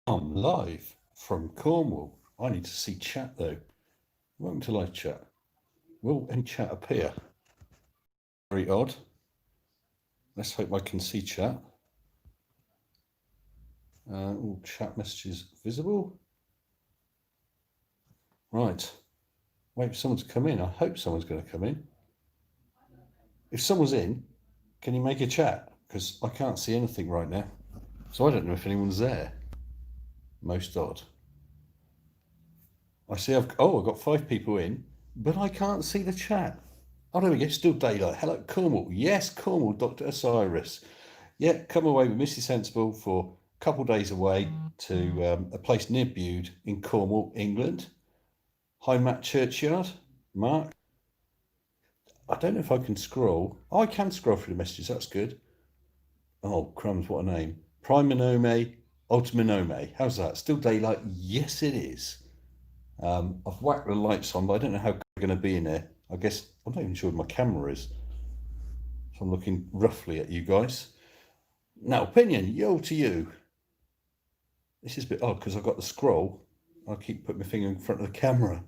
I'm live from Cornwall. I need to see chat though. Welcome to live chat. Will any chat appear? Very odd. Let's hope I can see chat. All chat messages visible. Right. Wait for someone to come in. I hope someone's going to come in. If someone's in, can you make a chat? Because I can't see anything right now. So I don't know if anyone's there. Most odd. I see I've got 5 people in, but I can't see the chat. Oh, there we go. Still daylight. Hello, Cornwall. Yes, Cornwall, Dr. Osiris. Yeah, come away with Mrs. Sensible for a couple of days away to a place near Bude in Cornwall, England. Hi, Matt Churchyard. Mark. I don't know if I can scroll. Oh, I can scroll through the messages. That's good. Oh, crumbs, what a name. Primonome, Ultimonome. How's that? Still daylight? Yes, it is. I've whacked the lights on, but I don't know how they're going to be in there. I guess I'm not even sure where my camera is. So I'm looking roughly at you guys. Now, opinion, yo to you. This is a bit odd because I've got the scroll. I keep putting my finger in front of the camera.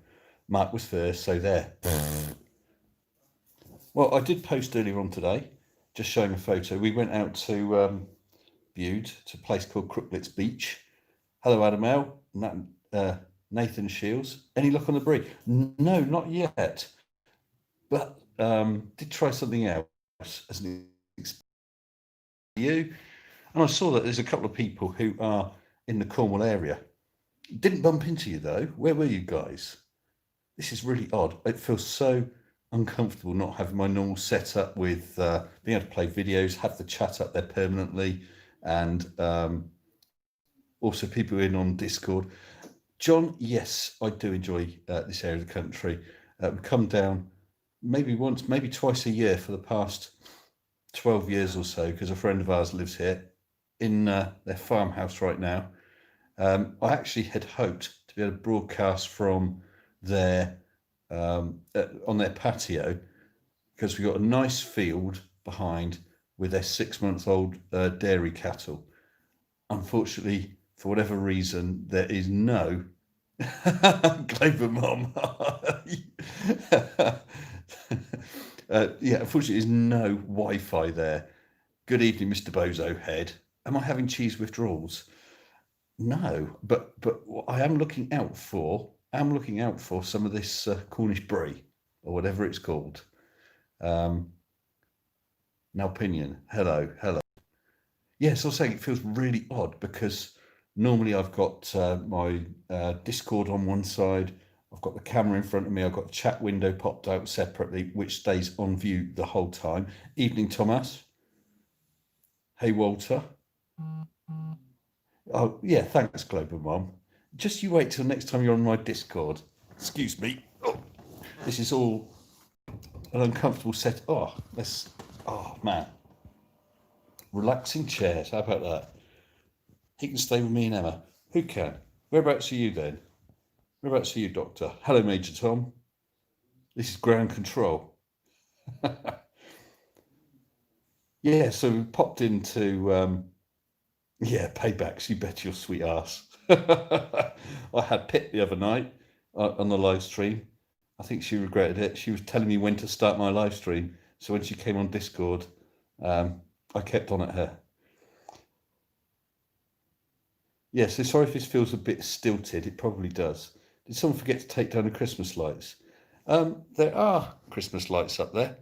Mark was first, so there. Well, I did post earlier on today, just showing a photo. We went out to Bude, to a place called Crooklets Beach. Hello, Adam L. Nathan Shields. Any luck on the brie? No, not yet. But did try something else as an you. And I saw that there's a couple of people who are in the Cornwall area. Didn't bump into you though. Where were you guys? This is really odd. It feels so uncomfortable not having my normal setup with being able to play videos, have the chat up there permanently, and also people in on Discord. John, yes, I do enjoy this area of the country. We come down maybe once, maybe twice a year for the past 12 years or so, because a friend of ours lives here in their farmhouse right now. I actually had hoped to be able to broadcast from their on their patio, because we've got a nice field behind with their 6-month-old dairy cattle. Unfortunately, for whatever reason, there is no Clover Mom. Unfortunately, there's no Wi-Fi there. Good evening, Mr. Bozo Head. Am I having cheese withdrawals? No, but I am looking out for some of this Cornish brie or whatever it's called. Now, opinion. Hello. Yes, I was saying it feels really odd because normally I've got my Discord on one side, I've got the camera in front of me, I've got the chat window popped out separately, which stays on view the whole time. Evening, Thomas. Hey, Walter. Oh, yeah, thanks, Global Mom. Just you wait till next time you're on my Discord. Excuse me. Oh, this is all an uncomfortable set. Oh, man. Relaxing chairs. How about that? He can stay with me and Emma. Who can? Whereabouts are you then? Whereabouts are you, Doctor? Hello, Major Tom. This is ground control. Yeah, so we popped into paybacks. You bet your sweet ass. I had Pip the other night on the live stream. I think she regretted it. She was telling me when to start my live stream. So when she came on Discord, I kept on at her. Yeah, so sorry if this feels a bit stilted. It probably does. Did someone forget to take down the Christmas lights? There are Christmas lights up there.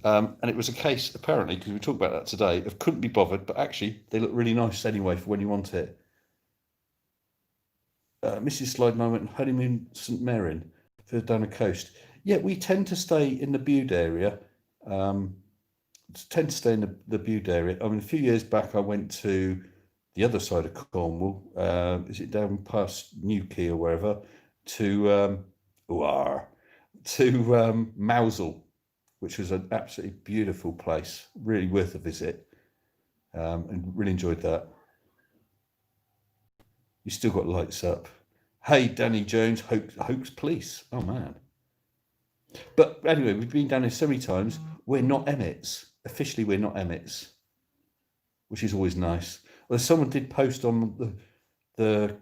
And it was a case, apparently, because we talked about that today, of couldn't be bothered, but actually they look really nice anyway for when you want it. Mrs. Slide Moment, honeymoon St. Marin, further down the coast. Yeah, we tend to stay in the Bude area. I mean, a few years back I went to the other side of Cornwall. Is it down past Newquay or wherever? To Mousel, which was an absolutely beautiful place, really worth a visit, and really enjoyed that. You still got lights up. Hey, Danny Jones, Hope's Police. Oh, man. But anyway, we've been down here so many times. We're not Emmets. Officially, we're not Emmets, which is always nice. Well, someone did post on the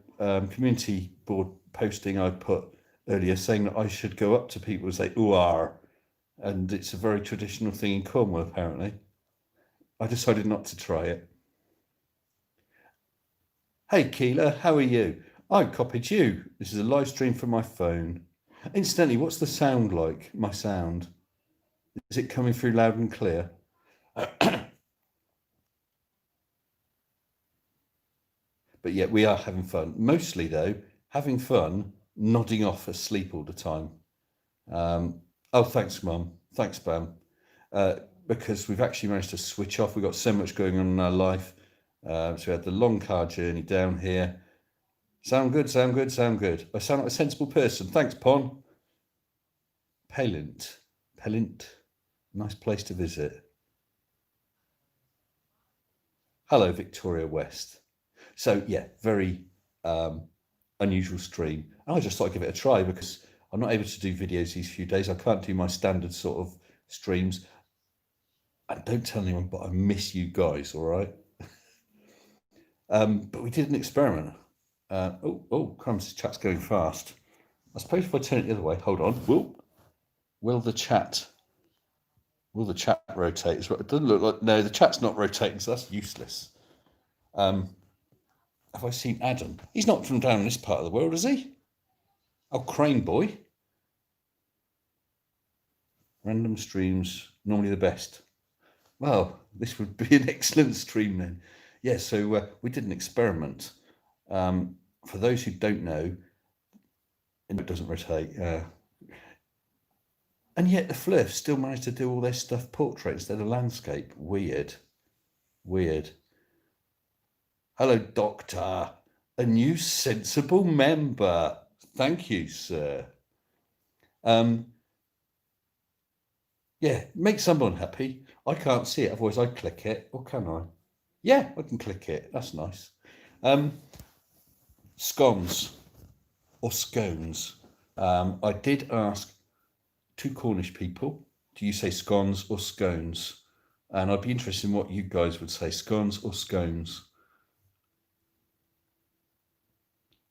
community board posting I put earlier saying that I should go up to people and say "ooh are," and it's a very traditional thing in Cornwall apparently. I decided not to try it. Hey Keela, how are you? I copied you. This is a live stream from my phone. Incidentally, what's the sound like? My sound? Is it coming through loud and clear? But yeah, we are having fun. Mostly though, having fun, nodding off asleep all the time. Oh, thanks, Mum. Thanks, Bam. Because we've actually managed to switch off. We've got so much going on in our life. So we had the long car journey down here. Sound good, sound good, sound good. I sound like a sensible person. Thanks, Pon. Pelint. Pelint. Nice place to visit. Hello, Victoria West. So yeah, very unusual stream. And I just thought I'd give it a try because I'm not able to do videos these few days. I can't do my standard sort of streams. And don't tell anyone, but I miss you guys, all right? But we did an experiment. Crumbs, chat's going fast. I suppose if I turn it the other way, hold on. Will the chat rotate? It doesn't look like, no, the chat's not rotating, so that's useless. Have I seen Adam? He's not from down in this part of the world, is he? Oh, Crane Boy. Random streams, normally the best. Well, this would be an excellent stream then. Yeah, so we did an experiment. For those who don't know, it doesn't rotate. And yet the Fliff still managed to do all their stuff portrait instead of landscape. Weird. Hello, Doctor. A new sensible member. Thank you, sir. Yeah, make someone happy. I can't see it, otherwise I'd click it. Or can I? Yeah, I can click it. That's nice. Scones or scones. I did ask 2 Cornish people, do you say scones or scones? And I'd be interested in what you guys would say, scones or scones.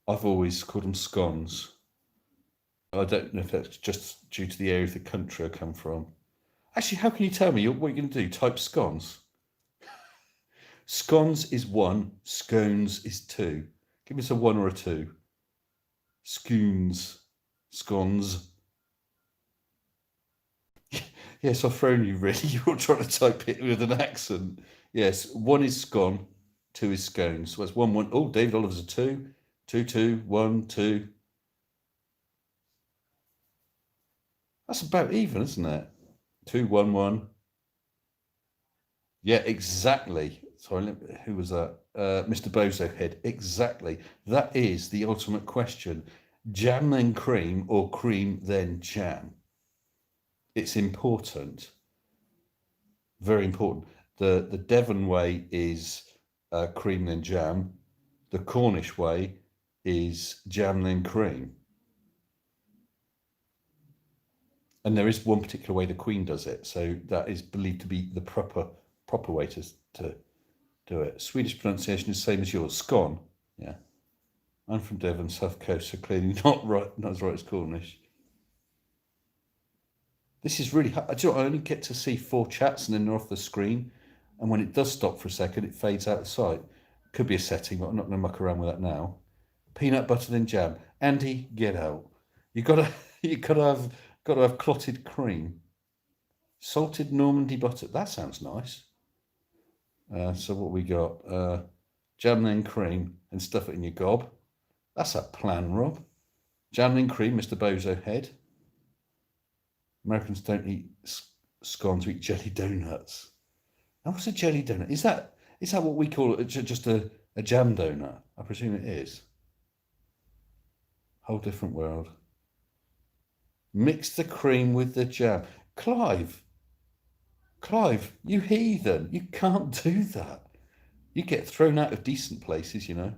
I've always called them scones. I don't know if that's just due to the area of the country I come from. Actually, how can you tell me what you're going to do? Type scones. Scones is 1, scones is 2. Give us a 1 or a 2. Scones. Scones. Yes, I've thrown you really. You're trying to type it with an accent. Yes, 1 is scone, 2 is scones. So that's 1, 1. Oh, David Oliver's a 2. 2, 2, 1, 2. That's about even, isn't it? 2, 1, 1. Yeah, exactly. Sorry, who was that? Mr. Bozo Head. Exactly. That is the ultimate question. Jam then cream or cream then jam? It's important. Very important. The Devon way is cream then jam. The Cornish way is jam then cream. And there is one particular way the Queen does it. So that is believed to be the proper way to do it. Swedish pronunciation is the same as yours. Scone. Yeah. I'm from Devon, South Coast, so clearly not as right as Cornish. This is really hard. I only get to see 4 chats and then they're off the screen. And when it does stop for a second, it fades out of sight. Could be a setting, but I'm not going to muck around with that now. Peanut butter then jam. Andy, get out. You gotta have clotted cream. Salted Normandy butter. That sounds nice. So what we got? Jam then cream and stuff it in your gob. That's a plan, Rob. Jam then cream, Mr. Bozo Head. Americans don't eat scones, we eat jelly donuts. Now, what's a jelly donut? Is that what we call it? Just a jam donut? I presume it is. Whole different world. Mix the cream with the jam. Clive, you heathen. You can't do that. You get thrown out of decent places, you know.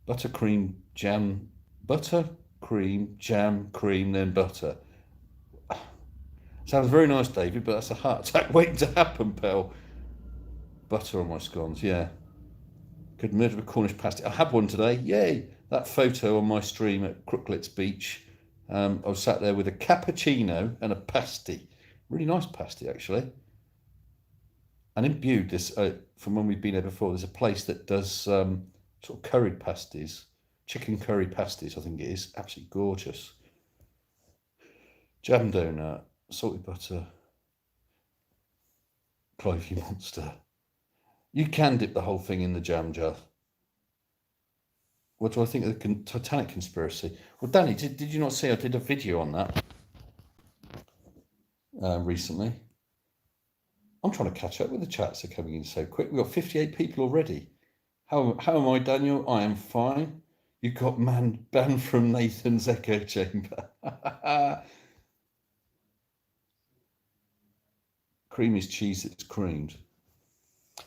Buttercream, jam, butter, cream, jam, cream, then butter. Sounds very nice, David, but that's a heart attack waiting to happen, pal. Butter on my scones, yeah. Good murder of a Cornish pasty. I had one today. Yay! That photo on my stream at Crooklets Beach. I was sat there with a cappuccino and a pasty. Really nice pasty, actually. And in Bude, from when we've been there before, there's a place that does sort of curried pasties, chicken curry pasties, I think it is. Absolutely gorgeous. Jam donut, salted butter, Clivey Monster. You can dip the whole thing in the jam jar. What do I think of the Titanic conspiracy? Well, Danny, did you not see I did a video on that recently? I'm trying to catch up with the chats. They're coming in so quick. We've got 58 people already. How am I, Daniel? I am fine. You got banned from Nathan's echo chamber. Cream is cheese that's creamed.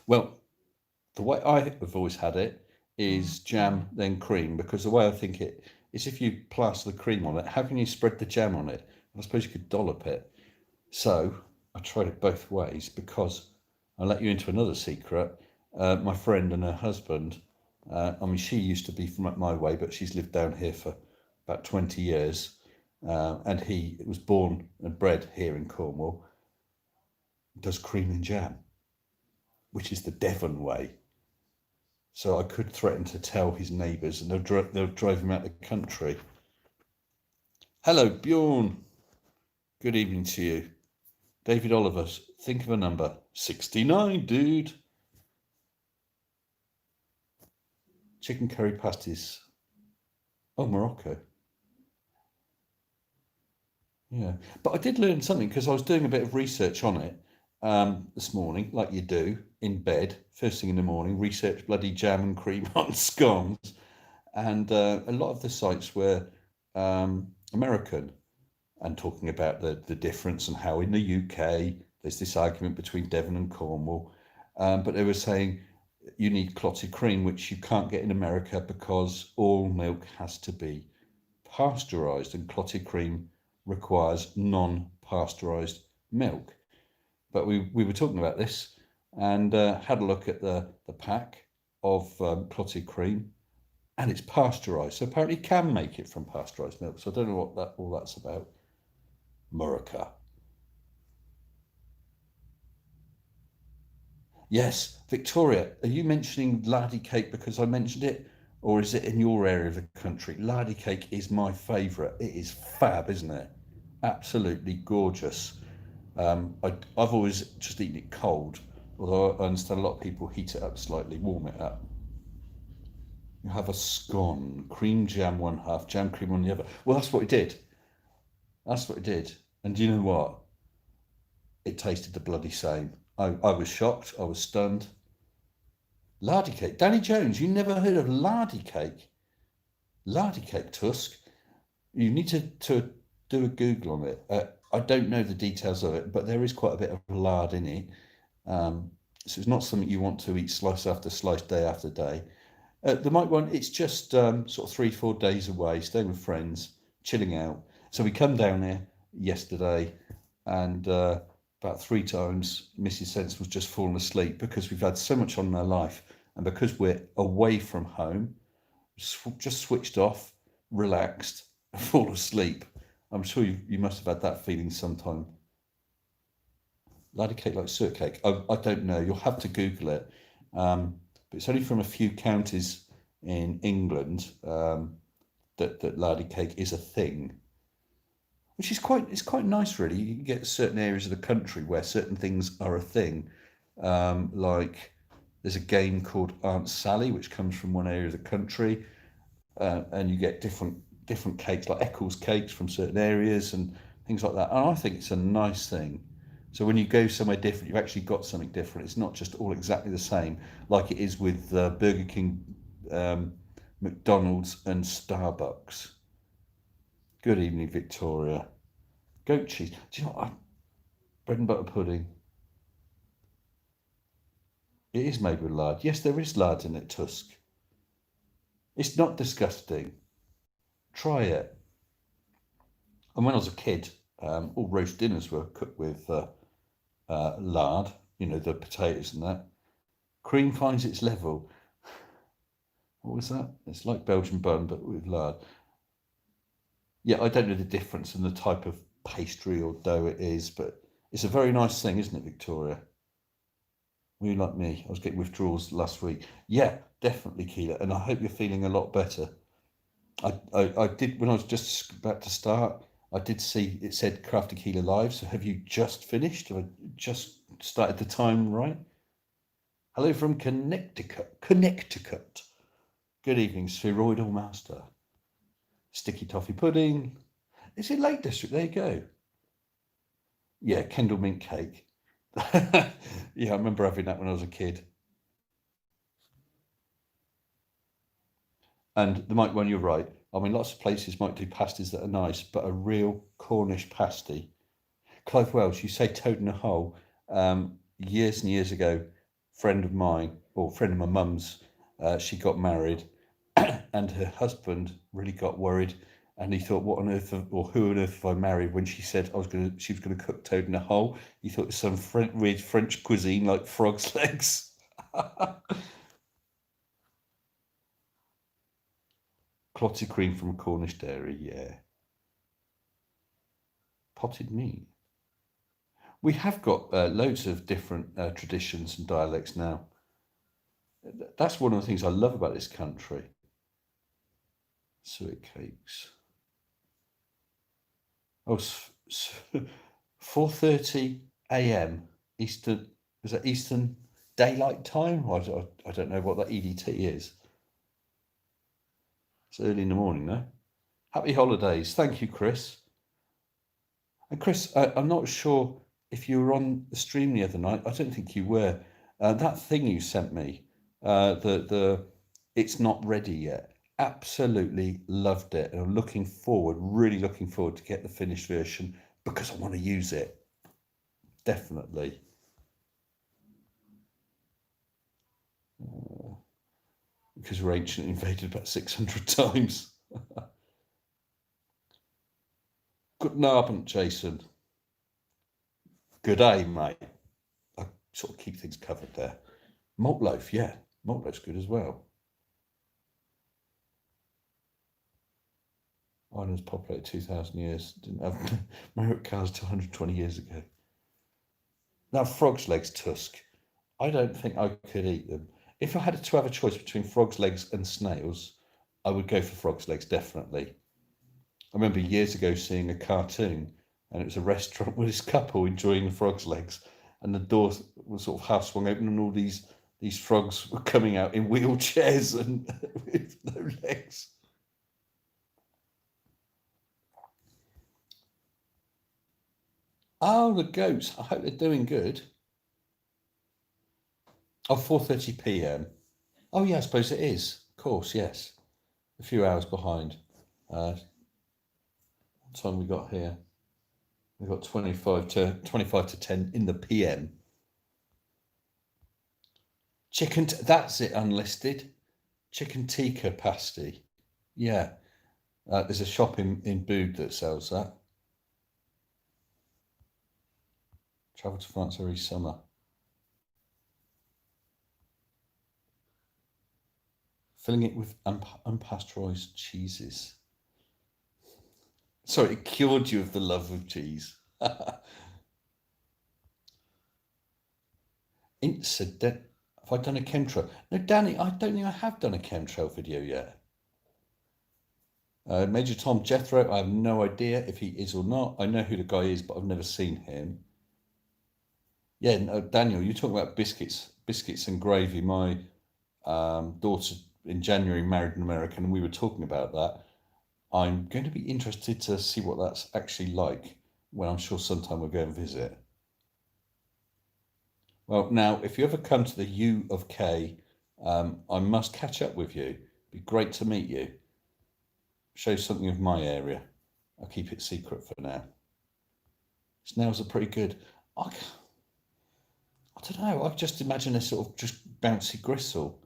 Well, the way I have always had it is jam, then cream, because the way I think it is if you plaster the cream on it, how can you spread the jam on it? I suppose you could dollop it. So I tried it both ways because I'll let you into another secret. My friend and her husband, she used to be from up my way, but she's lived down here for about 20 years. And he was born and bred here in Cornwall, does cream and jam, which is the Devon way. So I could threaten to tell his neighbours and they'll drive him out of the country. Hello, Bjorn. Good evening to you. David Oliver, think of a number. 69, dude. Chicken curry pasties. Oh, Morocco. Yeah. But I did learn something because I was doing a bit of research on it this morning, like you do, in bed, first thing in the morning, research bloody jam and cream on scones. And a lot of the sites were American and talking about the difference and how in the UK there's this argument between Devon and Cornwall. But they were saying you need clotted cream, which you can't get in America because all milk has to be pasteurised and clotted cream requires non-pasteurised milk. But we were talking about this and had a look at the pack of clotted cream, and it's pasteurised. So apparently you can make it from pasteurised milk. So I don't know what all that's about. Murica. Yes, Victoria, are you mentioning lardy cake because I mentioned it? Or is it in your area of the country? Lardy cake is my favourite. It is fab, isn't it? Absolutely gorgeous. I've always just eaten it cold, although I understand a lot of people heat it up slightly, warm it up. You have a scone, cream jam one half, jam cream on the other. Well, that's what it did. That's what it did. And do you know what? It tasted the bloody same. I was shocked. I was stunned. Lardy cake. Danny Jones, you never heard of lardy cake? Lardy cake, Tusk. You need to do a Google on it. I don't know the details of it, but there is quite a bit of lard in it. So it's not something you want to eat slice after slice, day after day. The Mike one, it's just sort of 3-4 days away, staying with friends, chilling out. So we come down here yesterday and about 3 times Mrs. Sense was just falling asleep because we've had so much on in our life and because we're away from home, just switched off, relaxed, and fall asleep. I'm sure you must have had that feeling sometime. Lardy cake like suet cake? I don't know. You'll have to Google it. But it's only from a few counties in England that lardy cake is a thing, which is quite nice, really. You can get certain areas of the country where certain things are a thing. Like there's a game called Aunt Sally, which comes from one area of the country, and you get different cakes like Eccles cakes from certain areas and things like that. And I think it's a nice thing. So when you go somewhere different, you've actually got something different. It's not just all exactly the same, like it is with Burger King, McDonald's, and Starbucks. Good evening, Victoria. Goat cheese. Do you know what? Bread and butter pudding. It is made with lard. Yes, there is lard in it, Tusk. It's not disgusting. Try it. And when I was a kid, all roast dinners were cooked with lard, the potatoes and that. Cream finds its level. What was that? It's like Belgian bun, but with lard. Yeah, I don't know the difference in the type of pastry or dough it is, but it's a very nice thing, isn't it, Victoria? You like me? I was getting withdrawals last week. Yeah, definitely, Keela, and I hope you're feeling a lot better. I did when I was just about to start. I did see it said Craft Tequila Live. So have you just finished? Have I just started the time right? Hello from Connecticut. Connecticut. Good evening, Spheroidal Master. Sticky toffee pudding. Is it Lake District? There you go. Yeah, Kendall mint cake. Yeah, I remember having that when I was a kid. And the Mike one, you're right. I mean, lots of places might do pasties that are nice, but a real Cornish pasty. Clive Welsh, you say toad in a hole. Years and years ago, friend of mine, or friend of my mum's, she got married, and her husband really got worried, and he thought, "What on earth, or who on earth have I married?" When she said she was gonna cook toad in a hole, he thought it was some weird French cuisine like frog's legs. Clotted cream from Cornish dairy, yeah. Potted meat. We have got loads of different traditions and dialects now. That's one of the things I love about this country. Suet cakes. Oh, 4:30 a.m. Eastern. Is that Eastern Daylight Time? I don't know what that EDT is. It's early in the morning, though. Happy holidays. Thank you, Chris. And Chris, I'm not sure if you were on the stream the other night. I don't think you were. That thing you sent me, the it's not ready yet. Absolutely loved it, and I'm looking forward, really looking forward to get the finished version because I want to use it. Definitely. Because we're ancient invaded about 600 times. Good Abend, Jason. Good day, mate. I sort of keep things covered there. Malt loaf, yeah. Malt loaf's good as well. Ireland's populated 2,000 years. Didn't have merit cars till 120 years ago. Now, frog's legs tusk. I don't think I could eat them. If I had to have a choice between frog's legs and snails, I would go for frog's legs, definitely. I remember years ago seeing a cartoon, and it was a restaurant with this couple enjoying the frog's legs, and the door was sort of half swung open, and all these frogs were coming out in wheelchairs and with no legs. Oh, the goats. I hope they're doing good. Oh, 4:30 p.m. Oh, yeah, I suppose it is. Of course, yes. A few hours behind. What time we got here? We got 25 to 10 in the PM. That's it, unlisted. Chicken tikka pasty. Yeah. There's a shop in Bude that sells that. Travel to France every summer. Filling it with unpasteurized cheeses. Sorry, it cured you of the love of cheese. Incident. Have I done a chemtrail? No, Danny, I don't think I have done a chemtrail video yet. Major Tom Jethro, I have no idea if he is or not. I know who the guy is, but I've never seen him. Yeah, no, Daniel, you're talking about biscuits and gravy. My daughter in January married an American, and we were talking about that. I'm going to be interested to see what that's actually like when I'm sure sometime we'll go and visit. Well, now, if you ever come to the U of K, I must catch up with you. It'd be great to meet you. Show something of my area. I'll keep it secret for now. Snails are pretty good. I don't know. I just imagine a sort of just bouncy gristle.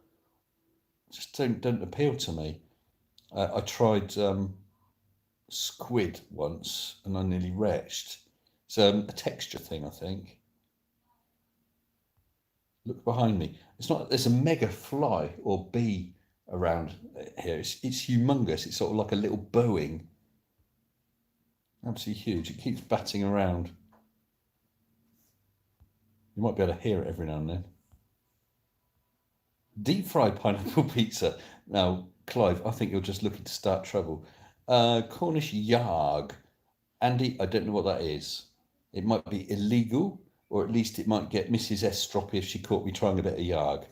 Just don't appeal to me. I tried squid once and I nearly retched. It's a texture thing, I think. Look behind me. It's not. There's a mega fly or bee around here. It's humongous. It's sort of like a little Boeing. Absolutely huge. It keeps batting around. You might be able to hear it every now and then. Deep fried pineapple pizza. Now, Clive, I think you're just looking to start trouble. Cornish yarg. Andy, I don't know what that is. It might be illegal, or at least it might get Mrs. S stroppy if she caught me trying a bit of yarg.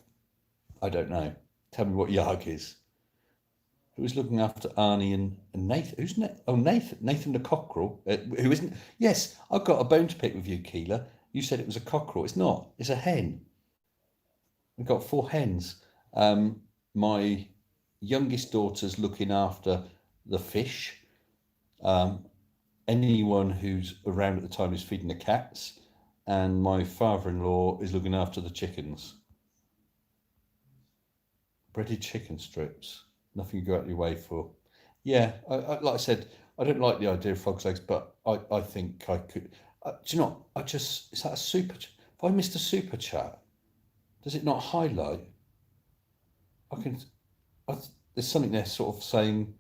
I don't know. Tell me what yarg is. Who's looking after Arnie and Nathan? Who's Oh, Nathan. Nathan the cockerel. Who isn't? Yes, I've got a bone to pick with you, Keela. You said it was a cockerel. It's not. It's a hen. We've got 4 hens. My youngest daughter's looking after the fish. Anyone who's around at the time is feeding the cats. And my father-in-law is looking after the chickens. Breaded chicken strips. Nothing you go out your way for. Yeah, like I said, I don't like the idea of frog's legs, but I think I could. Do you know? Is that a super? If I missed a super chat, does it not highlight? I can. There's something there, sort of saying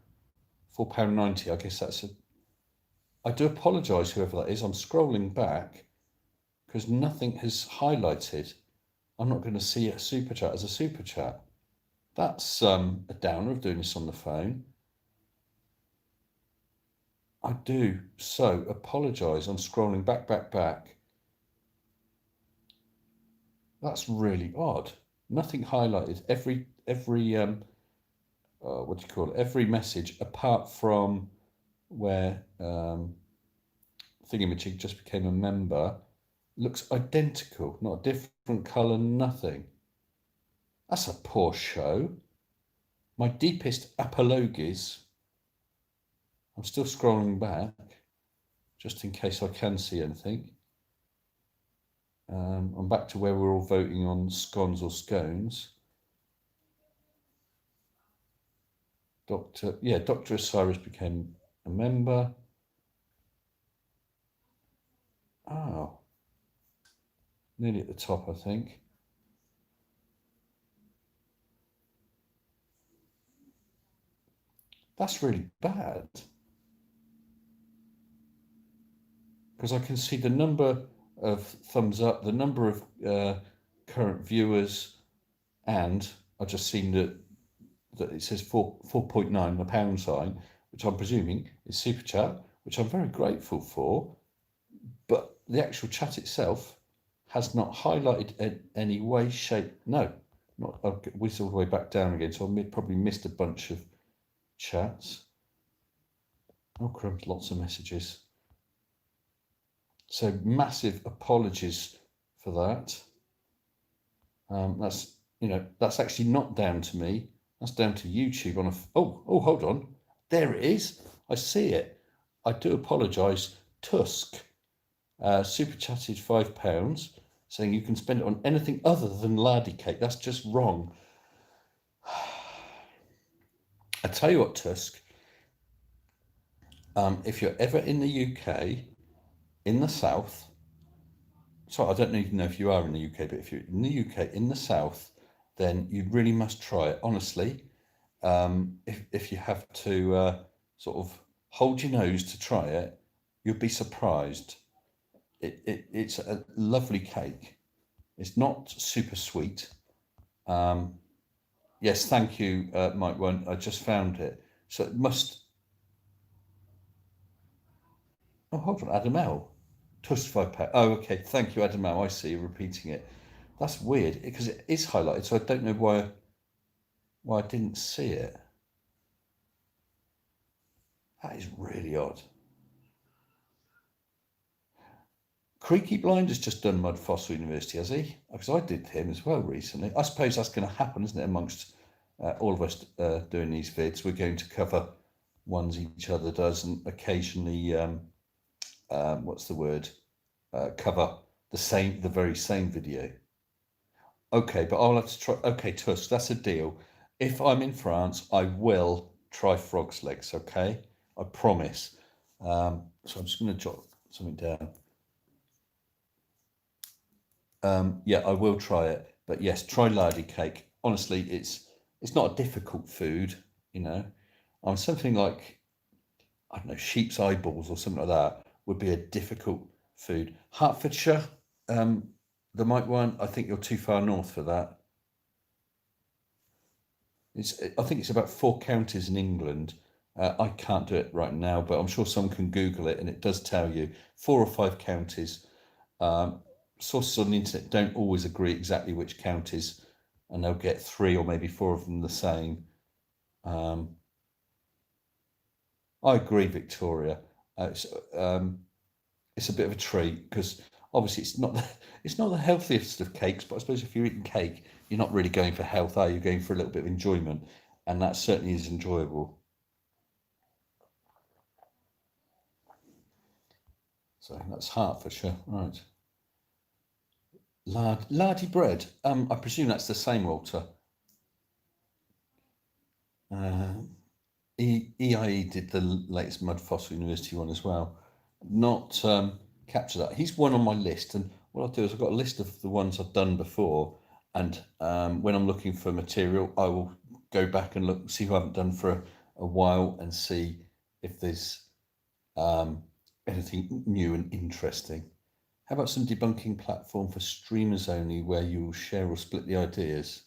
£4.90. I guess that's a. I do apologise, whoever that is. I'm scrolling back because nothing has highlighted. I'm not going to see a super chat as a super chat. That's a downer of doing this on the phone. I do so apologise. I'm scrolling back. That's really odd. Nothing highlighted. Every what do you call it? Every message apart from where Thingamajig just became a member looks identical. Not a different colour. Nothing. That's a poor show. My deepest apologies. I'm still scrolling back, just in case I can see anything. I'm back to where we're all voting on scones or scones. Dr. Osiris became a member. Oh, nearly at the top, I think. That's really bad. Because I can see the number of thumbs up, the number of current viewers, and I've just seen that it says 4.9, the pound sign, which I'm presuming is super chat, which I'm very grateful for. But the actual chat itself has not highlighted in any way, shape. No, not. I'll whiz all the way back down again, so I probably missed a bunch of chats. Oh crumbs, lots of messages. So massive apologies for that. That's actually not down to me. That's down to YouTube on a. Oh, hold on. There it is. I see it. I do apologise. Tusk super chatted £5, saying you can spend it on anything other than lardy cake. That's just wrong. I tell you what, Tusk. If you're ever in the UK, in the south. So I don't even know if you are in the UK, but if you're in the UK, in the south, then you really must try it. Honestly, if you have to sort of hold your nose to try it, you'll be surprised. It's a lovely cake. It's not super sweet. Yes, thank you, Mike One. I just found it. So it must. Oh, hold on, Adam L. Tusk £5. Oh, okay. Thank you, Adam L. I see you repeating it. That's weird because it is highlighted, so I don't know why I didn't see it. That is really odd. Creaky Blind has just done Mud Fossil University, has he? Because I did him as well recently. I suppose that's going to happen, isn't it, amongst all of us doing these vids? We're going to cover ones each other does, and occasionally, what's the word? Cover the very same video. Okay, but I'll have to try. Okay, Tusk, that's a deal. If I'm in France, I will try frog's legs. Okay, I promise. So I'm just going to jot something down. Yeah, I will try it. But yes, try lardy cake. Honestly, it's it's not a difficult food, you know. Something like, I don't know, sheep's eyeballs or something like that would be a difficult food. Hertfordshire, um, there might one. I think you're too far north for that. I think it's about 4 counties in England. I can't do it right now, but I'm sure someone can Google it, and it does tell you 4 or 5 counties. Um, Sources on the internet don't always agree exactly which counties, and they'll get 3 or maybe 4 of them the same. Um, I agree, Victoria. Uh, it's, um, it's a bit of a treat because obviously it's not the healthiest of cakes, but I suppose if you're eating cake, you're not really going for health, are you? You're going for a little bit of enjoyment, and that certainly is enjoyable. So that's Hertfordshire, right? Lardy bread. I presume that's the same, Walter. Uh, EIE did the latest Mud Fossil University one as well. Not capture that. He's one on my list, and what I'll do is I've got a list of the ones I've done before, and when I'm looking for material, I will go back and look, see who I haven't done for a while, and see if there's um, anything new and interesting. How about some debunking platform for streamers only, where you will share or split the ideas?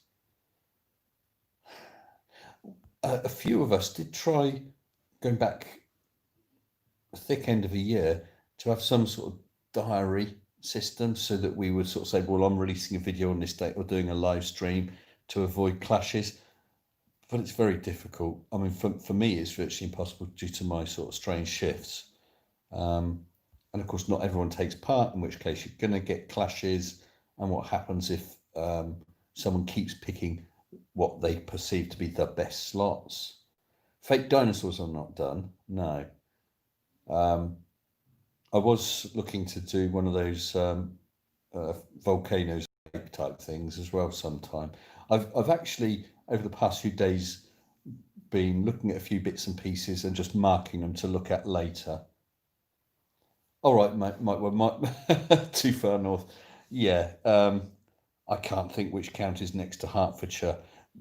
A few of us did try going back the thick end of a year to have some sort of diary system so that we would sort of say, well, I'm releasing a video on this date or doing a live stream to avoid clashes. But it's very difficult. I mean, for me, it's virtually impossible due to my sort of strange shifts. Um, and of course, not everyone takes part, in which case you're going to get clashes. And what happens if someone keeps picking what they perceive to be the best slots? Fake dinosaurs are not done, no. Um, I was looking to do one of those volcanoes type things as well sometime. I've actually over the past few days been looking at a few bits and pieces and just marking them to look at later. All right, mate, might too far north. Yeah, I can't think which county is next to Hertfordshire,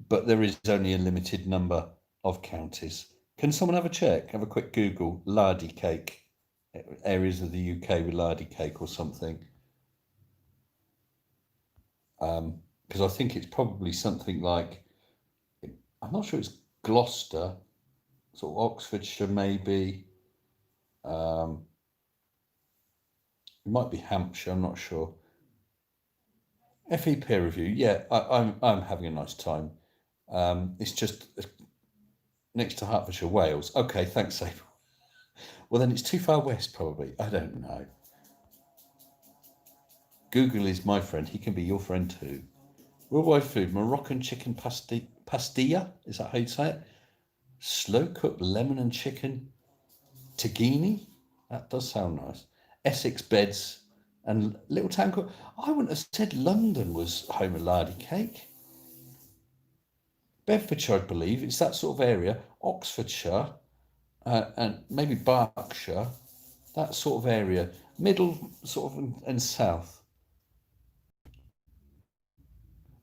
but there is only a limited number of counties. Can someone have a check? Have a quick Google lardy cake, areas of the UK with lardy cake or something. Because I think it's probably something like, I'm not sure it's Gloucester, sort of Oxfordshire maybe. Um, it might be Hampshire. I'm not sure. FE peer review. Yeah, I'm having a nice time. It's just next to Hertfordshire, Wales. Okay, thanks, April. Well, then it's too far west, probably. I don't know. Google is my friend. He can be your friend too. Worldwide food: Moroccan chicken pastilla. Is that how you say it? Slow cooked lemon and chicken Tagini. That does sound nice. Essex beds and little town called. I wouldn't have said London was home of lardy cake. Bedfordshire, I believe, it's that sort of area. Oxfordshire and maybe Berkshire, that sort of area. Middle sort of and south.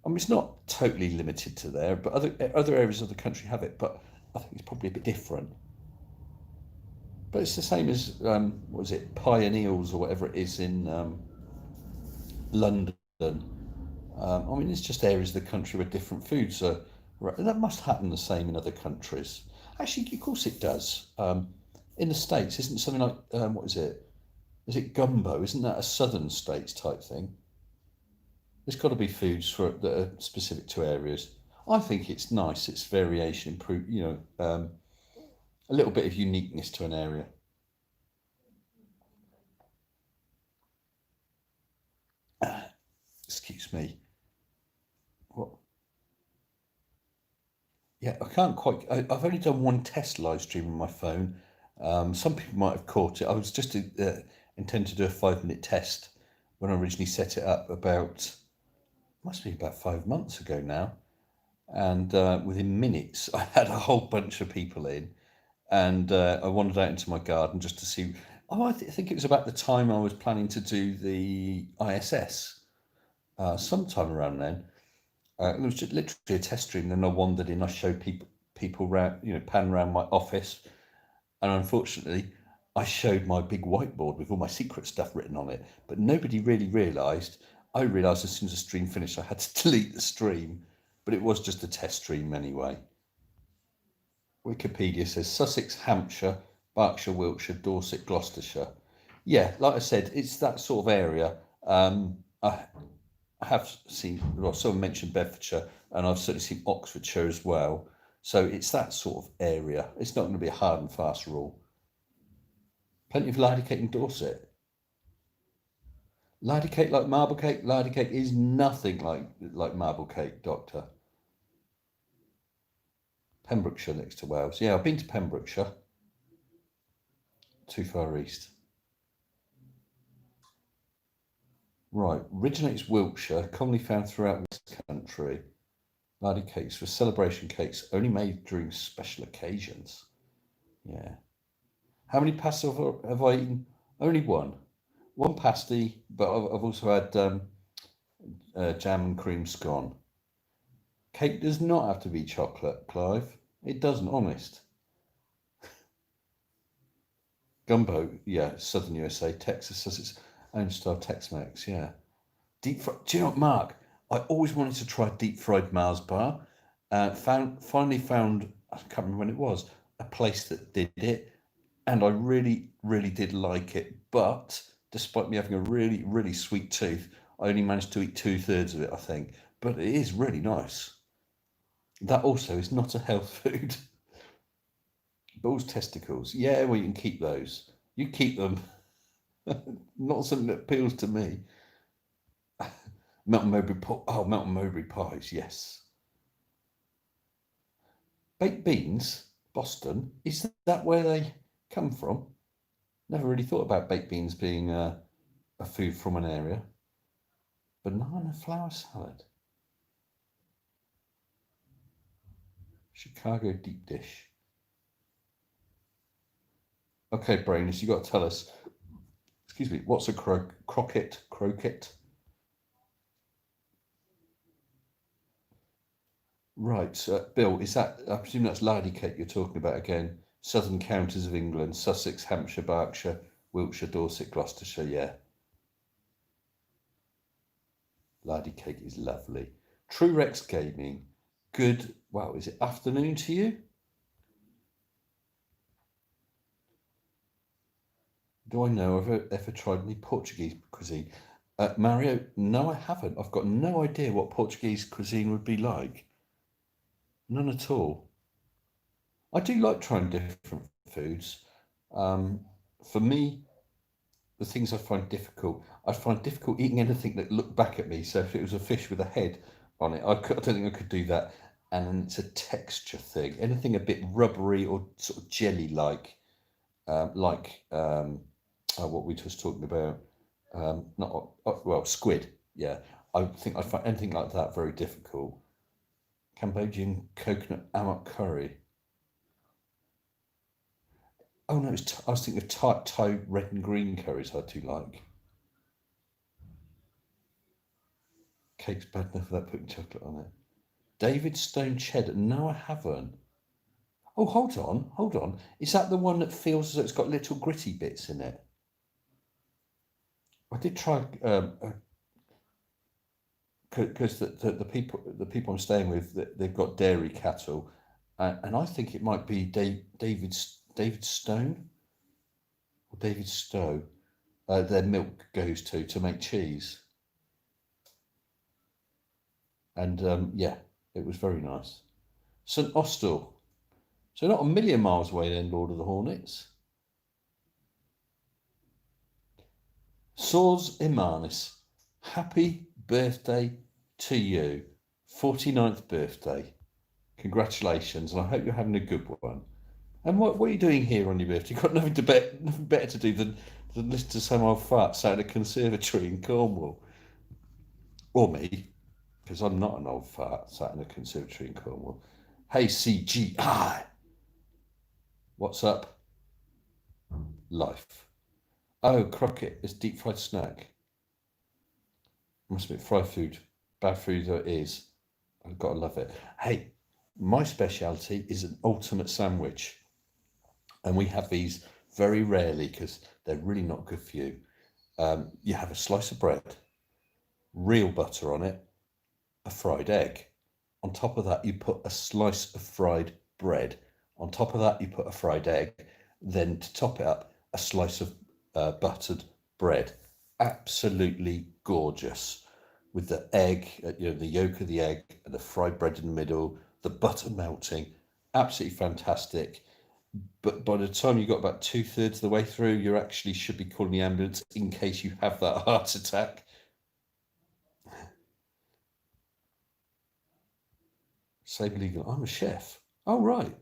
I mean, it's not totally limited to there, but other areas of the country have it. But I think it's probably a bit different. But it's the same as what is it, pie and eels or whatever it is in London. I mean, it's just areas of the country where different foods are. That must happen the same in other countries. Actually, of course it does. In the States, isn't something like what is it? Is it gumbo? Isn't that a southern states type thing? There's got to be foods for that are specific to areas. I think it's nice. It's variation, improve. A little bit of uniqueness to an area. Excuse me. What? Yeah, I can't quite. I've only done one test live stream on my phone. Some people might have caught it. I was just intending to do a 5 minute test when I originally set it up about, must be about 5 months ago now. And within minutes, I had a whole bunch of people in, and I wandered out into my garden just to see. Oh, I think it was about the time I was planning to do the ISS, sometime around then. It was just literally a test stream. Then I wandered in. I showed people around, pan around my office, and unfortunately, I showed my big whiteboard with all my secret stuff written on it. But nobody really realised. I realised as soon as the stream finished, I had to delete the stream. But it was just a test stream anyway. Wikipedia says Sussex, Hampshire, Berkshire, Wiltshire, Dorset, Gloucestershire. Yeah, like I said, it's that sort of area. I have seen, well, someone mentioned Bedfordshire, and I've certainly seen Oxfordshire as well. So it's that sort of area. It's not going to be a hard and fast rule. Plenty of lardy cake in Dorset. Lardy cake like marble cake? Lardy cake is nothing like marble cake, Doctor. Pembrokeshire next to Wales. Yeah, I've been to Pembrokeshire. Too far east. Right, originates Wiltshire, commonly found throughout West Country. Lardy cakes were celebration cakes only made during special occasions. Yeah. How many pasties have I eaten? Only one. One pasty, but I've also had jam and cream scone. Cake does not have to be chocolate, Clive. It doesn't, honest. Gumbo, yeah, Southern USA, Texas has its own style Tex-Mex, yeah. Deep fried. Do you know what, Mark? I always wanted to try deep fried Mars bar. Finally found, I can't remember when it was, a place that did it, and I really, really did like it. But despite me having a really, really sweet tooth, I only managed to eat 2/3 of it, I think. But it is really nice. That also is not a health food. Bull's testicles. Yeah, well, you can keep those. You keep them. Not something that appeals to me. Melton Mowbray Melton Mowbray pies, yes. Baked beans, Boston. Is that where they come from? Never really thought about baked beans being a food from an area. Banana flour salad. Chicago deep dish. Okay, Brainers, you got to tell us. Excuse me. What's a croquette? Croquette. Right, Bill. Is that? I presume that's lardy cake you're talking about again. Southern counties of England: Sussex, Hampshire, Berkshire, Wiltshire, Dorset, Gloucestershire. Yeah, lardy cake is lovely. True Rex Gaming. Good. Wow, is it afternoon to you? Do I know I've ever tried any Portuguese cuisine? Mario, no, I haven't. I've got no idea what Portuguese cuisine would be like. None at all. I do like trying different foods. For me, the things I find difficult eating anything that looked back at me. So if it was a fish with a head on it, I don't think I could do that. And it's a texture thing. Anything a bit rubbery or sort of jelly-like, what we were just talking about. Not well, squid. Yeah, I think I find anything like that very difficult. Cambodian coconut amok curry. Oh no, I was thinking of Thai red and green curries. I do like. Cake's bad enough without putting chocolate on it. David Stone cheddar. No, I haven't. Oh, hold on. Is that the one that feels as though it's got little gritty bits in it? I did try because the people I'm staying with, they've got dairy cattle, and I think it might be David Stone or David Stowe. Their milk goes to make cheese, and yeah, it was very nice. St Austell, so not a million miles away then, Lord of the Hornets. Sors Imanis, happy birthday to you, 49th birthday. Congratulations, and I hope you're having a good one. And what are you doing here on your birthday? You've got nothing better to do than listen to some old fart sat in a conservatory in Cornwall. Or me, because I'm not an old fart sat in a conservatory in Cornwall. Hey, CGI. What's up? Life. Oh, croquette is deep fried snack. Must be fried food. Bad food though it is. I've got to love it. Hey, my speciality is an ultimate sandwich. And we have these very rarely because they're really not good for you. You have a slice of bread, real butter on it, a fried egg. On top of that, you put a slice of fried bread. On top of that, you put a fried egg. Then to top it up, a slice of buttered bread. Absolutely gorgeous. With the egg, the yolk of the egg and the fried bread in the middle, the butter melting. Absolutely fantastic. But by the time you got about 2/3 of the way through, you actually should be calling the ambulance in case you have that heart attack. Sabre legal. I'm a chef. Oh, right.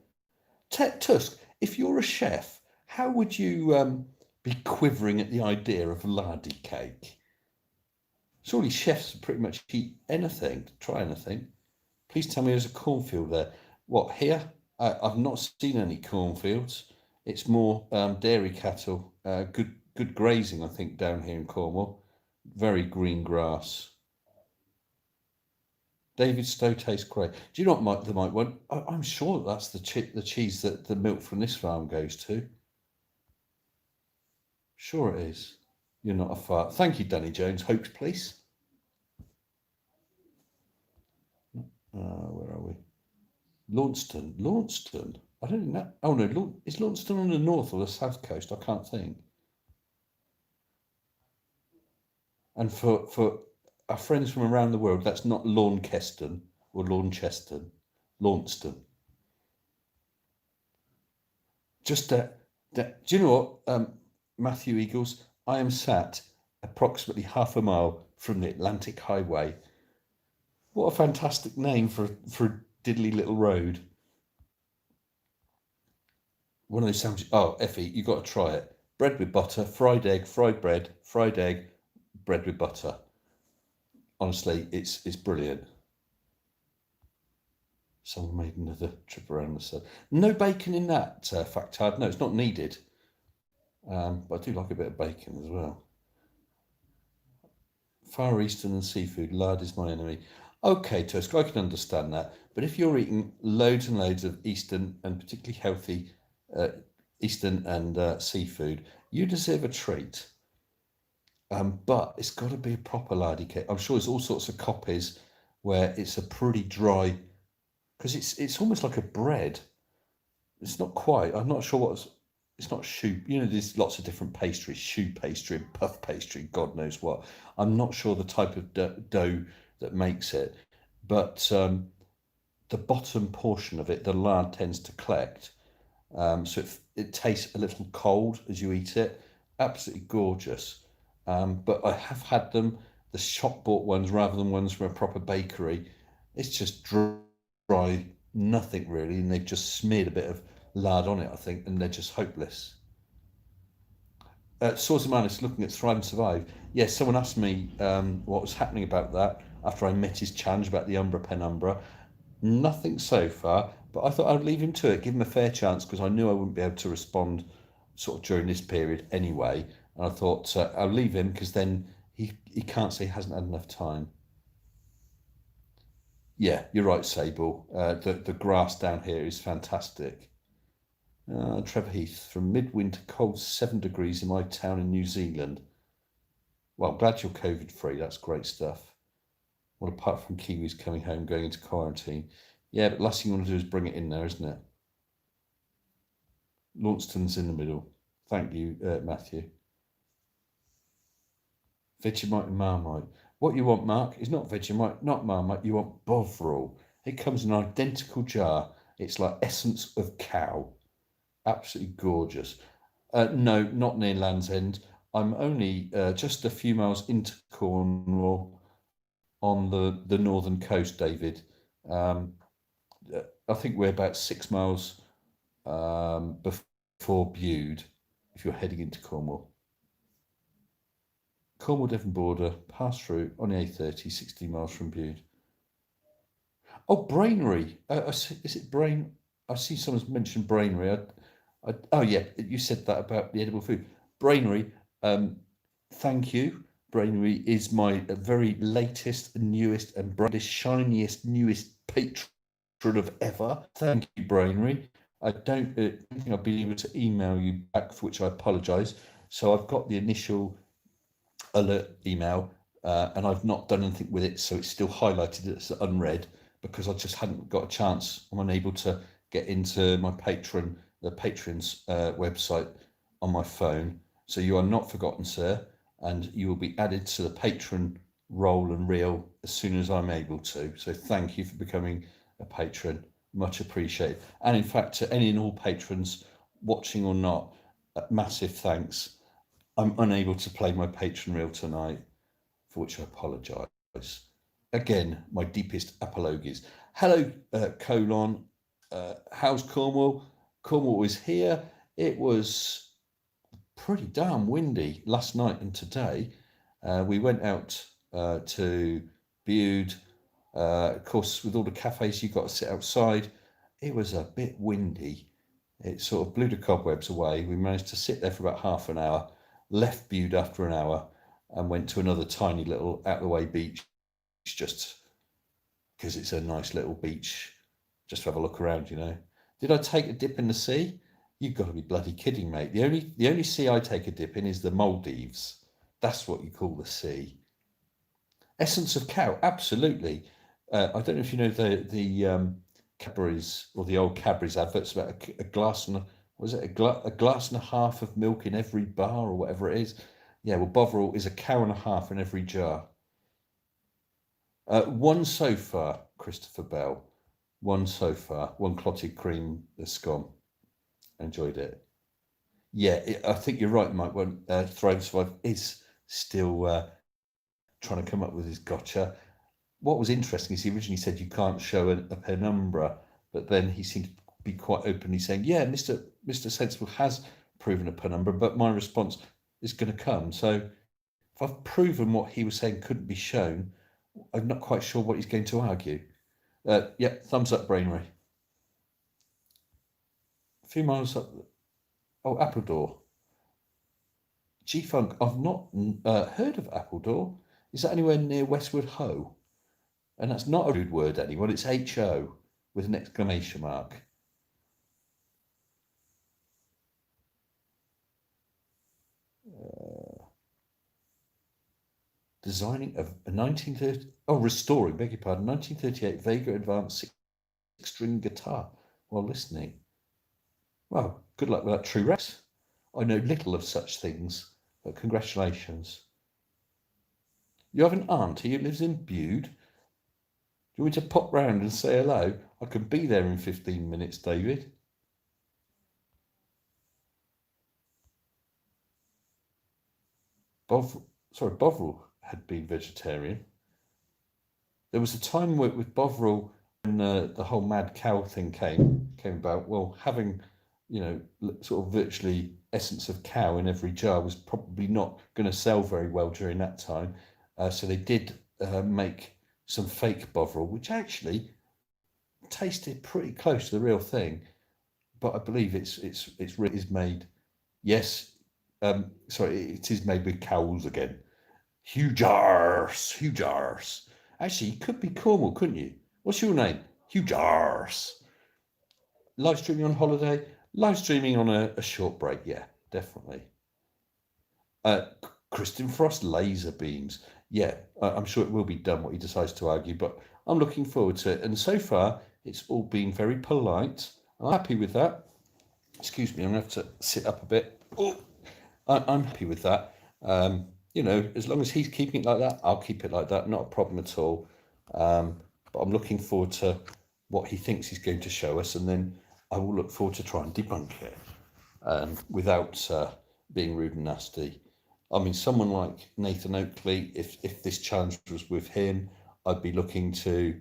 Tusk, if you're a chef, how would you be quivering at the idea of lardy cake? Surely chefs pretty much eat anything, try anything. Please tell me there's a cornfield there. What, here? I've not seen any cornfields. It's more dairy cattle. Good grazing, I think, down here in Cornwall. Very green grass. David Stowe tastes great. Do you know what they might want? I'm sure that's the cheese that the milk from this farm goes to. Sure it is. You're not a fart. Thank you, Danny Jones. Hopes, please. Where are we? Launceston. Launceston. I don't think that. Oh no, is Launceston on the north or the south coast? I can't think. And for our friends from around the world, that's not Launceston or Launceston, Launceston. Just do you know what, Matthew Eagles? I am sat approximately half a mile from the Atlantic Highway. What a fantastic name for a diddly little road. One of those sandwiches. Oh, Effie, you got to try it. Bread with butter, fried egg, fried bread, fried egg, bread with butter. Honestly, it's brilliant. Someone made another trip around the sun. No bacon in that factard. No, it's not needed. But I do like a bit of bacon as well. Far Eastern and seafood, lard is my enemy. Okay, Tusk, I can understand that. But if you're eating loads and loads of Eastern and particularly healthy uh, Eastern and seafood, you deserve a treat. But it's got to be a proper lardy cake. I'm sure there's all sorts of copies where it's a pretty dry, because it's almost like a bread. It's not quite. I'm not sure what's. It's not choux. There's lots of different pastries, choux pastry and puff pastry, God knows what. I'm not sure the type of dough that makes it, but the bottom portion of it, the lard tends to collect, so it tastes a little cold as you eat it. Absolutely gorgeous. But I have had them, the shop bought ones rather than ones from a proper bakery. It's just dry, nothing really, and they've just smeared a bit of lard on it, I think, and they're just hopeless. Source of Man is looking at Thrive and Survive. Yes, someone asked me what was happening about that after I met his challenge about the Umbra Penumbra. Nothing so far, but I thought I'd leave him to it, give him a fair chance because I knew I wouldn't be able to respond sort of during this period anyway. And I thought I'll leave him because then he can't say he hasn't had enough time. Yeah, you're right, Sable. The grass down here is fantastic. Trevor Heath, from midwinter cold 7 degrees in my town in New Zealand. Well, I'm glad you're COVID free. That's great stuff. Well, apart from Kiwis coming home, going into quarantine. Yeah, but last thing you want to do is bring it in there, isn't it? Launceston's in the middle. Thank you, Matthew. Vegemite and Marmite. What you want, Mark, is not Vegemite, not Marmite. You want Bovril. It comes in an identical jar. It's like essence of cow. Absolutely gorgeous. No, not near Land's End. I'm only just a few miles into Cornwall on the northern coast, David. Um, I think we're about 6 miles before Bude, if you're heading into Cornwall. Cornwall Devon border, pass through on the A30, 16 miles from Bude. Oh, Brainery. Is it Brain? I see someone's mentioned Brainery. Oh, yeah, you said that about the edible food. Brainery, thank you. Brainery is my very latest, newest, and brightest, shiniest, newest patron of ever. Thank you, Brainery. I don't think I've been able to email you back, for which I apologise. So I've got the initial alert email, and I've not done anything with it, so it's still highlighted as unread because I just hadn't got a chance. I'm unable to get into my the Patreon's website on my phone. So you are not forgotten, sir, and you will be added to the patron roll and reel as soon as I'm able to. So thank you for becoming a patron, much appreciated. And in fact, to any and all patrons, watching or not, massive thanks. I'm unable to play my patron reel tonight, for which I apologise. Again, my deepest apologies. Hello, Colon. How's Cornwall? Cornwall is here. It was pretty damn windy last night and today. We went out to Bude. Of course, with all the cafes, you've got to sit outside. It was a bit windy. It sort of blew the cobwebs away. We managed to sit there for about half an hour, left Bude after an hour, and went to another tiny little out-of-the-way beach, just because it's a nice little beach, just to have a look around, you know. Did I take a dip in the sea? You've got to be bloody kidding, mate. The only sea I take a dip in is the Maldives. That's what you call the sea. Essence of cow, absolutely. I don't know if you know the Cadbury's or the old Cadbury's adverts about a glass and a glass and a half of milk in every bar or whatever it is. Yeah, well, Bovril is a cow and a half in every jar. One so far, Christopher Bell. One so far. One clotted cream scone. Enjoyed it. Yeah, I think you're right, Mike. When Thrive Survive is still trying to come up with his gotcha. What was interesting is he originally said you can't show a penumbra, but then he seemed to be quite openly saying, yeah, Mr. Sensible has proven a penumbra, but my response is going to come. So if I've proven what he was saying couldn't be shown, I'm not quite sure what he's going to argue. Yeah, thumbs up, Brainray. A few miles up. Oh, Appledore. G-Funk, I've not heard of Appledore. Is that anywhere near Westwood Ho? And that's not a rude word, anyone. It's H-O with an exclamation mark. Designing a 1930... Oh, restoring, beg your pardon. 1938 Vega Advanced six-string guitar while listening. Well, good luck with that, True Rex. I know little of such things, but congratulations. You have an auntie who lives in Bude? Do you want me to pop round and say hello? I can be there in 15 minutes, David. Bovril had been vegetarian. There was a time with Bovril when the whole mad cow thing came about. Well, having, you know, sort of virtually essence of cow in every jar was probably not going to sell very well during that time. So they did make some fake Bovril, which actually tasted pretty close to the real thing. But I believe it is made. Yes, it is made with cows again. Huge arse. Actually, you could be Cornwall, couldn't you? What's your name? Huge arse. Live streaming on holiday? Live streaming on a short break, yeah, definitely. Kristen Frost, laser beams. Yeah, I'm sure it will be done what he decides to argue, but I'm looking forward to it. And so far, it's all been very polite. I'm happy with that. Excuse me, I'm going to have to sit up a bit. Oh, I'm happy with that. You know, as long as he's keeping it like that, I'll keep it like that. Not a problem at all. But I'm looking forward to what he thinks he's going to show us, and then I will look forward to try and debunk it without being rude and nasty. I mean, someone like Nathan Oakley, if this challenge was with him, I'd be looking to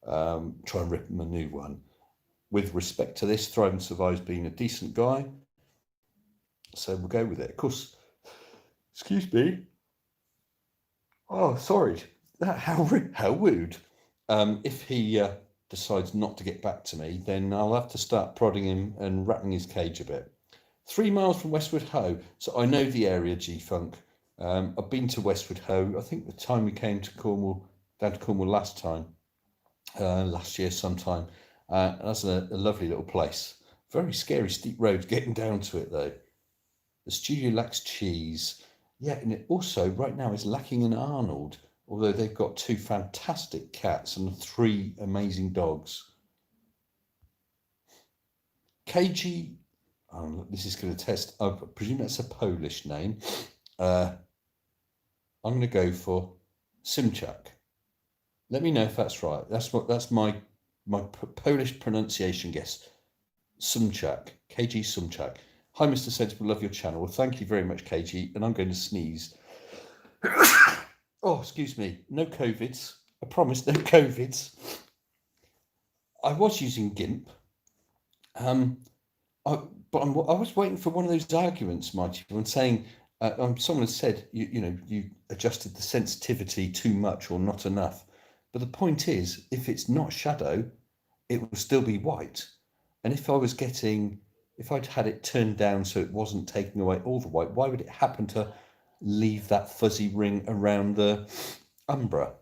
try and rip him a new one. With respect to this, Thrive and Survive's being a decent guy, so we'll go with it. Of course, excuse me. Oh, sorry. How rude. If he decides not to get back to me, then I'll have to start prodding him and rattling his cage a bit. 3 miles from Westwood Ho, so I know the area, G-Funk. I've been to Westwood Ho. I think the time we came to Cornwall, down to Cornwall last year sometime. That's a lovely little place. Very scary steep roads getting down to it though. The studio lacks cheese. Yeah, and it also right now is lacking an Arnold, although they've got 2 fantastic cats and 3 amazing dogs. KG, this is going to test, I presume that's a Polish name. I'm going to go for Simchak. Let me know if that's right. That's my Polish pronunciation guess. Simchak, KG Simchak. Hi, Mr. Sensible, love your channel. Well, thank you very much, KG, and I'm going to sneeze. Oh, excuse me. No COVIDs. I promise, no COVIDs. I was using GIMP. I was waiting for one of those arguments, Mighty, and saying someone has said you adjusted the sensitivity too much or not enough. But the point is, if it's not shadow, it will still be white. And if I'd had it turned down so it wasn't taking away all the white, why would it happen to leave that fuzzy ring around the umbra?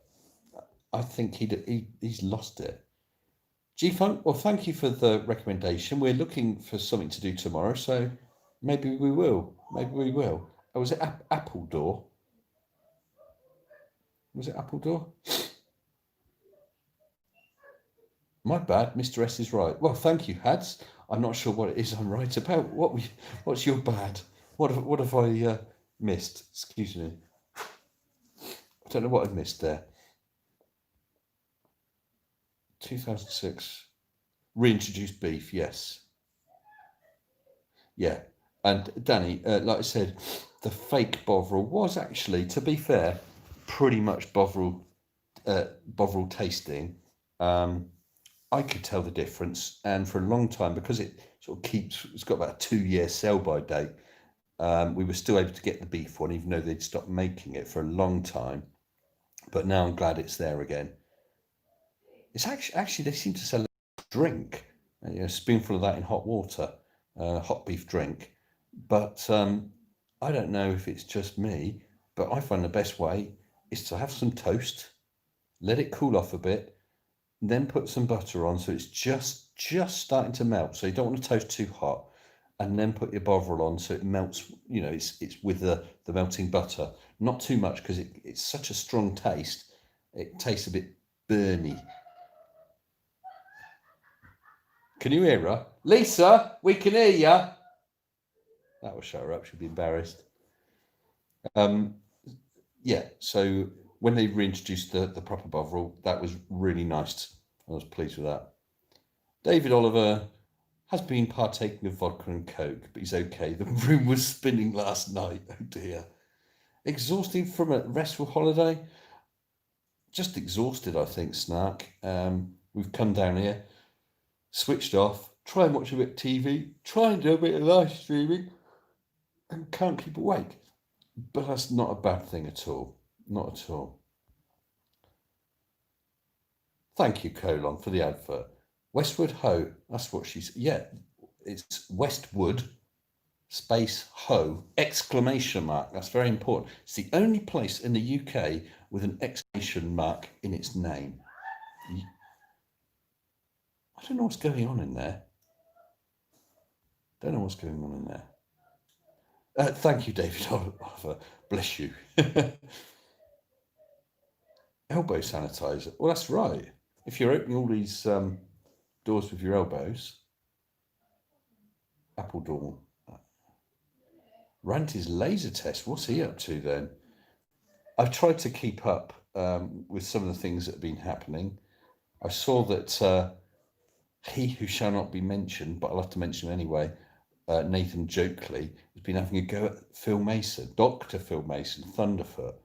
I think he's lost it. G-Funk, well, thank you for the recommendation. We're looking for something to do tomorrow, so maybe we will. Oh, was it Appledore? Was it Appledore? My bad, Mr. S is right. Well, thank you, Hads. I'm not sure what it is I'm right about. What's your bad? What have I missed? Excuse me. I don't know what I've missed there. 2006. Reintroduced beef, yes. Yeah. And Danny, like I said, the fake Bovril was actually, to be fair, pretty much Bovril tasting. I could tell the difference, and for a long time, because it's got about a 2-year sell-by date, we were still able to get the beef one, even though they'd stopped making it for a long time. But now I'm glad it's there again. It's actually they seem to sell a drink, a spoonful of that in hot water, hot beef drink. But I don't know if it's just me, but I find the best way is to have some toast, let it cool off a bit, then put some butter on so it's just starting to melt. So you don't want to toast too hot, and then put your Bovril on so it melts. It's with the melting butter, not too much because it's such a strong taste. It tastes a bit burny. Can you hear her? Lisa, we can hear you. That will shut her up. She'll be embarrassed. Yeah, so when they reintroduced the proper Bovril, that was really nice. I was pleased with that. David Oliver has been partaking of vodka and coke, but he's okay. The room was spinning last night. Oh dear. Exhausting from a restful holiday? Just exhausted, I think, Snark. We've come down here, switched off, try and watch a bit of TV, try and do a bit of live streaming, and can't keep awake. But that's not a bad thing at all. Not at all. Thank you, Colon, for the advert. Westwood Ho, that's what she's... Yeah, it's Westwood space Ho, exclamation mark. That's very important. It's the only place in the UK with an exclamation mark in its name. I don't know what's going on in there. Thank you, David Oliver. Bless you. Elbow sanitizer. Well, that's right. If you're opening all these doors with your elbows. Appledore. Ranty's laser test. What's he up to then? I've tried to keep up with some of the things that have been happening. I saw that he who shall not be mentioned, but I'll have to mention him anyway, Nathan Jokeley, has been having a go at Phil Mason, Dr. Phil Mason, Thunderfoot.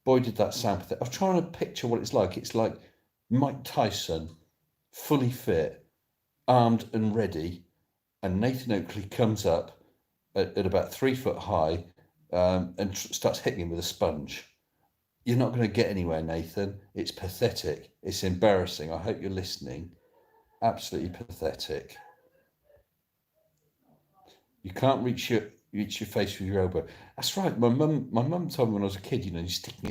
Boy, did that sound pathetic. I was trying to picture what it's like. It's like Mike Tyson, fully fit, armed and ready, and Nathan Oakley comes up at about 3 foot high and starts hitting him with a sponge. You're not going to get anywhere, Nathan. It's pathetic. It's embarrassing. I hope you're listening. Absolutely pathetic. You can't reach you hit your face with your elbow. That's right. My mum told me when I was a kid, you know,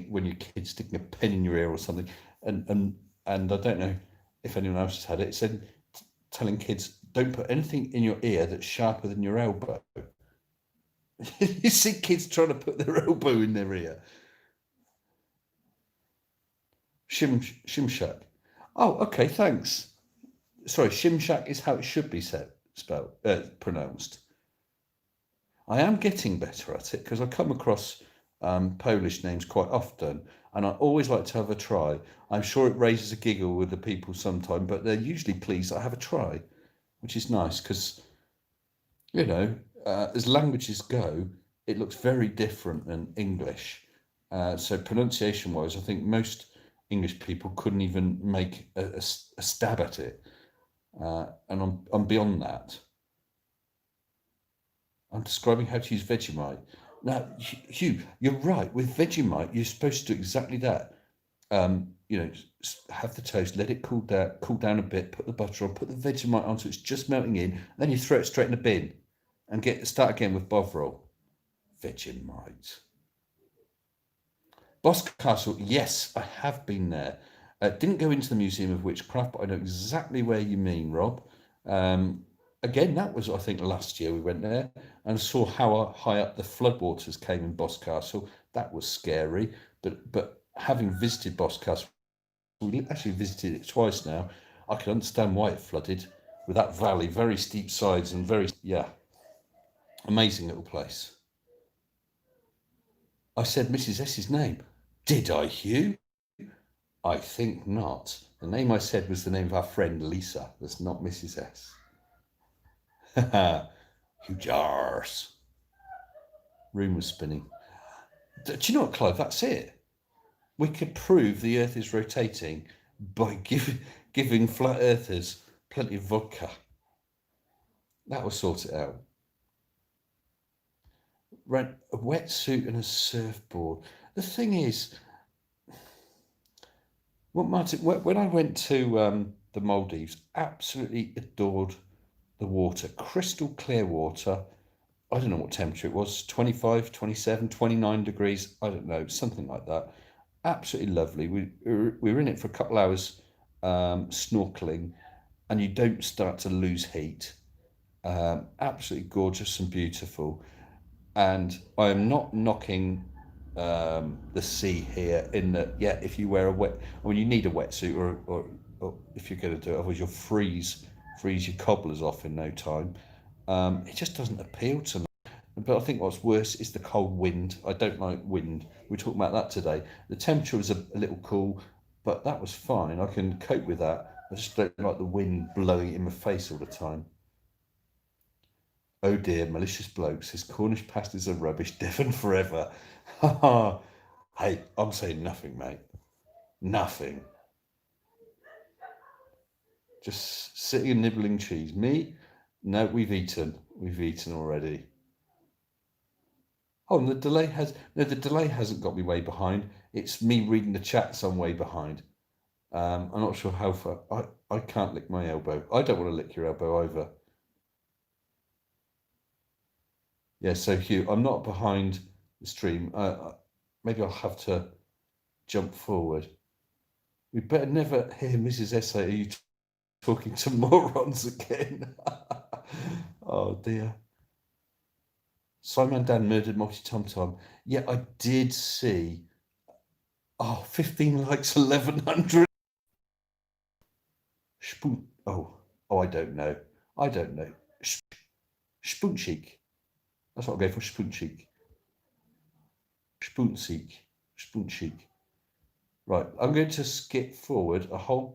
when you're a kid, sticking a pen in your ear or something, and I don't know if anyone else has had it. It said telling kids don't put anything in your ear that's sharper than your elbow. You see kids trying to put their elbow in their ear. Shimshak. Oh, okay, thanks. Sorry, Shimshak is how it should be pronounced. I am getting better at it because I come across Polish names quite often, and I always like to have a try. I'm sure it raises a giggle with the people sometime, but they're usually pleased I have a try, which is nice because, you know, as languages go, it looks very different than English. So pronunciation-wise, I think most English people couldn't even make a stab at it, and I'm beyond that. I'm describing how to use Vegemite. Now, Hugh, you're right. With Vegemite, you're supposed to do exactly that. You know, have the toast, let it cool down a bit, put the butter on, put the Vegemite on so it's just melting in, and then you throw it straight in the bin and start again with Bovril. Vegemite. Boscastle, yes, I have been there. Didn't go into the Museum of Witchcraft, but I know exactly where you mean, Rob. Again, that was, I think, last year we went there and saw how high up the floodwaters came in Boscastle. That was scary, but having visited Boscastle, we actually visited it twice now. I can understand why it flooded with that valley, very steep sides and yeah, amazing little place. I said Mrs. S's name. Did I, Hugh? I think not. The name I said was the name of our friend Lisa. That's not Mrs. S. Hugh Jars. Room was spinning. Do you know what, Clive? That's it. We could prove the Earth is rotating by giving flat earthers plenty of vodka. That will sort it out. Rent a wetsuit and a surfboard. The thing is, well, Martin, when I went to the Maldives, absolutely adored the water. Crystal clear water. I don't know what temperature it was, 25, 27, 29 degrees. I don't know, something like that. Absolutely lovely. We were in it for a couple of hours snorkeling, and you don't start to lose heat. Absolutely gorgeous and beautiful. And I am not knocking the sea here in that, yeah, if you wear you need a wetsuit or if you're going to do it, otherwise you'll freeze your cobblers off in no time. It just doesn't appeal to me. But I think what's worse is the cold wind. I don't like wind. We were talking about that today. The temperature was a little cool, but that was fine. I can cope with that. I just don't like the wind blowing in my face all the time. Oh dear, malicious bloke says Cornish pasties are rubbish, Devon forever. Hey, I'm saying nothing, mate. Nothing. Just sitting and nibbling cheese. Me? No, we've eaten. We've eaten already. Oh, and the delay hasn't got me way behind. It's me reading the chats I'm way behind. I'm not sure how far. I can't lick my elbow. I don't want to lick your elbow either. Yeah, so Hugh, I'm not behind the stream. Maybe I'll have to jump forward. We better never hear Mrs. S say, are you talking to morons again? Oh dear. Simon Dan murdered Multi Tom Tom. Yeah, I did see. Oh, 15 likes, 1100. Spoon. Oh, I don't know. I don't know. Spooncheek. That's what I'll go for. Spooncheek. Spoonseek. Spooncheek. Right, I'm going to skip forward a whole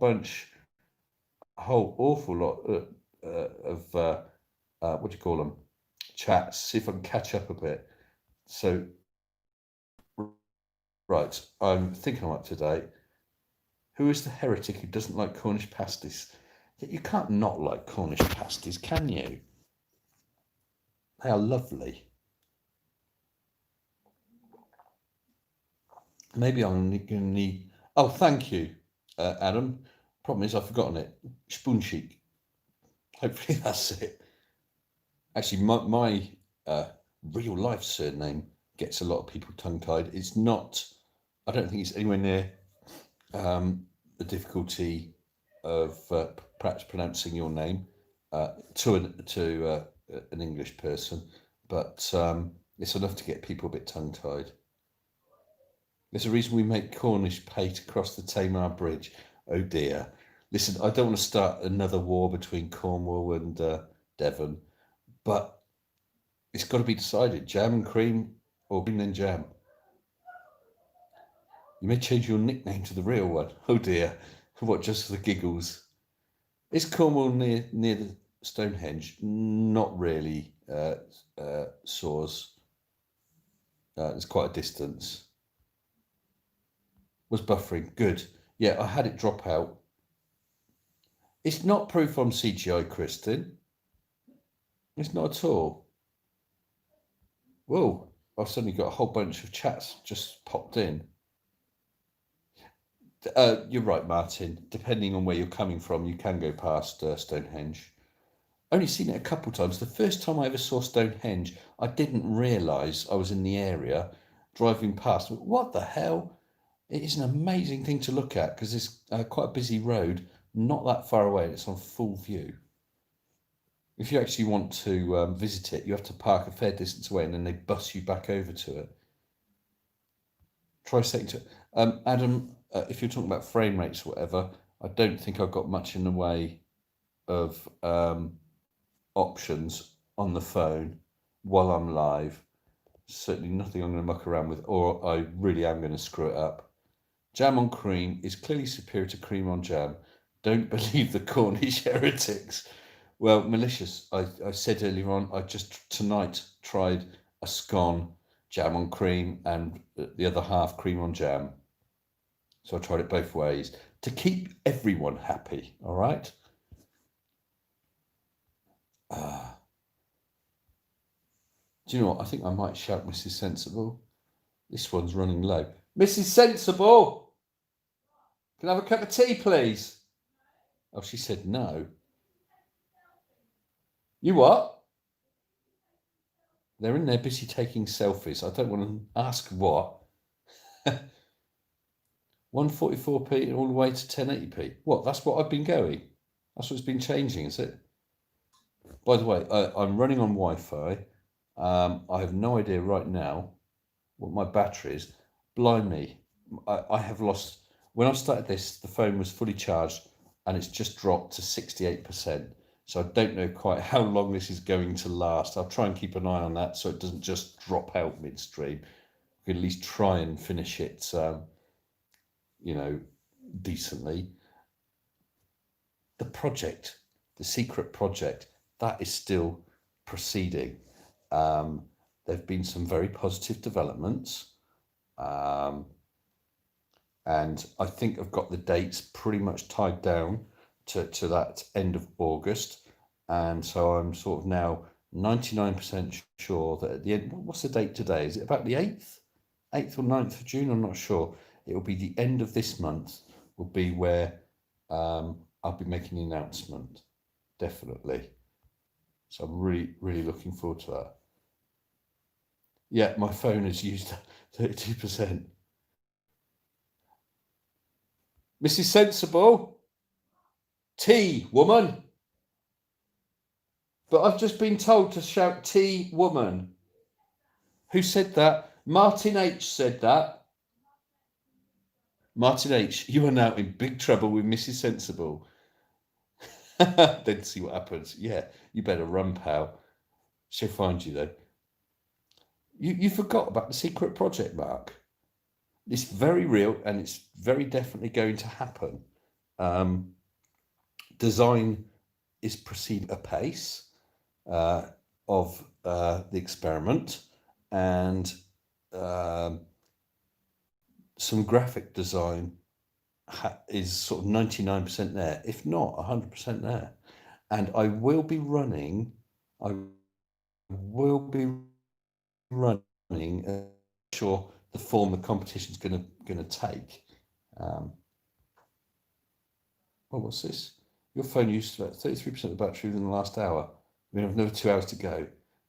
awful lot of what do you call them? Chats. See if I can catch up a bit. So, right, I'm thinking I'm up to date. Who is the heretic who doesn't like Cornish pasties? You can't not like Cornish pasties, can you? They are lovely. Maybe I'm going to need. Oh, thank you, Adam. Problem is, I've forgotten it. Spoonsheek. Hopefully, that's it. Actually, my real life surname gets a lot of people tongue tied. It's not. I don't think it's anywhere near the difficulty of perhaps pronouncing your name to an English person, but it's enough to get people a bit tongue tied. There's a reason we make Cornish pay to cross the Tamar Bridge. Oh dear. Listen, I don't want to start another war between Cornwall and Devon, but it's got to be decided: jam and cream, or cream and jam. You may change your nickname to the real one. Oh dear. What, just for the giggles? Is Cornwall near the Stonehenge? Not really, Saws. It's quite a distance. Was buffering. Good. Yeah, I had it drop out. It's not proof on CGI, Kristen. It's not at all. Whoa, I've suddenly got a whole bunch of chats just popped in. You're right, Martin. Depending on where you're coming from, you can go past Stonehenge. Only seen it a couple of times. The first time I ever saw Stonehenge, I didn't realise I was in the area driving past. What the hell? It is an amazing thing to look at because it's quite a busy road, not that far away, and it's on full view. If you actually want to visit it, you have to park a fair distance away and then they bus you back over to it. Try saying to Adam, if you're talking about frame rates or whatever, I don't think I've got much in the way of options on the phone while I'm live. Certainly nothing I'm going to muck around with, or I really am going to screw it up. Jam on cream is clearly superior to cream on jam. Don't believe the Cornish heretics. Well, malicious. I said earlier on, I just tonight tried a scone, jam on cream, and the other half cream on jam. So I tried it both ways to keep everyone happy. All right. Do you know what? I think I might shout Mrs. Sensible. This one's running low. Mrs. Sensible, can I have a cup of tea, please? Oh, she said no. You what? They're in there busy taking selfies. I don't want to ask what. 144p all the way to 1080p. What? That's what I've been going. That's what's been changing, is it? By the way, I'm running on Wi-Fi. I have no idea right now what my battery is. Blimey, I have lost. When I started this, the phone was fully charged and it's just dropped to 68%. So I don't know quite how long this is going to last. I'll try and keep an eye on that so it doesn't just drop out midstream. We can at least try and finish it, decently. The project, the secret project, that is still proceeding. There've been some very positive developments. And I think I've got the dates pretty much tied down to that end of August. And so I'm sort of now 99% sure that at the end, what's the date today? Is it about the 8th or 9th of June? I'm not sure. It will be the end of this month will be where I'll be making the announcement, definitely. So I'm really, really looking forward to that. Yeah, my phone has used 32%. Mrs. Sensible, tea, woman. But I've just been told to shout tea, woman. Who said that? Martin H said that. Martin H, you are now in big trouble with Mrs. Sensible. Then see what happens. Yeah, you better run, pal. She'll find you though. You forgot about the secret project, Mark. It's very real and it's very definitely going to happen. Design is proceeding apace of the experiment, and some graphic design is sort of 99% there, if not 100% there. And I will be running sure the form the competition is going to take. What's this? Your phone used about 33% of the battery within the last hour. We have another 2 hours to go.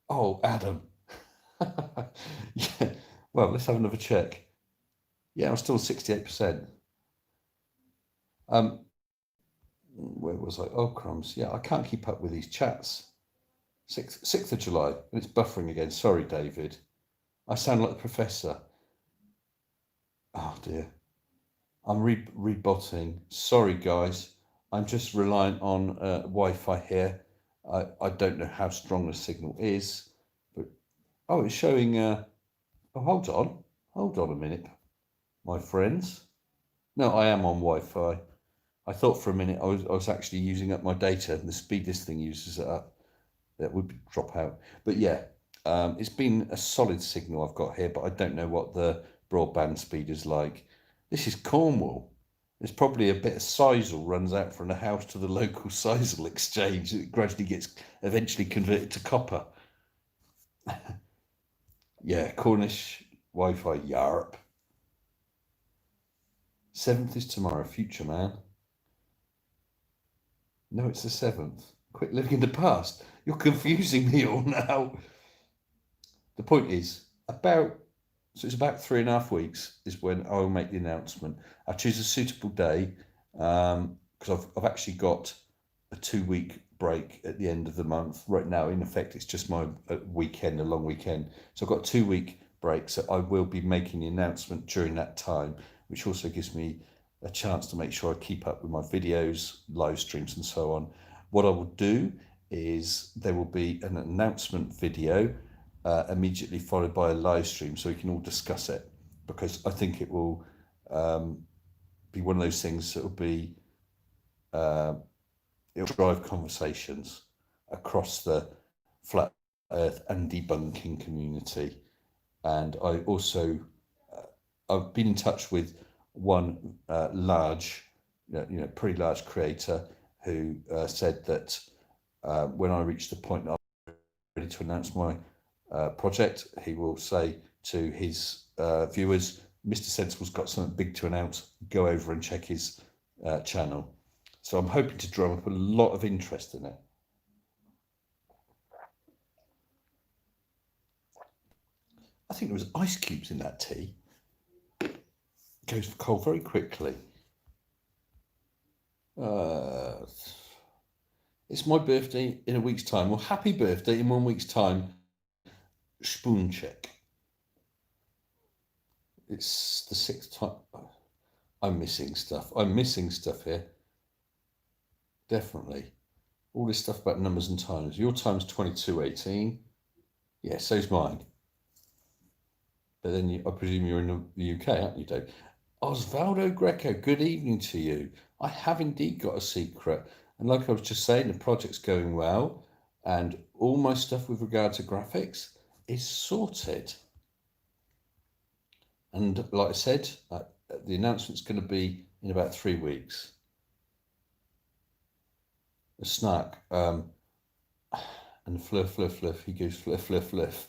Oh, Adam. Yeah. Well, let's have another check. Yeah, I'm still 68%. Where was I? Oh, crumbs. Yeah, I can't keep up with these chats. 6th of July, and it's buffering again. Sorry, David. I sound like the professor. Oh dear. I'm rebotting. Sorry, guys. I'm just reliant on Wi-Fi here. I don't know how strong the signal is, but oh, it's showing. Oh, hold on a minute, my friends. No, I am on Wi-Fi. I thought for a minute I was actually using up my data, and the speed this thing uses it up, that would drop out. But yeah, it's been a solid signal I've got here, but I don't know what the broadband speed is like. This is Cornwall. There's probably a bit of sisal runs out from the house to the local sisal exchange. It gradually gets eventually converted to copper. Yeah, Cornish Wi-Fi, yarp. 7th is tomorrow, future man. No, it's the 7th. Quit living in the past. You're confusing me all now. The point is, it's about 3.5 weeks is when I'll make the announcement. I choose a suitable day because I've actually got a 2 week break at the end of the month. Right now, in effect, it's just my weekend, a long weekend. So I've got a 2 week break. So I will be making the announcement during that time, which also gives me a chance to make sure I keep up with my videos, live streams, and so on. What I will do is there will be an announcement video immediately followed by a live stream so we can all discuss it, because I think it will be one of those things that will be it'll drive conversations across the flat earth and debunking community. And I also I've been in touch with one large, pretty large creator who said that when I reach the point that I'm ready to announce my project, he will say to his viewers, Mr. Sensible's got something big to announce, go over and check his channel. So I'm hoping to drum up a lot of interest in it. I think there was ice cubes in that tea. It goes cold very quickly. It's my birthday in a week's time. Well, happy birthday in 1 week's time. Spoon check. It's the 6th time. I'm missing stuff. I'm missing stuff here. Definitely. All this stuff about numbers and times. Your time's 22:18. Yeah, so's mine. But then I presume you're in the UK, aren't you, Dave? Osvaldo Greco, good evening to you. I have indeed got a secret. And like I was just saying, the project's going well. And all my stuff with regard to graphics is sorted. And like I said, the announcement's going to be in about 3 weeks. A snack. And fluff, fluff, fluff. He goes fluff, fluff, fluff.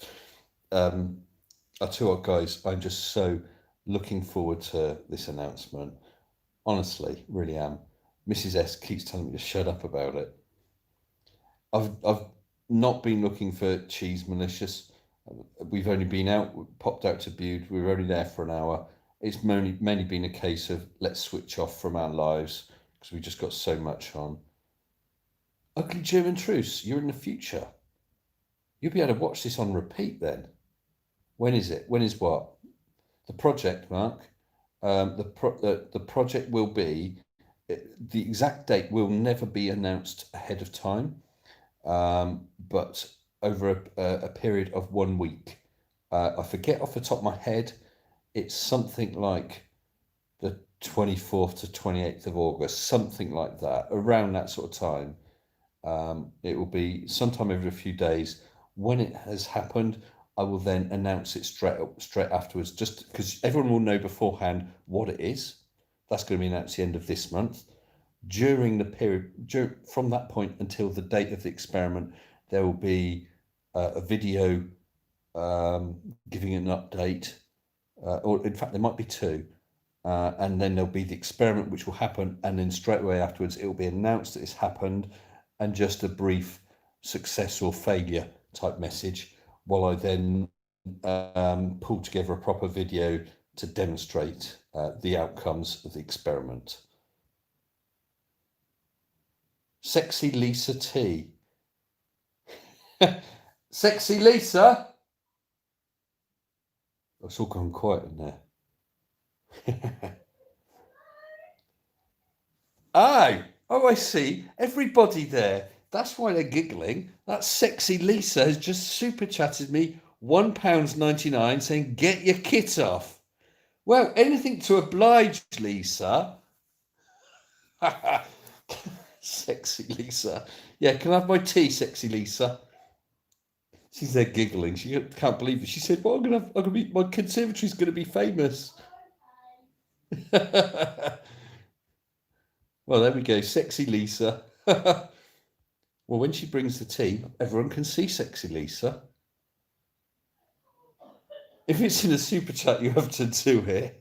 I tell you what, guys, I'm just so looking forward to this announcement. Honestly, really am. Mrs. S keeps telling me to shut up about it. I've not been looking for cheese malicious. We've only been out, popped out to Bude. We were only there for an hour. It's mainly been a case of let's switch off from our lives because we just got so much on. Ugly German Truce, you're in the future. You'll be able to watch this on repeat then. When is it? When is what? The project, Mark. The project will be, the exact date will never be announced ahead of time, but over a period of 1 week. I forget off the top of my head, it's something like the 24th to 28th of August, something like that, around that sort of time. It will be sometime over a few days. When it has happened, I will then announce it straight afterwards, just because everyone will know beforehand what it is. That's going to be announced the end of this month. During the period, from that point until the date of the experiment, there will be a video giving an update, or in fact, there might be two. And then there'll be the experiment, which will happen, and then straight away afterwards, it will be announced that it's happened, and just a brief success or failure type message, while I then pull together a proper video to demonstrate the outcomes of the experiment. Sexy Lisa T. Sexy Lisa? It's all gone quiet in there. Oh, I see. Everybody there. That's why they're giggling. That Sexy Lisa has just super chatted me £1.99 saying, get your kit off. Well, anything to oblige, Lisa. Sexy Lisa. Yeah, can I have my tea, Sexy Lisa? She's there giggling. She can't believe it. She said, "Well, I'm gonna be. My conservatory's gonna be famous." Well, there we go, Sexy Lisa. Well, when she brings the tea, everyone can see Sexy Lisa. If it's in a super chat, you have to do it.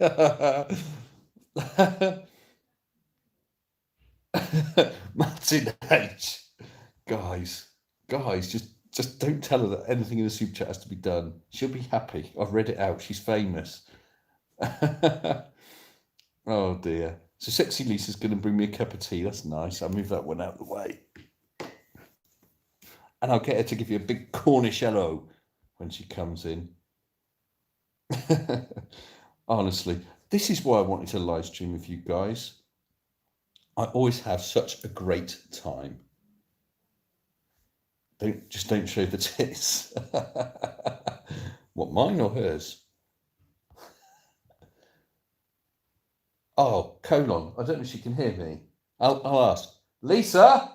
Martin H. Guys, just don't tell her that anything in the super chat has to be done. She'll be happy. I've read it out. She's famous. Oh dear. So Sexy Lisa's going to bring me a cup of tea. That's nice. I'll move that one out of the way. And I'll get her to give you a big Cornish hello when she comes in. Honestly, this is why I wanted to live stream with you guys. I always have such a great time. Don't show the tits. What, mine or hers? Oh, colon. I don't know if she can hear me. I'll ask. Lisa?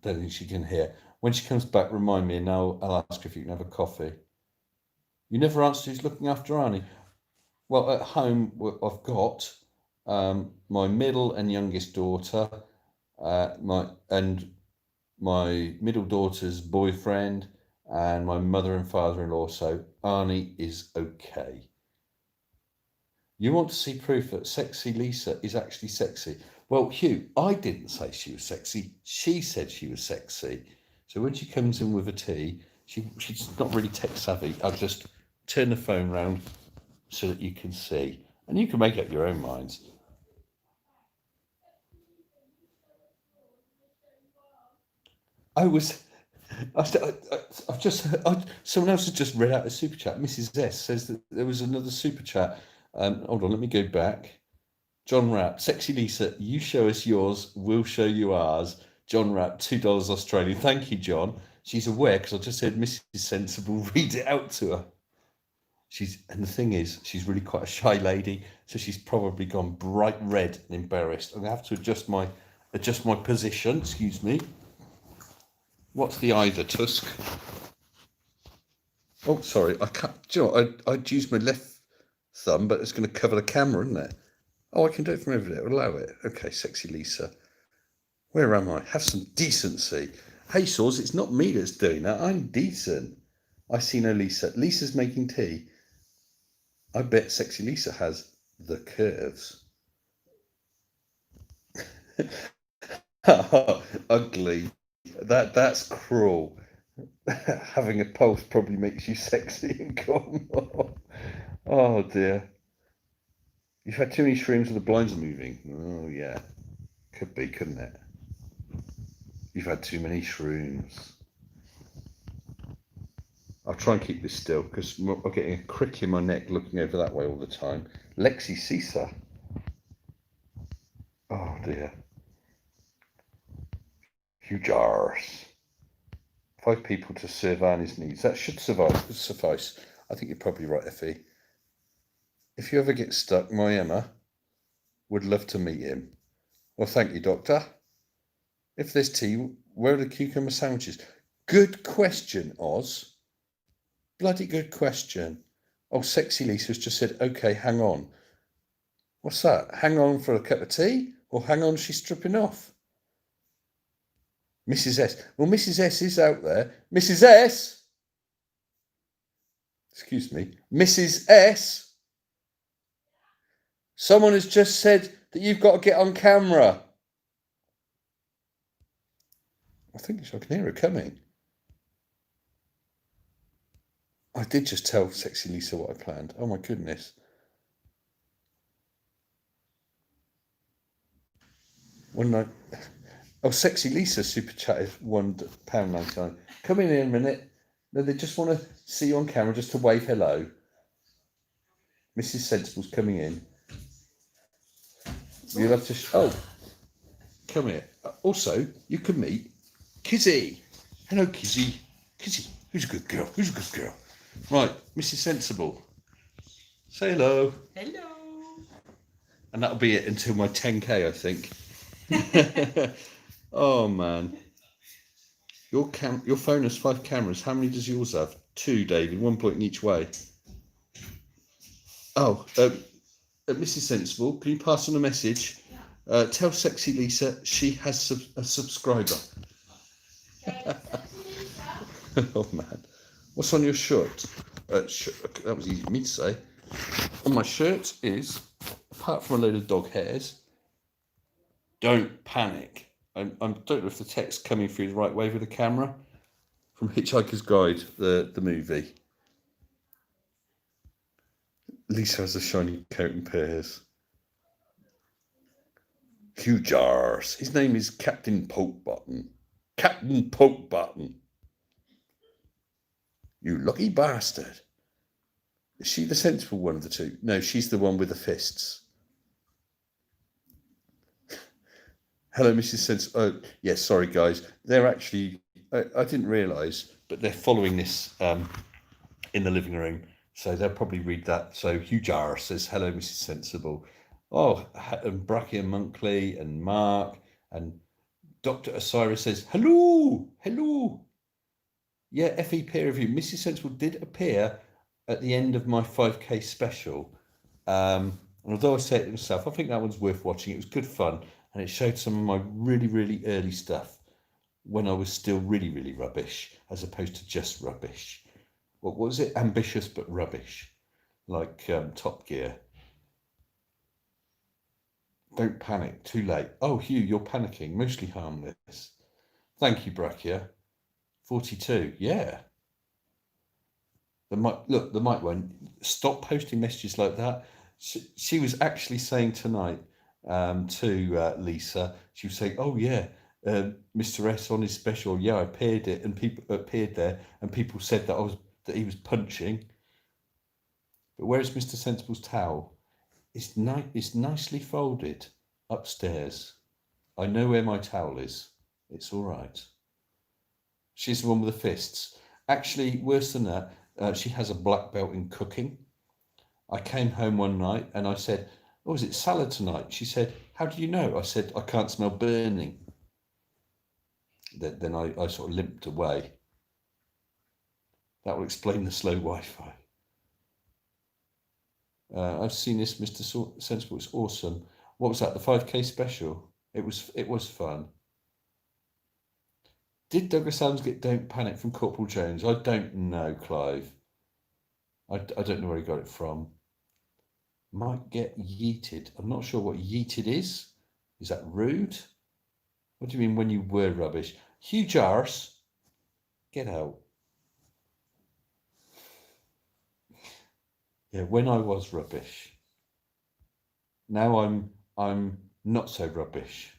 Don't think she can hear. When she comes back, remind me, and I'll ask her if you can have a coffee. You never answered who's looking after Arnie. Well, at home, I've got my middle and youngest daughter, my middle daughter's boyfriend, and my mother and father-in-law. So Arnie is okay. You want to see proof that Sexy Lisa is actually sexy? Well, Hugh, I didn't say she was sexy. She said she was sexy. So when she comes in with a tea, she's not really tech savvy. I'll just turn the phone round so that you can see. And you can make up your own minds. Someone else has just read out a super chat. Mrs. S says that there was another super chat. Hold on, let me go back. John Rapp, Sexy Lisa, you show us yours, we'll show you ours. John Rapp, $2 Australian. Thank you, John. She's aware because I just said Mrs. Sensible read it out to her. And the thing is, she's really quite a shy lady, so she's probably gone bright red and embarrassed. I'm gonna have to adjust my position. Excuse me. What's the either tusk? Oh, sorry. I can't. Do you know what? I'd use my left thumb, but it's going to cover the camera, isn't it? Oh, I can do it from over there. Allow it. Okay, Sexy Lisa. Where am I? Have some decency. Hey, Saws, it's not me that's doing that. I'm decent. I see no Lisa. Lisa's making tea. I bet Sexy Lisa has the curves. Ugly. That's cruel. Having a pulse probably makes you sexy in Cornwall. Oh dear. You've had too many shrooms and the blinds are moving. Oh yeah. Could be, couldn't it? You've had too many shrooms. I'll try and keep this still because I'm getting a crick in my neck looking over that way all the time. Lexi Cisa. Oh dear. Hugh jars. 5 people to serve Annie's needs. That should suffice. I think you're probably right, Effie. If you ever get stuck, my Emma would love to meet him. Well, thank you, Doctor. If there's tea, where are the cucumber sandwiches? Good question, Oz. Bloody good question. Oh, Sexy Lisa's just said, okay, hang on. What's that? Hang on for a cup of tea? Or hang on, she's stripping off? Mrs. S. Well, Mrs. S is out there. Mrs. S! Excuse me. Mrs. S! Someone has just said that you've got to get on camera. I think I can hear her coming. I did just tell Sexy Lisa what I planned. Oh my goodness. When I Sexy Lisa super chat is £1.99. Come in a minute. No, they just want to see you on camera just to wave hello. Mrs. Sensible's coming in. You'll have to. Come here. Also, you can meet Kizzy. Hello, Kizzy. Kizzy, who's a good girl? Who's a good girl? Right, Mrs. Sensible. Say hello. Hello. And that'll be it until my 10K, I think. Oh man. Your phone has 5 cameras. How many does yours have? 2, David. 1 pointing each way. Oh, Mrs. Sensible, can you pass on a message? Tell Sexy Lisa she has a subscriber. Oh man. What's on your shirt? That was easy for me to say. On my shirt is, apart from a load of dog hairs, don't panic. I don't know if the text's coming through the right way with the camera. From Hitchhiker's Guide, the movie. Lisa has a shiny coat and pears. Hugh Jars. His name is Captain Poke Button. Captain Poke Button. You lucky bastard. Is she the sensible one of the two? No, she's the one with the fists. Hello, Mrs. Sensible. Oh, yes, sorry, guys. They're actually, I didn't realise, but they're following this in the living room. So they'll probably read that. So Hugh Jar says, hello, Mrs. Sensible. Oh, and Bracky and Monkley and Mark and Dr. Osiris says, hello, hello. Yeah, FE peer review. Mrs. Sensible did appear at the end of my 5K special. And although I said it myself, I think that one's worth watching. It was good fun. And it showed some of my really, really early stuff when I was still really, really rubbish, as opposed to just rubbish. What was it? Ambitious but rubbish, like Top Gear. Don't panic, too late. Oh, Hugh, you're panicking, mostly harmless. Thank you, Brachia. 42, yeah. The mic one. Stop posting messages like that. She was actually saying tonight to Lisa, she was saying, oh yeah, Mr. S on his special, yeah, I appeared it, and people appeared there, and people said that he was punching. But where's Mr. Sensible's towel? It's nicely folded upstairs. I know where my towel is. It's all right. She's the one with the fists. Actually, worse than that, she has a black belt in cooking. I came home one night and I said, oh, is it salad tonight? She said, how do you know? I said, I can't smell burning. Then I sort of limped away. That will explain the slow Wi-Fi. I've seen this, Mr. Sensible. It's awesome. What was that? The 5K special. It was fun. Did Douglas Adams get "Don't Panic" from Corporal Jones? I don't know, Clive. I don't know where he got it from. Might get yeeted. I'm not sure what yeeted is. Is that rude? What do you mean when you were rubbish? Hugh Jars, get out. Yeah, when I was rubbish. Now I'm not so rubbish.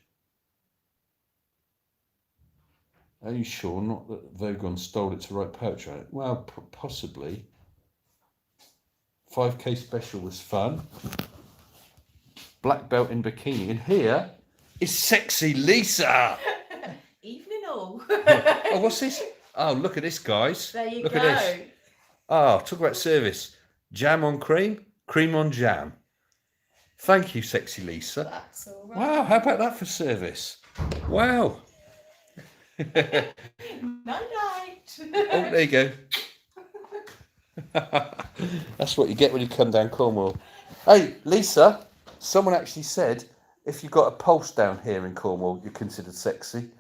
Are you sure? Not that Vogon stole it to write poetry on it? Well, possibly. 5K special was fun. Black belt in bikini. And here is Sexy Lisa. Evening all. Oh, what's this? Oh, look at this, guys. There you look go. At this. Oh, talk about service. Jam on cream, cream on jam. Thank you, Sexy Lisa. That's all right. Wow, how about that for service? Wow. Night. Oh, there you go. That's what you get when you come down Cornwall. Hey, Lisa, someone actually said if you've got a pulse down here in Cornwall, you're considered sexy.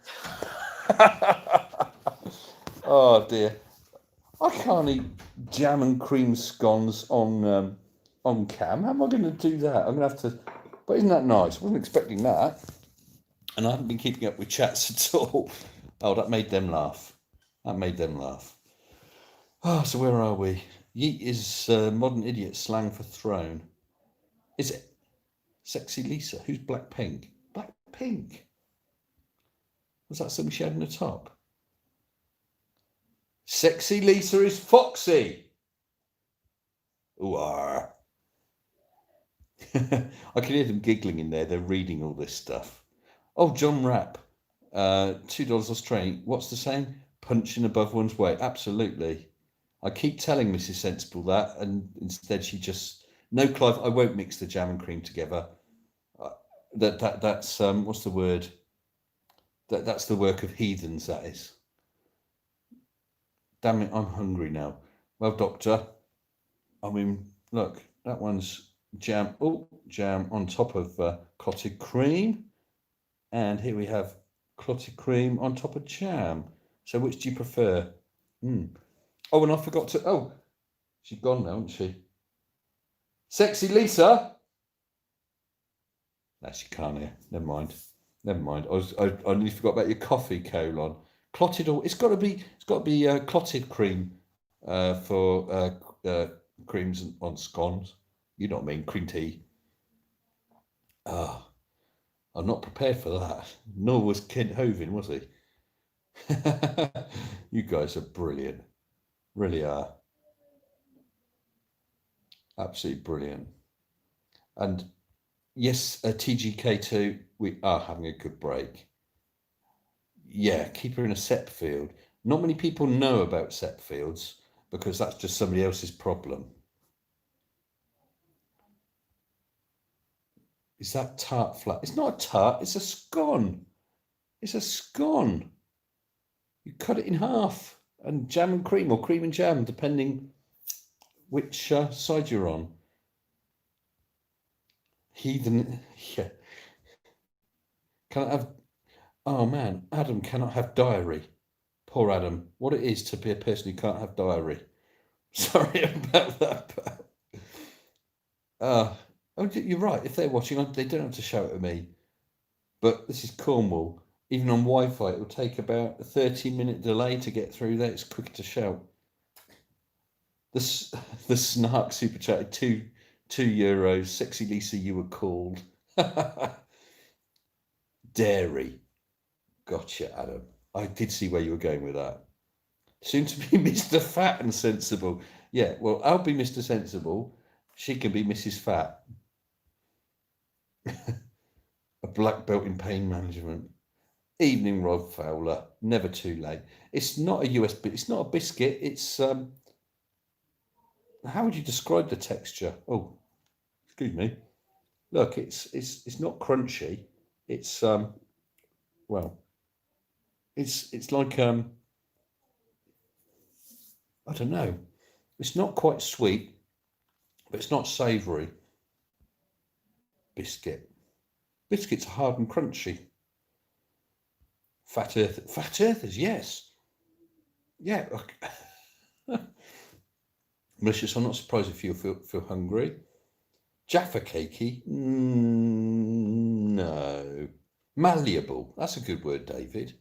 Oh dear. I can't eat jam and cream scones on cam. How am I going to do that? I'm going to have to... But isn't that nice? I wasn't expecting that. And I haven't been keeping up with chats at all. Oh, that made them laugh. So where are we? Yeet is modern idiot slang for throne. Is it? Sexy Lisa. Who's Blackpink? Blackpink. Was that something she had in the top? Sexy Lisa is Foxy. Ooh, I can hear them giggling in there. They're reading all this stuff. Oh, John Rapp. $2 Australian. What's the saying? Punching above one's weight. Absolutely. I keep telling Mrs. Sensible that, and instead she just no, Clive. I won't mix the jam and cream together. That's what's the word? That's the work of heathens. That is. Damn it! I'm hungry now. Well, doctor. I mean, look, that one's jam. Oh, jam on top of clotted cream, and here we have clotted cream on top of jam. So, which do you prefer? Oh, and I forgot to. Oh, she's gone now, isn't she? Sexy Lisa. No, she can't hear. Never mind. Never mind. I nearly forgot about your coffee, colon. Clotted or it's got to be clotted cream for creams on scones. You know what I mean? Cream tea. Ah, I'm not prepared for that. Nor was Kent Hovind, was he? You guys are brilliant. Really are. Absolutely brilliant. And yes, TGK2, we are having a good break. Yeah, keep her in a SEP field. Not many people know about SEP fields because that's just somebody else's problem. Is that tart flat? It's not a tart, it's a scone. It's a scone. You cut it in half and jam and cream or cream and jam, depending which side you're on. Heathen, yeah. Can I have, oh man, Adam cannot have diary. Poor Adam. What it is to be a person who can't have diary. Sorry about that. Oh, you're right. If they're watching, they don't have to shout at me. But this is Cornwall. Even on Wi-Fi, it will take about a 30-minute delay to get through there. It's quicker to shout. The snark super chat, €2. Sexy Lisa, you were called. Dairy. Gotcha, Adam. I did see where you were going with that. Soon to be Mr. Fat and Sensible. Yeah, well, I'll be Mr. Sensible. She can be Mrs. Fat. A black belt in pain management. Evening, Rob Fowler. Never too late. It's not a USB. It's not a biscuit. It's how would you describe the texture? Oh, excuse me. Look, it's not crunchy. It's well, it's like I don't know. It's not quite sweet, but it's not savoury. Biscuit. Biscuits are hard and crunchy. Fat earthers, yes. Yeah. Malicious, I'm not surprised if you feel hungry. Jaffa cakey? No. Malleable. That's a good word, David.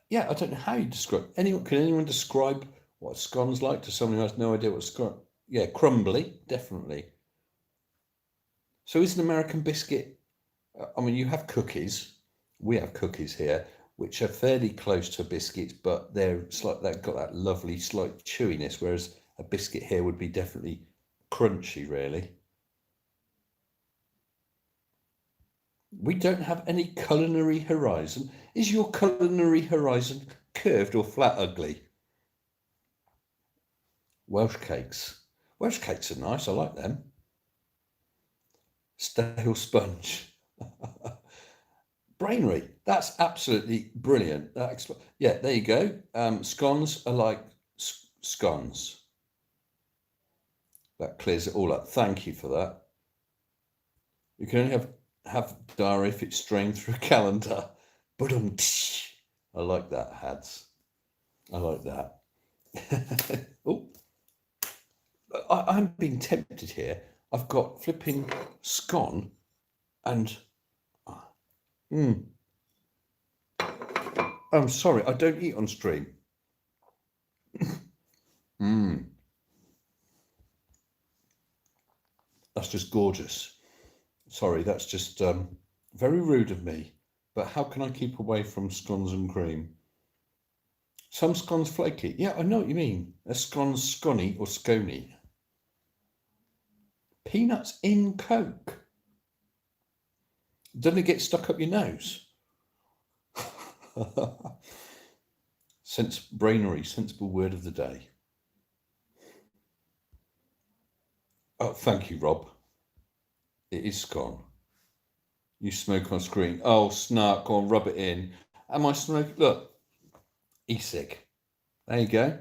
Yeah, I don't know how you describe anyone. Can anyone describe what a scone's like to someone who has no idea what a scone? Yeah, crumbly, definitely. So is an American biscuit? I mean, you have cookies. We have cookies here, which are fairly close to biscuits, but they've got that lovely slight chewiness, whereas a biscuit here would be definitely crunchy, really. We don't have any culinary horizon. Is your culinary horizon curved or flat ugly? Welsh cakes. Welsh cakes are nice. I like them. Stale sponge. Brainry. That's absolutely brilliant. Yeah, there you go. Scones are like scones. That clears it all up. Thank you for that. You can only have diary if it's strained through a calendar. But I like that, Hads. I like that. Oh, I'm being tempted here. I've got flipping scone and I'm sorry, I don't eat on stream. That's just gorgeous. Sorry, that's just very rude of me. But how can I keep away from scones and cream? Some scones flaky. Yeah, I know what you mean. A scone's scony or scony. Peanuts in Coke. Doesn't it get stuck up your nose? Brainery, sensible word of the day. Oh, thank you, Rob. It is scone. You smoke on screen. Oh, snark, go on, rub it in. Am I smoking? Look, e-cig. There you go.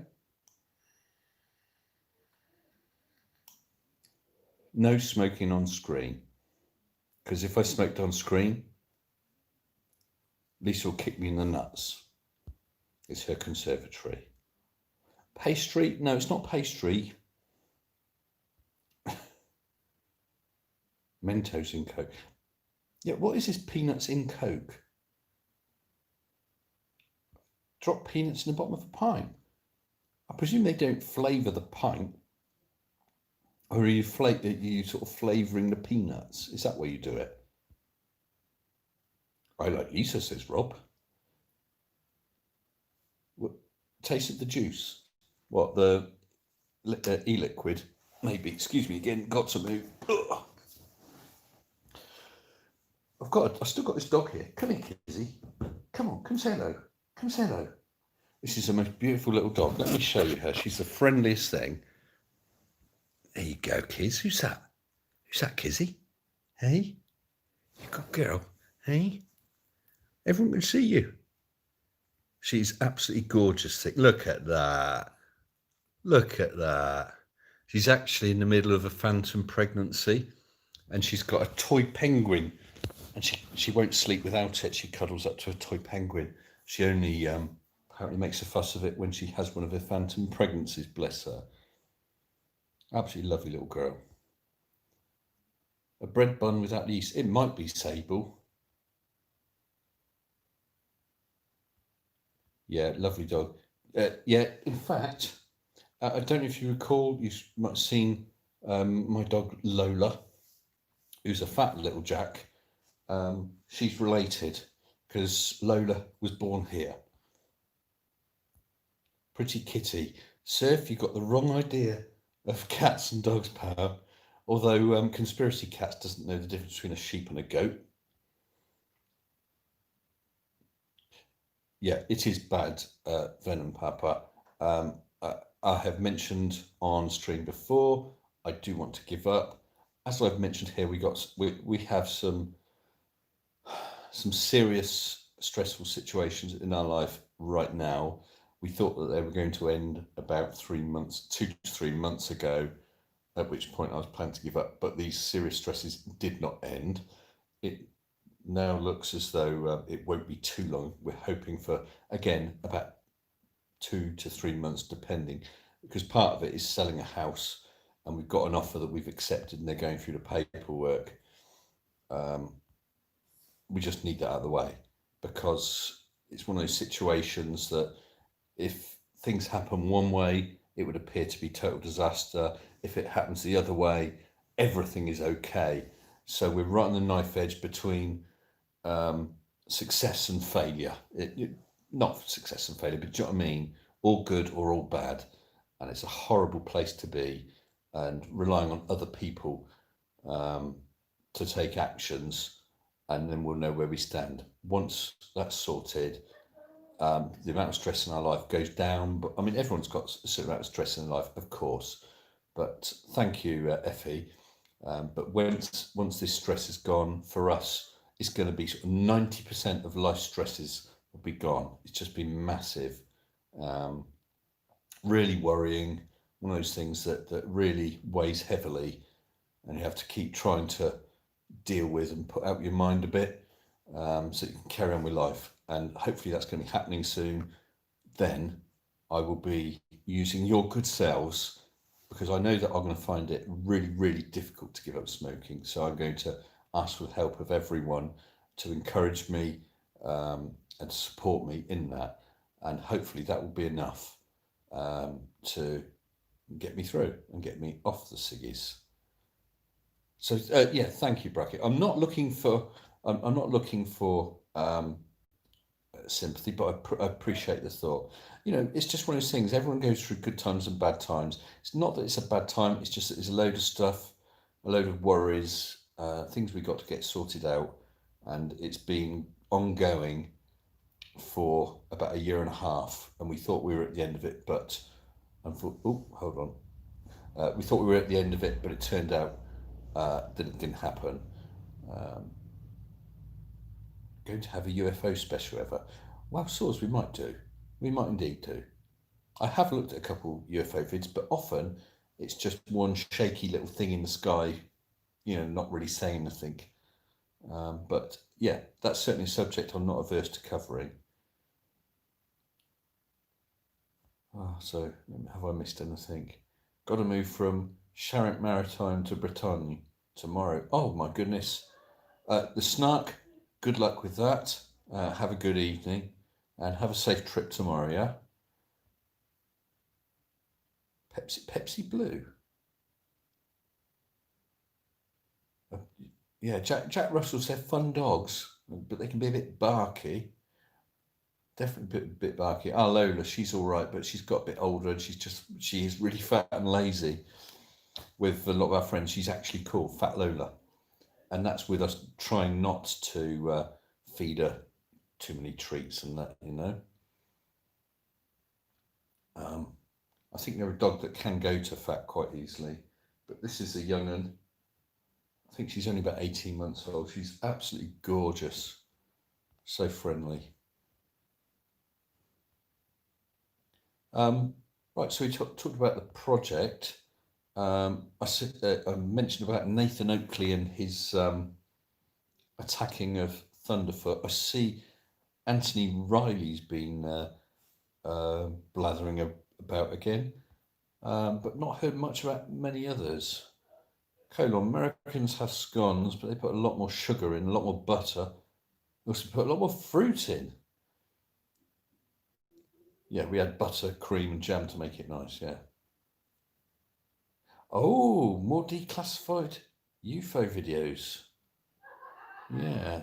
No smoking on screen. Because if I smoked on screen, Lisa will kick me in the nuts. It's her conservatory. Pastry? No, it's not pastry. Mentos in Coke. Yeah, what is this peanuts in Coke? Drop peanuts in the bottom of a pint. I presume they don't flavour the pint. Or are you sort of flavouring the peanuts? Is that where you do it? I like Lisa, says Rob. What, tasted the juice? What, the e-liquid? Maybe. Excuse me again, got to move. Ugh. I've still got this dog here. Come here, Kizzy. Come on, come say hello. Come say hello. This is the most beautiful little dog. Let me show you her. She's the friendliest thing. There you go, Kiz. Who's that? Who's that, Kizzy? Hey? You good girl? Hey? Everyone can see you. She's absolutely gorgeous. Look at that. Look at that. She's actually in the middle of a phantom pregnancy, and she's got a toy penguin, and she won't sleep without it. She cuddles up to a toy penguin. She only apparently makes a fuss of it when she has one of her phantom pregnancies, bless her. Absolutely lovely little girl. A bread bun without yeast. It might be Sable. Yeah, lovely dog. Yeah, in fact, I don't know if you recall, you might have seen my dog Lola, who's a fat little Jack. She's related because Lola was born here. Pretty kitty. Surf, you got the wrong idea of cats and dogs, pal. Although Conspiracy Cats doesn't know the difference between a sheep and a goat. Yeah, it is bad, Venom Papa. I have mentioned on stream before, I do want to give up. As I've mentioned here, we have some serious stressful situations in our life right now. We thought that they were going to end about 2 to 3 months ago, at which point I was planning to give up, but these serious stresses did not end. It now looks as though it won't be too long. We're hoping for, again, about 2 to 3 months, depending, because part of it is selling a house, and we've got an offer that we've accepted and they're going through the paperwork. We just need that out of the way, because it's one of those situations that if things happen one way, it would appear to be total disaster. If it happens the other way, everything is okay. So we're right on the knife edge between success and failure. Not success and failure, but do you know what I mean? All good or all bad. And it's a horrible place to be, and relying on other people to take actions, and then we'll know where we stand. Once that's sorted, the amount of stress in our life goes down. But I mean, everyone's got a certain amount of stress in life, of course. But thank you, Effie. But once this stress is gone, for us, it's going to be sort of 90% of life stresses will be gone. It's just been massive, really worrying. One of those things that really weighs heavily, and you have to keep trying to deal with and put out your mind a bit, so you can carry on with life. And hopefully that's going to be happening soon. Then I will be using your good selves, because I know that I'm going to find it really, really difficult to give up smoking. So I'm going to ask for the help of everyone to encourage me and support me in that. And hopefully that will be enough to get me through and get me off the ciggies. So yeah, thank you, Brackett. I'm not looking for sympathy, but I appreciate the thought. It's just one of those things. Everyone goes through good times and bad times. It's not that it's a bad time. It's just that there's a load of stuff, a load of worries, things we got to get sorted out, and it's been ongoing for about a year and a half. And we thought we were at the end of it, but hold on. We thought we were at the end of it, but it turned out that it didn't happen. Going to have a UFO special ever? Well, we might do. We might indeed do. I have looked at a couple UFO vids, but often it's just one shaky little thing in the sky, not really saying anything. But yeah, that's certainly a subject I'm not averse to covering. So have I missed anything? Got to move from Charente Maritime to Bretagne tomorrow. Oh my goodness. The Snark, good luck with that. Have a good evening and have a safe trip tomorrow, yeah? Pepsi Blue. Yeah, Jack Russell said fun dogs, but they can be a bit barky. Definitely a bit barky. Lola, she's all right, but she's got a bit older and she is really fat and lazy. With a lot of our friends, she's actually called Fat Lola. And that's with us trying not to feed her too many treats and that, I think they're a dog that can go to fat quite easily. But this is a young one. I think she's only about 18 months old. She's absolutely gorgeous. So friendly. Right, so we talked about the project. I mentioned about Nathan Oakley and his attacking of Thunderfoot. I see Anthony Riley's been blathering about again, but not heard much about many others. Americans have scones, but they put a lot more sugar in, a lot more butter. They also put a lot more fruit in. Yeah, we had butter, cream, and jam to make it nice, yeah. Oh, more declassified UFO videos. Yeah.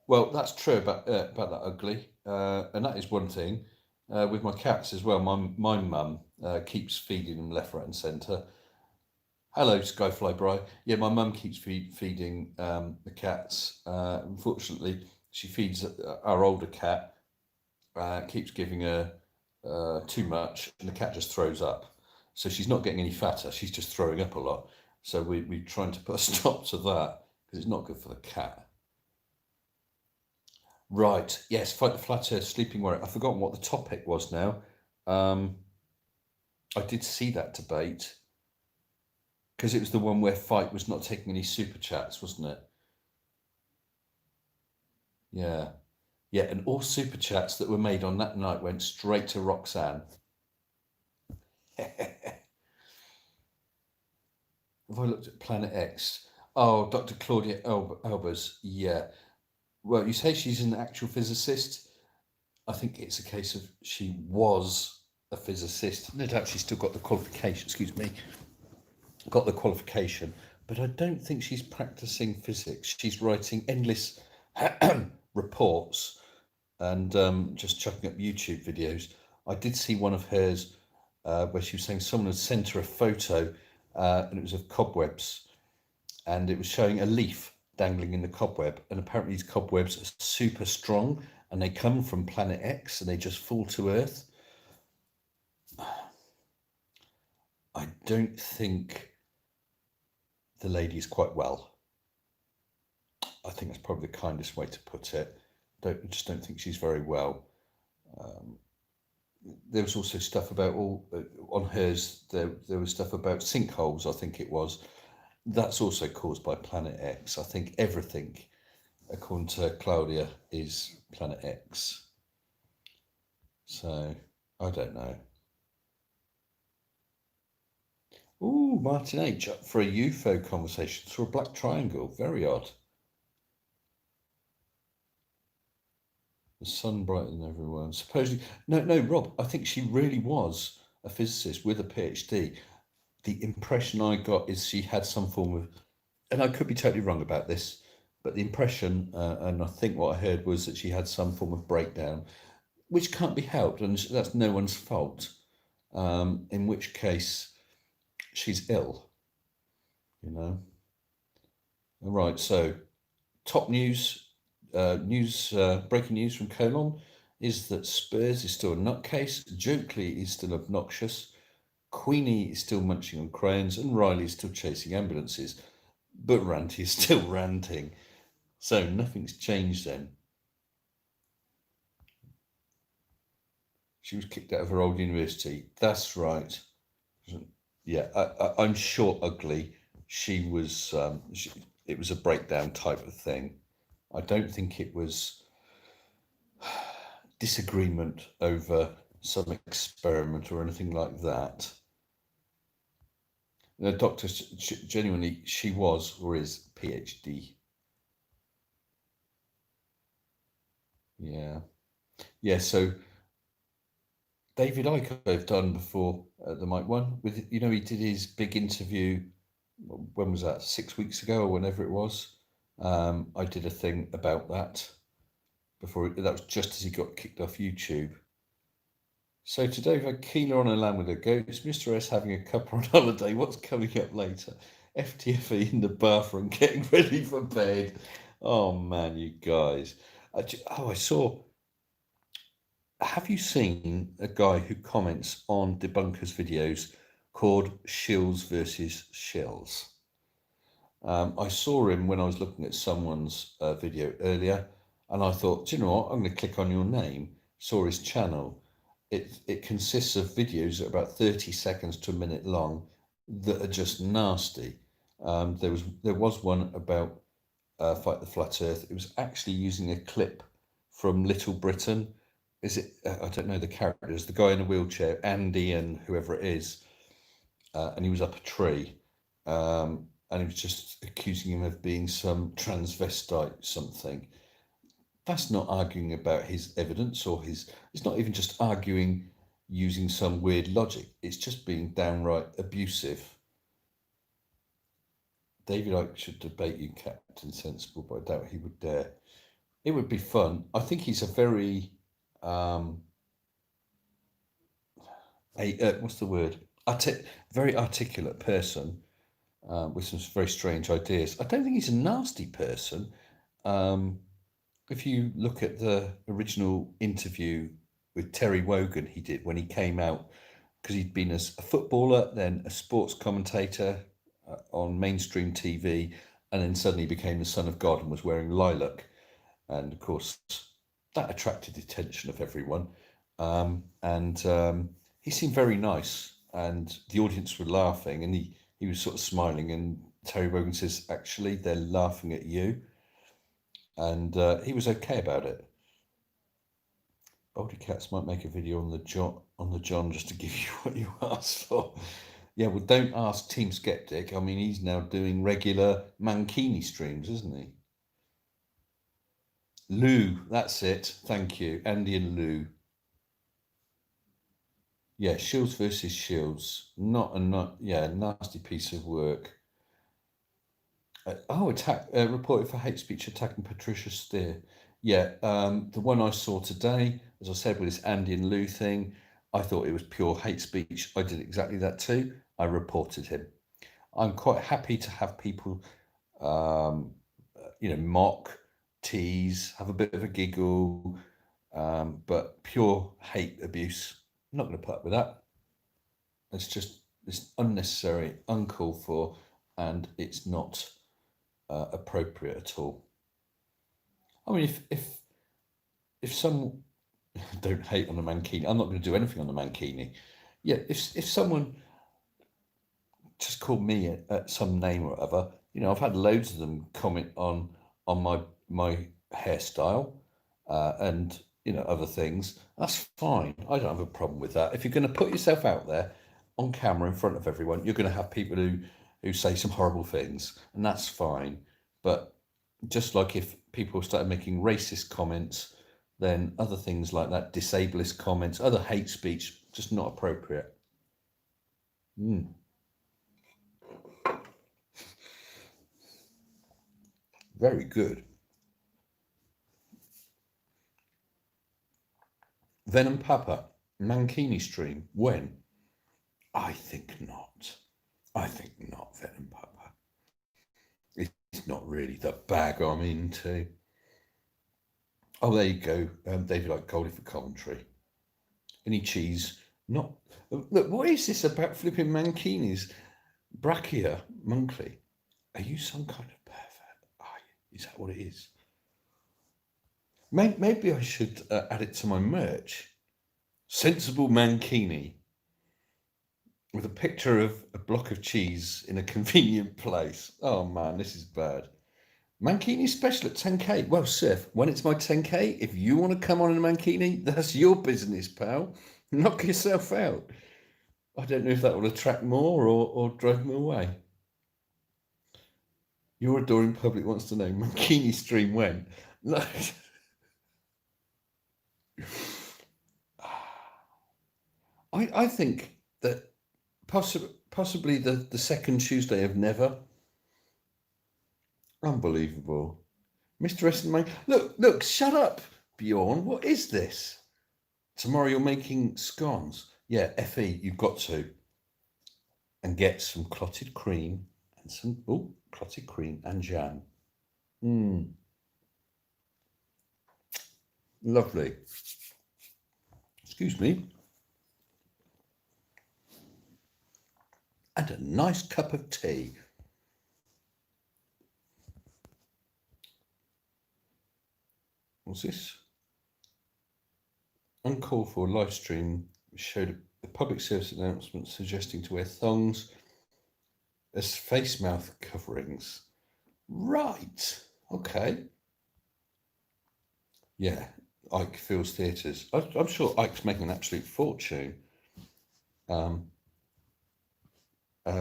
Well, that's true about that ugly, and that is one thing. With my cats as well, my mum keeps feeding them left, right, and centre. Hello, Skyfly Bri. Yeah, my mum keeps feeding the cats. Unfortunately, she feeds our older cat. Keeps giving her too much, and the cat just throws up. So she's not getting any fatter. She's just throwing up a lot. So we're trying to put a stop to that because it's not good for the cat. Right, yes, Fight the Flat Earth Sleeping Warrior. I've forgotten what the topic was now. I did see that debate because it was the one where Fight was not taking any super chats, wasn't it? Yeah. Yeah, and all super chats that were made on that night went straight to Roxanne. Have I looked at Planet X? Oh, Dr. Claudia Albers, yeah. Well, you say she's an actual physicist. I think it's a case of she was a physicist. No doubt she's still got the qualification, got the qualification, but I don't think she's practicing physics. She's writing endless reports and just chucking up YouTube videos. I did see one of hers where she was saying someone had sent her a photo and it was of cobwebs, and it was showing a leaf dangling in the cobweb, and apparently these cobwebs are super strong and they come from Planet X and they just fall to Earth. I don't think the lady is quite well. I think that's probably the kindest way to put it. Just don't think she's very well. There was also stuff about on hers. There was stuff about sinkholes. I think it was. That's also caused by Planet X. I think everything, according to Claudia, is Planet X. So I don't know. Ooh, Martin H. up for a UFO conversation through a black triangle. Very odd. The sun brightened everyone. Supposedly, no, Rob. I think she really was a physicist with a PhD. The impression I got is she had some form of, and I could be totally wrong about this, but the impression, and I think what I heard was that she had some form of breakdown, which can't be helped, and that's no one's fault. In which case, she's ill, you know. All right, so top news, breaking news from Colon is that Spurs is still a nutcase, Jokeley is still obnoxious, Queenie is still munching on crayons, and Riley is still chasing ambulances. But Ranty is still ranting. So nothing's changed then. She was kicked out of her old university. That's right. Yeah, I'm sure ugly. She was. It was a breakdown type of thing. I don't think it was disagreement over some experiment or anything like that. The doctor, genuinely, she was or is PhD. Yeah. Yeah, so David Icke I've done before at the Mic One with, he did his big interview. When was that? 6 weeks ago or whenever it was. I did a thing about that before. That was just as he got kicked off YouTube. So today we've had Keela on a land with a ghost, Mr. S having a cuppa on holiday. What's coming up later? FTFE in the bathroom getting ready for bed. Oh man, you guys. I saw. Have you seen a guy who comments on debunkers' videos called Shills versus Shills? I saw him when I was looking at someone's video earlier, and I thought, do you know what? I'm going to click on your name. Saw his channel. It consists of videos that are about 30 seconds to a minute long that are just nasty. There was one about Fight the Flat Earth. It was actually using a clip from Little Britain. Is it? I don't know the characters. The guy in a wheelchair, Andy, and whoever it is, and he was up a tree, and he was just accusing him of being some transvestite something. That's not arguing about his evidence or his. It's not even just arguing using some weird logic. It's just being downright abusive. David Icke should debate you, Captain Sensible, but I doubt he would dare. It would be fun. I think he's a very what's the word? Very articulate person with some very strange ideas. I don't think he's a nasty person. If you look at the original interview with Terry Wogan he did when he came out, because he'd been a footballer, then a sports commentator on mainstream TV, and then suddenly became the son of God and was wearing lilac. And of course, that attracted the attention of everyone. He seemed very nice, and the audience were laughing, and he was sort of smiling. And Terry Wogan says, "Actually, they're laughing at you," and he was okay about it. Baldy Cats might make a video on the John just to give you what you asked for. Yeah, well, don't ask Team Skeptic. I mean, he's now doing regular Mankini streams, isn't he? Lou, that's it. Thank you. Andy and Lou. Yeah, Shields versus Shields. Nasty piece of work. Reported for hate speech attacking Patricia Steer. Yeah, the one I saw today, as I said, with this Andy and Lou thing, I thought it was pure hate speech. I did exactly that too. I reported him. I'm quite happy to have people, mock, tease, have a bit of a giggle, but pure hate abuse, I'm not going to put up with that. It's unnecessary, uncalled for, and it's not appropriate at all. I mean, if some don't hate on the Mankini, I'm not going to do anything on the Mankini. Yeah, if someone just called me at some name or other, I've had loads of them comment on my hairstyle and other things. That's fine. I don't have a problem with that. If you're going to put yourself out there on camera in front of everyone, you're going to have people who say some horrible things, and that's fine. But just like if people started making racist comments, then other things like that, disableist comments, other hate speech, just not appropriate. Mm. Very good. Venom Papa, Mankini stream. When? I think not. I think not, Venom Papa. It's not really the bag I'm into. Oh, there you go. David like Goldie for commentary. Any cheese? Not. Look, what is this about flipping Mankinis? Brachia, Monkley. Are you some kind of pervert? Are you? Is that what it is? Maybe I should add it to my merch. Sensible Mankini with a picture of a block of cheese in a convenient place. Oh man, this is bad. Mankini special at 10k. Well, Sif, when it's my 10k, if you want to come on in a Mankini, that's your business, pal. Knock yourself out. I don't know if that will attract more or drive me away. Your adoring public wants to know Mankini stream when. I think that possibly the second Tuesday of never. Unbelievable. Mr. Essendon, look, shut up, Bjorn. What is this? Tomorrow you're making scones. Yeah, FE, you've got to. And get some clotted cream and clotted cream and jam. Lovely. Excuse me. And a nice cup of tea. What's this? Uncalled for live stream showed a public service announcement suggesting to wear thongs as face mouth coverings. Right. Okay. Yeah. Ike Feels Theatres. I'm sure Ike's making an absolute fortune.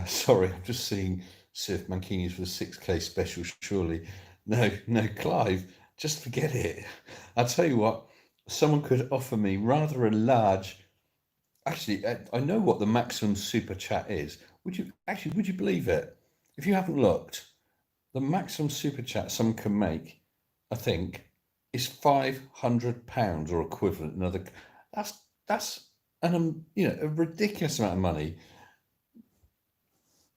Sorry, I'm just seeing Sif Mankini's for the 6k special, surely. No, Clive, just forget it. I'll tell you what, someone could offer me rather a large. Actually, I know what the maximum super chat is. Would you believe it? If you haven't looked, the maximum super chat someone can make, I think, is £500 or equivalent. That's a ridiculous amount of money.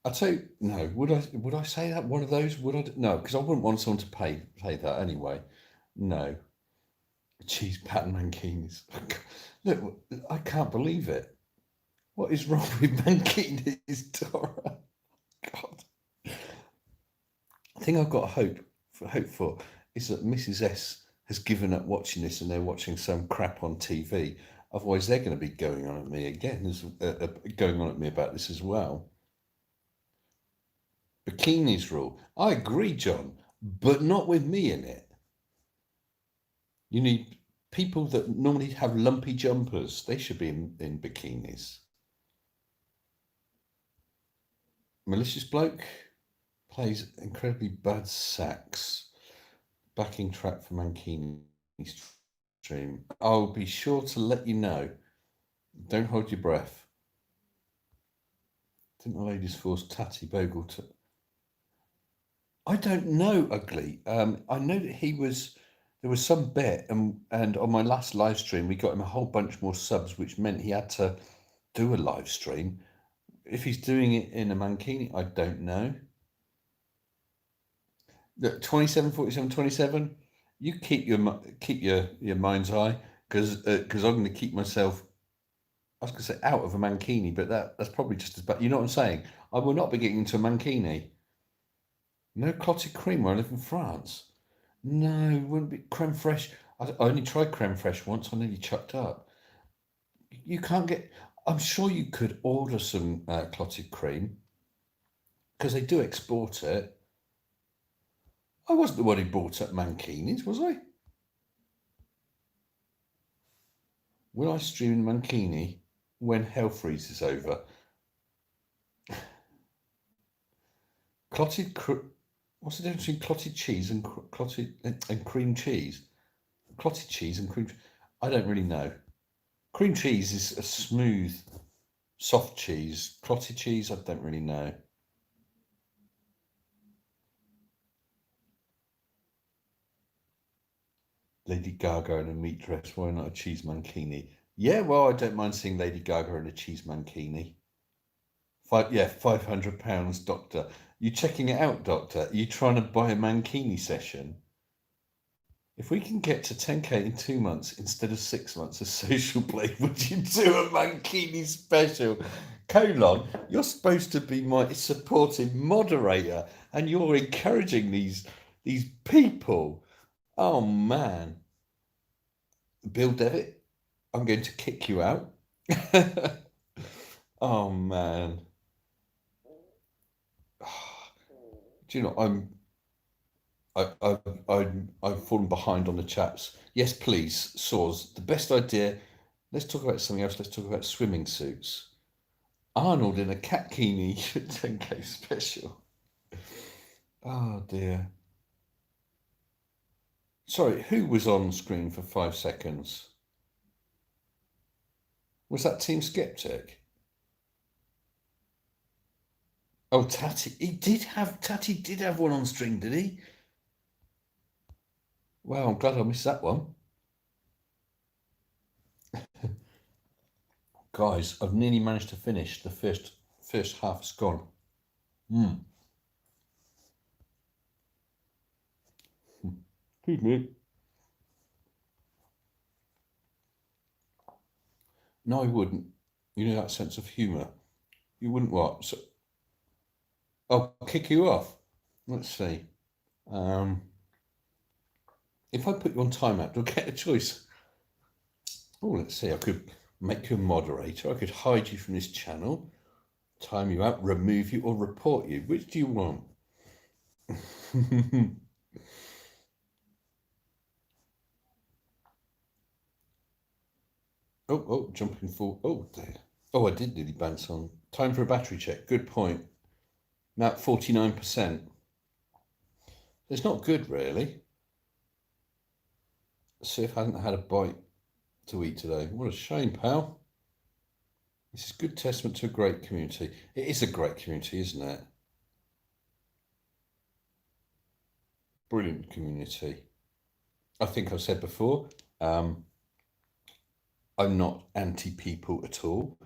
I'll tell you, no. Would I say that one of those? Would I? No, because I wouldn't want someone to pay that anyway. No. Cheese pattern mankinis. Look, I can't believe it. What is wrong with mankinis, Dora? God. The thing I've got hope for is that Mrs. S has given up watching this and they're watching some crap on TV. Otherwise, they're going to be going on at me again, going on at me about this as well. Bikinis rule. I agree, John, but not with me in it. You need people that normally have lumpy jumpers. They should be in bikinis. Malicious bloke plays incredibly bad sax. Backing track for Mankini stream. I'll be sure to let you know. Don't hold your breath. Didn't the ladies force Tatty Bogle to... I don't know, Ugly. I know that there was some bet, and on my last live stream, we got him a whole bunch more subs, which meant he had to do a live stream. If he's doing it in a Mankini, I don't know. 27, 47, 27. You keep your mind's eye, because I'm going to keep myself. I was going to say out of a Mankini, but that's probably just as bad. You know what I'm saying? I will not be getting into a Mankini. No clotted cream where I live in France. No, it wouldn't be creme fraiche. I only tried creme fraiche once. I nearly chucked up. You can't get. I'm sure you could order some clotted cream because they do export it. I wasn't the one who bought up Mankinis, was I? Will I stream Mankini when Hell Freeze is over? What's the difference between clotted cheese and cream cheese? Clotted cheese and cream. I don't really know. Cream cheese is a smooth Soft cheese, clotted cheese, I don't really know. Lady Gaga in a meat dress, why not a cheese mankini? Yeah, well, I don't mind seeing Lady Gaga in a cheese mankini. £500, doctor. You checking it out, doctor? Are you trying to buy a mankini session? If we can get to 10k in 2 months instead of 6 months as Social Blade, would you do a mankini special? You're supposed to be my supportive moderator, and you're encouraging these people. Oh man, Bill Devitt, I'm going to kick you out. Oh man. Do you know I've fallen behind on the chats. Yes, please, Saws. The best idea. Let's talk about something else. Let's talk about swimming suits. Arnold in a katkini 10k special. Oh dear. Sorry, who was on screen for 5 seconds? Was that Team Skeptic? Oh, Tatty. Tatty did have one on string, did he? Wow, I'm glad I missed that one. Guys, I've nearly managed to finish the first half's gone. Excuse me. No, I wouldn't. You know that sense of humour. You wouldn't what? So, I'll kick you off. Let's see. If I put you on timeout, you'll get a choice. Oh, let's see. I could make you a moderator. I could hide you from this channel, time you out, remove you, or report you. Which do you want? Jumping forward. Oh, there. Oh, I did nearly bounce on. Time for a battery check. Good point. Now at 49%. It's not good, really. Sif hasn't had a bite to eat today. What a shame, pal. This is good testament to a great community. It is a great community, isn't it? Brilliant community. I think I've said before, I'm not anti-people at all,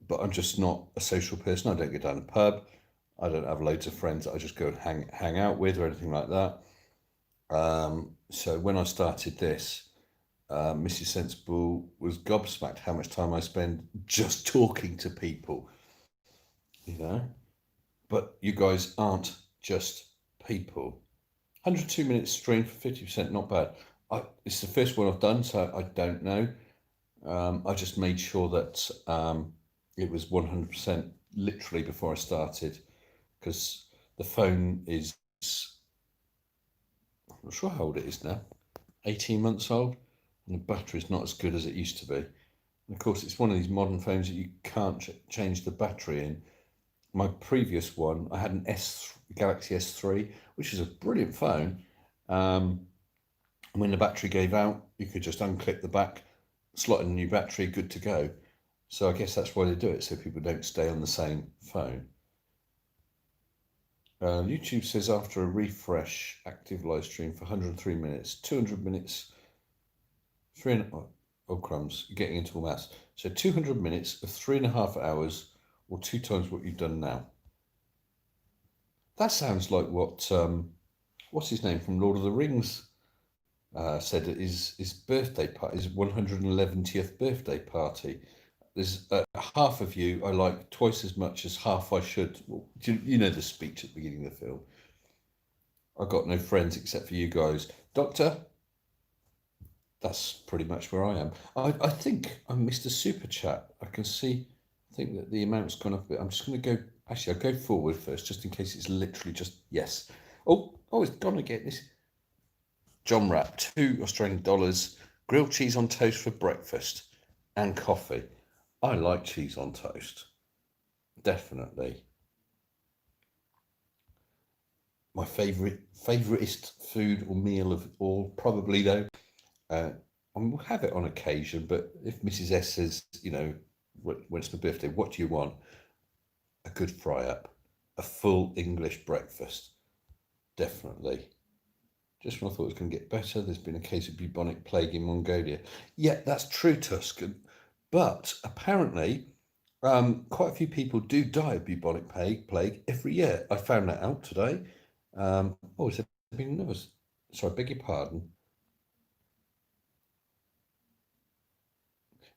but I'm just not a social person. I don't go down a pub. I don't have loads of friends that I just go and hang out with or anything like that. So when I started this, Mrs. Sensible was gobsmacked how much time I spend just talking to people, you know. But you guys aren't just people. 102 minutes stream for 50%, not bad. It's the first one I've done, so I don't know. I just made sure that it was 100% literally before I started, because the phone is, I'm not sure how old it is now, 18 months old, and the battery's not as good as it used to be. And of course, it's one of these modern phones that you can't change the battery in. My previous one, I had an Galaxy S3, which is a brilliant phone. When the battery gave out, you could just unclip the back, slot in a new battery, good to go. So I guess that's why they do it, so people don't stay on the same phone. YouTube says after a refresh, active live stream for 103 minutes, 200 minutes, crumbs, getting into all maths. So 200 minutes of 3.5 hours, or 2 times what you've done now. That sounds like what, what's his name from Lord of the Rings said at his birthday party, his 111th birthday party. There's half of you I like twice as much as half I should. Well, you know the speech at the beginning of the film. I've got no friends except for you guys. Doctor, that's pretty much where I am. I think I missed a super chat. I can see, I think that the amount's gone up a bit. I'm just going to go, actually, I'll go forward first, just in case it's literally just, yes. Oh, it's gone again. This John Rapp, $2 grilled cheese on toast for breakfast and coffee. I like cheese on toast, definitely. My favouriteest food or meal of all, probably though. We'll have it on occasion, but if Mrs. S says, you know, when it's my birthday, what do you want? A good fry-up, a full English breakfast, definitely. Just when I thought it was going to get better, there's been a case of bubonic plague in Mongolia. Yeah, that's true, Tuscan. But apparently, quite a few people do die of bubonic plague every year. I found that out today. Has there been another? Sorry, I beg your pardon.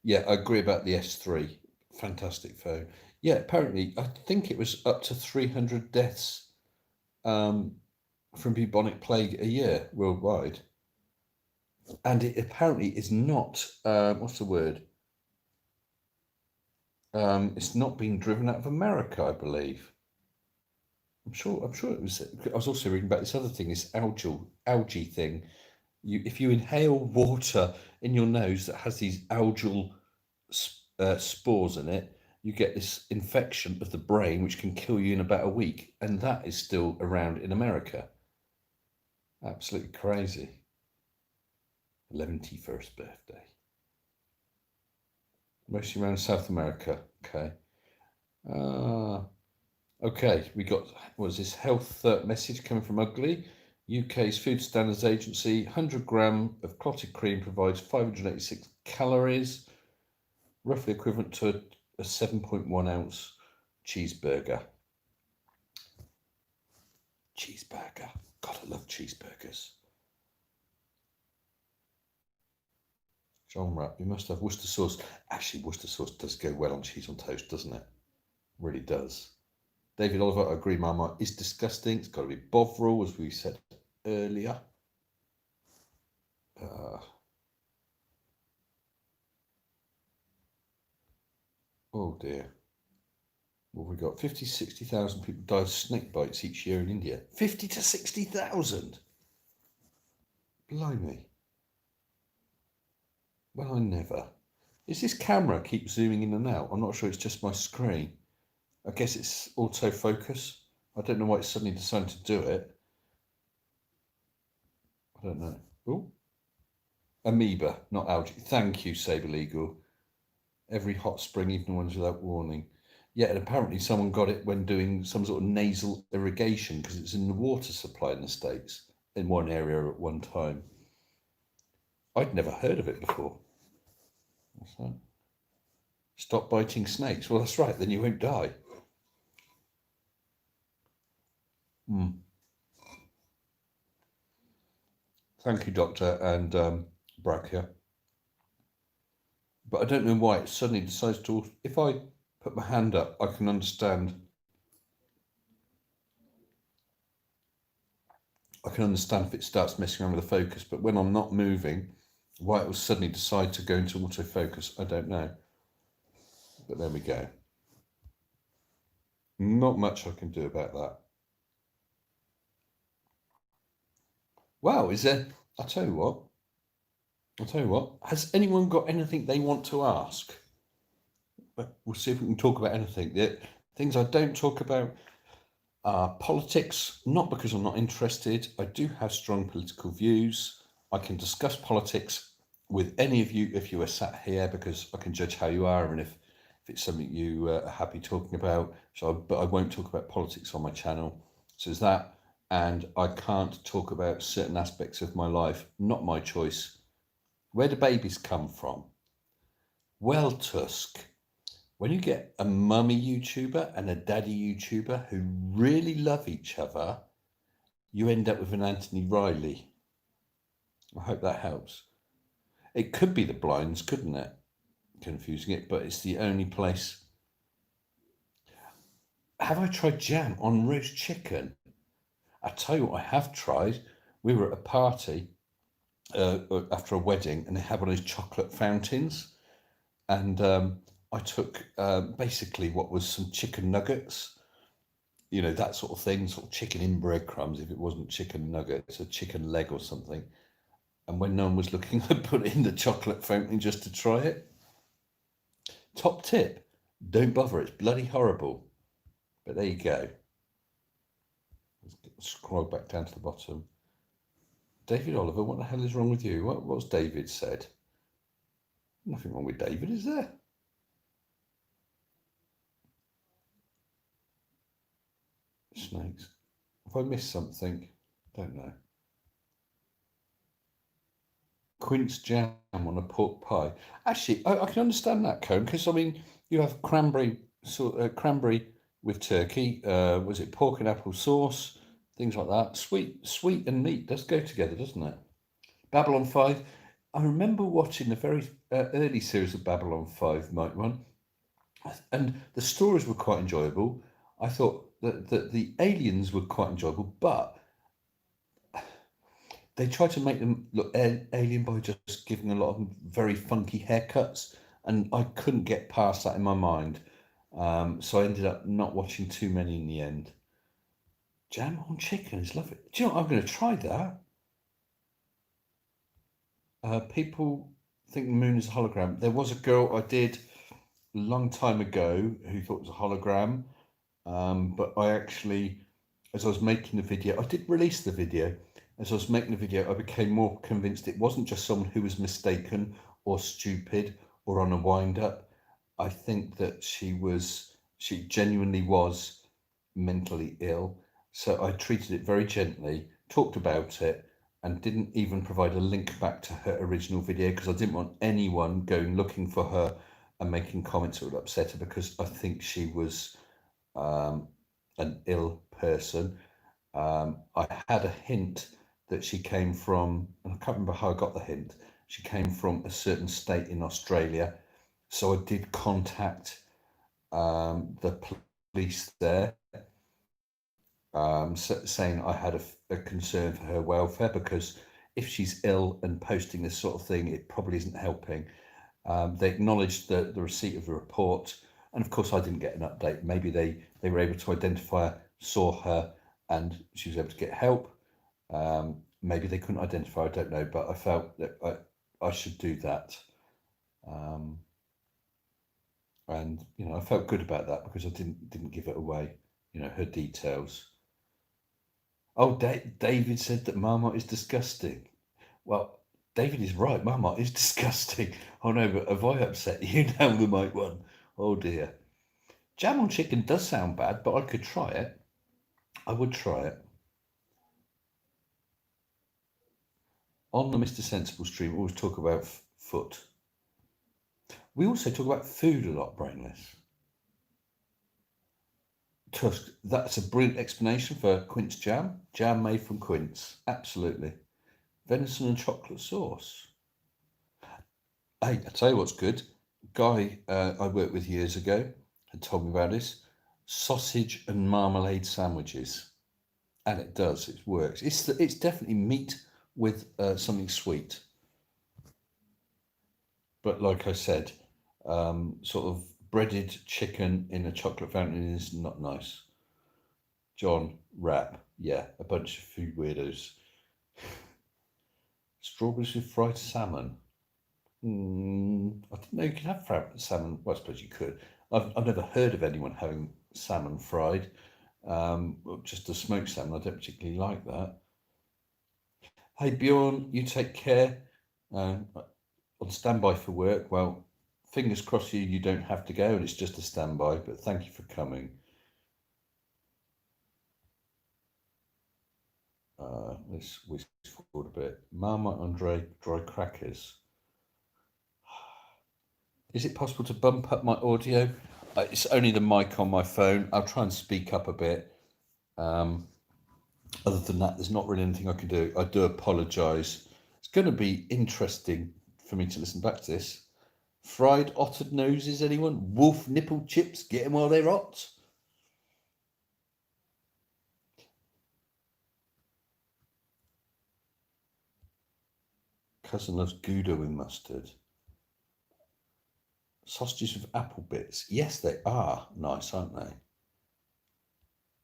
Yeah, I agree about the S3. Fantastic phone. Yeah, apparently, I think it was up to 300 deaths from bubonic plague a year worldwide. And it apparently is not, what's the word? It's not being driven out of America, I believe. I'm sure it was. I was also reading about this other thing, this algae thing. If you inhale water in your nose that has these algal spores in it, you get this infection of the brain which can kill you in about a week, and that is still around in America. Absolutely crazy. 11th birthday. Mostly around South America. Okay. Okay, we got, what is this, health message coming from Ugly. UK's Food Standards Agency, 100 gram of clotted cream provides 586 calories, roughly equivalent to a 7.1 ounce cheeseburger. Cheeseburger. God, I love cheeseburgers. John Rapp, you must have Worcester sauce. Actually, Worcester sauce does go well on cheese on toast, doesn't it? Really does. David Oliver, I agree, Marmite is disgusting. It's got to be Bovril, as we said earlier. Oh dear. What have we got? 50, 60,000 people die of snake bites each year in India. 50 to 60,000? Blimey. Well, I never. Is this camera keep zooming in and out? I'm not sure, it's just my screen. I guess it's autofocus. I don't know why it's suddenly decided to do it. I don't know. Oh. Amoeba, not algae. Thank you, Saber Legal. Every hot spring, even the ones without warning. Yeah, and apparently someone got it when doing some sort of nasal irrigation because it's in the water supply in the States in one area at one time. I'd never heard of it before. What's that? Stop biting snakes. Well, that's right, then you won't die. Thank you, Doctor and Brachia. But I don't know why it suddenly decides to. If I put my hand up, I can understand. I can understand if it starts messing around with the focus, but when I'm not moving, why it will suddenly decide to go into autofocus, I don't know. But there we go. Not much I can do about that. Wow, is there? I'll tell you what. Has anyone got anything they want to ask? We'll see if we can talk about anything. The things I don't talk about are politics, not because I'm not interested. I do have strong political views. I can discuss politics with any of you if you are sat here because I can judge how you are and if it's something you are happy talking about. But I won't talk about politics on my channel. So there's that. And I can't talk about certain aspects of my life, not my choice. Where do babies come from? Well, Tusk, when you get a mummy YouTuber and a daddy YouTuber who really love each other, you end up with an Anthony Riley. I hope that helps. It could be the blinds, couldn't it? Confusing it, but it's the only place. Have I tried jam on roast chicken? I tell you what I have tried. We were at a party after a wedding and they had one of those chocolate fountains. And I took basically what was some chicken nuggets, you know, that sort of thing, sort of chicken in breadcrumbs if it wasn't chicken nuggets, a chicken leg or something. And when no one was looking, I put it in the chocolate fountain just to try it. Top tip, don't bother, it's bloody horrible. But there you go. Let's scroll back down to the bottom. David Oliver, what the hell is wrong with you? What's David said? Nothing wrong with David, is there? Snakes. Have I missed something? Don't know. Quince jam on a pork pie. Actually, I can understand that, Cone, because I mean, you have cranberry with turkey. Was it pork and apple sauce? Things like that. Sweet and meat does go together, doesn't it? Babylon 5. I remember watching the very early series of Babylon 5, Mike One, and the stories were quite enjoyable. I thought that the aliens were quite enjoyable, but they tried to make them look alien by just giving a lot of them very funky haircuts, and I couldn't get past that in my mind. So I ended up not watching too many in the end. Jam on chicken is lovely. Do you know what? I'm going to try that. People think the moon is a hologram. There was a girl I did a long time ago who thought it was a hologram, but I actually, as I was making the video, I did release the video. As I was making the video, I became more convinced it wasn't just someone who was mistaken or stupid or on a wind up. I think that she genuinely was mentally ill. So I treated it very gently, talked about it, and didn't even provide a link back to her original video because I didn't want anyone going looking for her and making comments that would upset her, because I think she was an ill person. I had a hint that she came from, and I can't remember how I got the hint, she came from a certain state in Australia. So I did contact the police there, saying I had a concern for her welfare, because if she's ill and posting this sort of thing, it probably isn't helping. They acknowledged the receipt of the report, and of course I didn't get an update. Maybe they were able to identify her, saw her, and she was able to get help. Maybe they couldn't identify her, I don't know, but I felt that I should do that. And I felt good about that because I didn't give it away, her details. Oh, David said that Marmot is disgusting. Well, David is right. Marmot is disgusting. Oh no, but have I upset you now, the Mike One? Oh dear. Jam on chicken does sound bad, but I could try it. I would try it. On the Mr. Sensible stream, we always talk about foot. We also talk about food a lot, Brainless. Tusk, that's a brilliant explanation for quince jam. Jam made from quince. Absolutely. Venison and chocolate sauce. Hey, I tell you what's good. Guy I worked with years ago had told me about this. Sausage and marmalade sandwiches. And it does, it works. It's definitely meat with something sweet. But like I said, sort of breaded chicken in a chocolate fountain is not nice. John, rap. Yeah, a bunch of food weirdos. Strawberries with fried salmon. I didn't know you could have salmon. Well, I suppose you could. I've never heard of anyone having salmon fried. Just a smoked salmon. I don't particularly like that. Hey Bjorn, you take care. On standby for work. Well, fingers crossed you don't have to go and it's just a standby, but thank you for coming. Let's whisk forward a bit. Marmite on dry crackers. Is it possible to bump up my audio? It's only the mic on my phone. I'll try and speak up a bit. Other than that, there's not really anything I can do. I do apologise. It's going to be interesting for me to listen back to this. Fried otter noses, anyone? Wolf nipple chips, get them while they're hot. Cousin loves Gouda with mustard. Sausages with apple bits. Yes, they are nice, aren't they?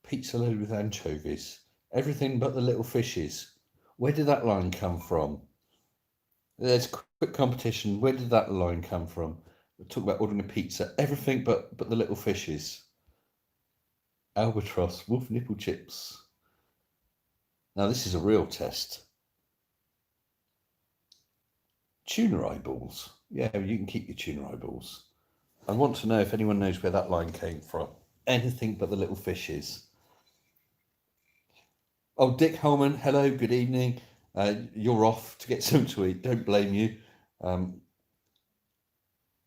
Pizza loaded with anchovies. Everything but the little fishes. Where did that line come from? There's quick competition. Where did that line come from? We talk about ordering a pizza. Everything but the little fishes. Albatross, wolf nipple chips. Now this is a real test. Tuna eyeballs. Yeah, you can keep your tuna eyeballs. I want to know if anyone knows where that line came from. Anything but the little fishes. Oh, Dick Holman, hello, good evening. You're off to get something to eat. Don't blame you. Um,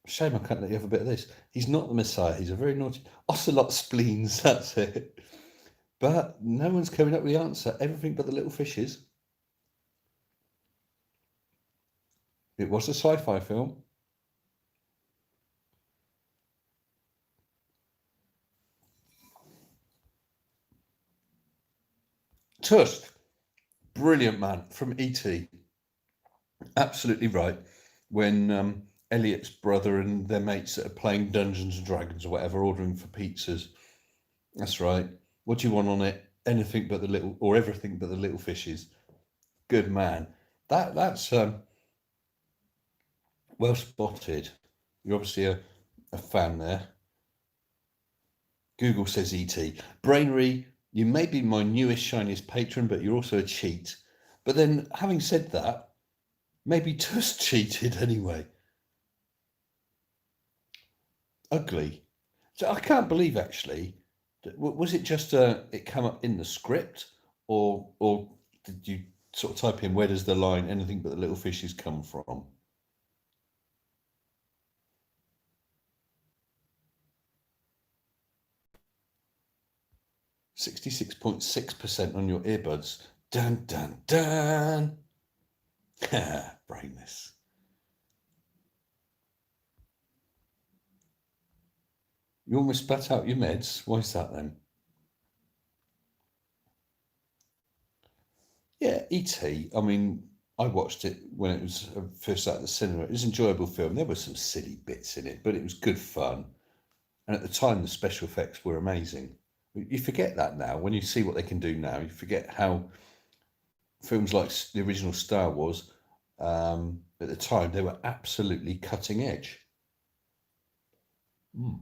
Shame I can't let you have a bit of this. He's not the Messiah. He's a very naughty ocelot spleens. That's it. But no one's coming up with the answer. Everything but the little fishes. It was a sci-fi film. Tusk, brilliant man from E.T. Absolutely right. When Elliot's brother and their mates that are playing Dungeons and Dragons or whatever, ordering for pizzas. That's right. What do you want on it? Anything but the little, or everything but the little fishes. Good man. That's well spotted. You're obviously a fan there. Google says ET. Brainery, you may be my newest, shiniest patron, but you're also a cheat. But then, having said that, maybe Tusk cheated anyway. Ugly. So I can't believe actually. Was it just it come up in the script, or did you sort of type in where does the line anything but the little fishes come from? 66.6% on your earbuds. Dun dun dun. Brainless. You almost spat out your meds. Why is that then? Yeah, E.T. I mean, I watched it when it was first out of the cinema. It was an enjoyable film. There were some silly bits in it, but it was good fun. And at the time, the special effects were amazing. You forget that now. When you see what they can do now, you forget how films like the original Star Wars, at the time, they were absolutely cutting edge. Mm.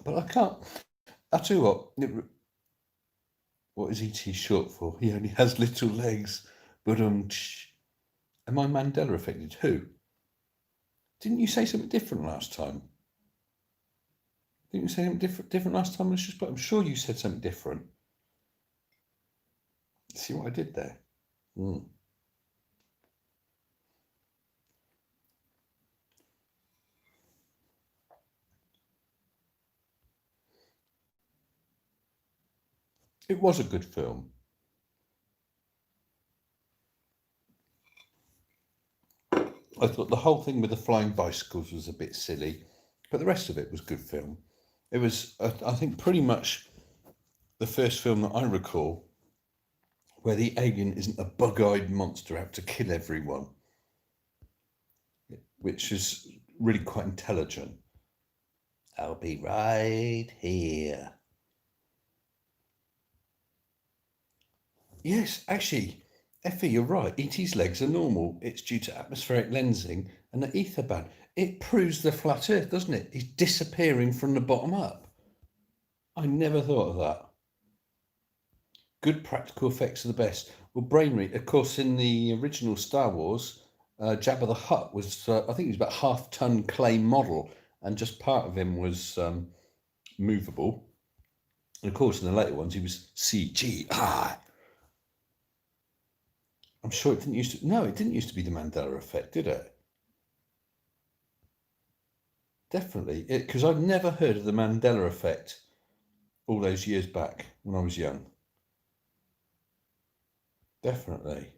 But I can't. I'll tell you what is ET short for? He only has little legs. But am I Mandela affected? Who? Didn't you say something different last time? Didn't you say something different last time? I'm sure you said something different. See what I did there? Mm. It was a good film. I thought the whole thing with the flying bicycles was a bit silly, but the rest of it was good film. It was, I think, pretty much the first film that I recall where the alien isn't a bug-eyed monster out to kill everyone, which is really quite intelligent. I'll be right here. Yes, actually, Effie, you're right. E.T.'s legs are normal. It's due to atmospheric lensing and the ether band. It proves the flat Earth, doesn't it? He's disappearing from the bottom up. I never thought of that. Good practical effects are the best. Well, Brainry, of course, in the original Star Wars, Jabba the Hutt was, I think he was about half-ton clay model, and just part of him was movable. And of course, in the later ones, he was CGI. I'm sure it didn't used to. No, it didn't used to be the Mandela effect, did it? Definitely, because I'd never heard of the Mandela effect all those years back when I was young. Definitely.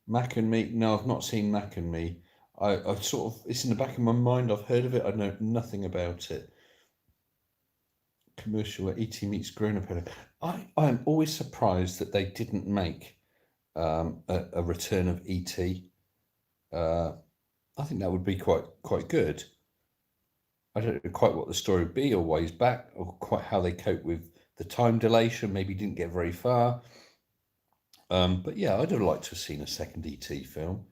Mac and Me. No, I've not seen Mac and Me. I sort of, it's in the back of my mind. I've heard of it. I know nothing about it. Commercial where ET meets grown up. I'm always surprised that they didn't make a return of ET. I think that would be quite good. I don't know quite what the story would be or why he's back or quite how they cope with the time dilation. Maybe didn't get very far. But yeah, I'd have liked to have seen a second ET film.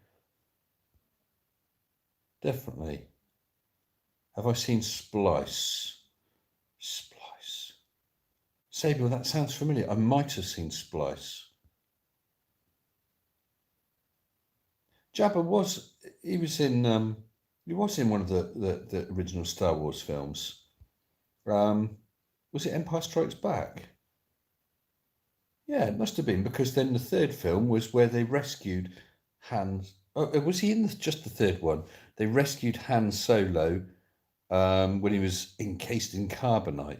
Definitely. Have I seen Splice? Splice. Sable, that sounds familiar. I might have seen Splice. Jabba was he was in one of the original Star Wars films. Was it Empire Strikes Back? Yeah, it must have been, because then the third film was where they rescued Han. Oh, was he in just the third one? They rescued Han Solo when he was encased in carbonite.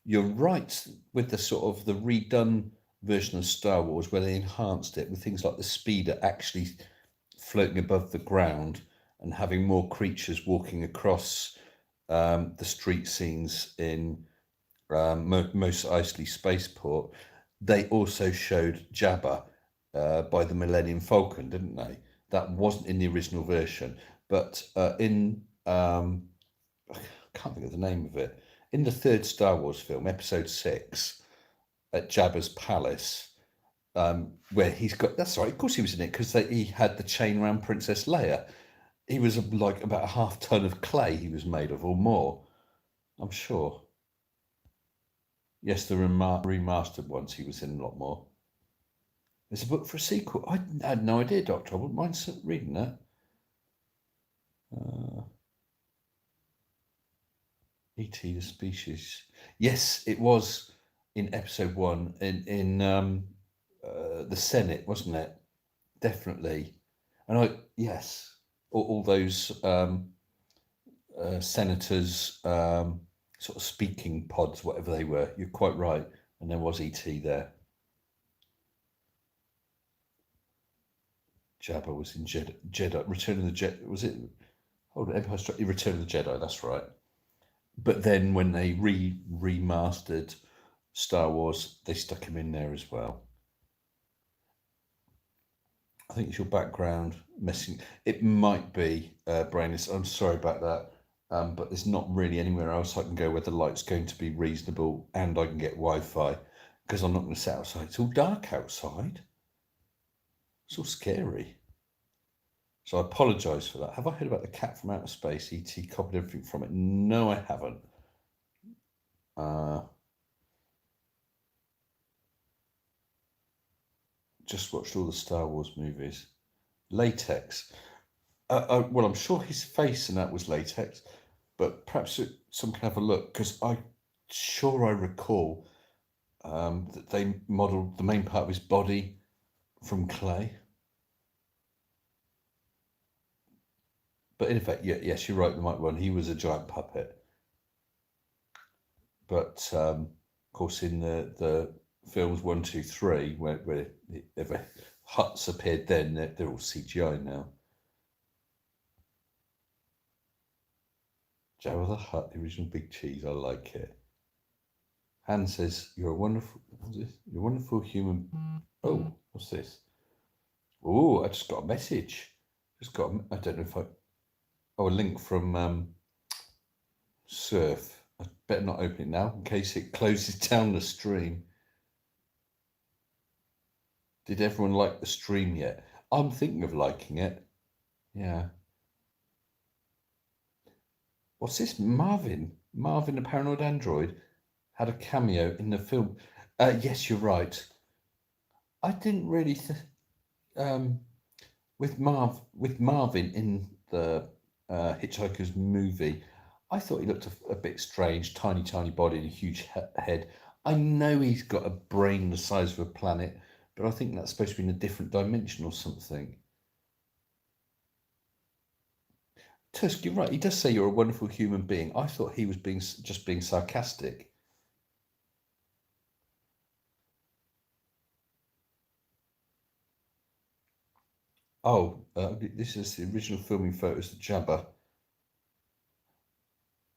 You're right with the sort of the redone version of Star Wars where they enhanced it with things like the speeder actually floating above the ground and having more creatures walking across the street scenes in Mos Eisley Spaceport. They also showed Jabba by the Millennium Falcon, didn't they? That wasn't in the original version, but in I can't think of the name of it. In the third Star Wars film, Episode 6, at Jabba's palace, where he's got, that's right, of course he was in it, because he had the chain around Princess Leia. He was like about a half ton of clay he was made of, or more, I'm sure. Yes, the remastered ones, he was in a lot more. There's a book for a sequel. I had no idea, Doctor. I wouldn't mind reading that. E.T. the Species. Yes, it was in episode 1 in the Senate, wasn't it? Definitely. And yes, all those senators, sort of speaking pods, whatever they were. You're quite right. And there was E.T. there. Jabba was in Jedi. Return of the Jedi. Was it? Hold on, Empire Strikes. Return of the Jedi. That's right. But then when they remastered Star Wars, they stuck him in there as well. I think it's your background messing. It might be Brainless. I'm sorry about that. But there's not really anywhere else I can go where the light's going to be reasonable and I can get Wi-Fi, because I'm not going to sit outside. It's all dark outside. It's all scary. So I apologise for that. Have I heard about the cat from outer space? E.T. copied everything from it. No, I haven't. Just watched all the Star Wars movies. Latex. Well, I'm sure his face and that was latex, but perhaps someone can have a look, because I recall that they modelled the main part of his body from clay. But in effect, yes, you're right, there might be one. He was a giant puppet. But of course, in the films 1, 2, 3, where the huts appeared then, they're all CGI now. Jabba the Hutt, the original Big Cheese. I like it. Han says, "You're a wonderful. What's this? You're a wonderful human." Oh, what's this? Oh, I just got a message. I don't know if I. Oh, a link from Surf. I better not open it now in case it closes down the stream. Did everyone like the stream yet? I'm thinking of liking it. Yeah. What's this? Marvin, the paranoid android, had a cameo in the film. Yes, you're right. I didn't really with Marvin in the Hitchhiker's movie. I thought he looked a bit strange, tiny body and a huge head. I know he's got a brain the size of a planet, but I think that's supposed to be in a different dimension or something. Tusk, you're right. He does say you're a wonderful human being. I thought he was just being sarcastic. Oh, this is the original filming photos of Jabba.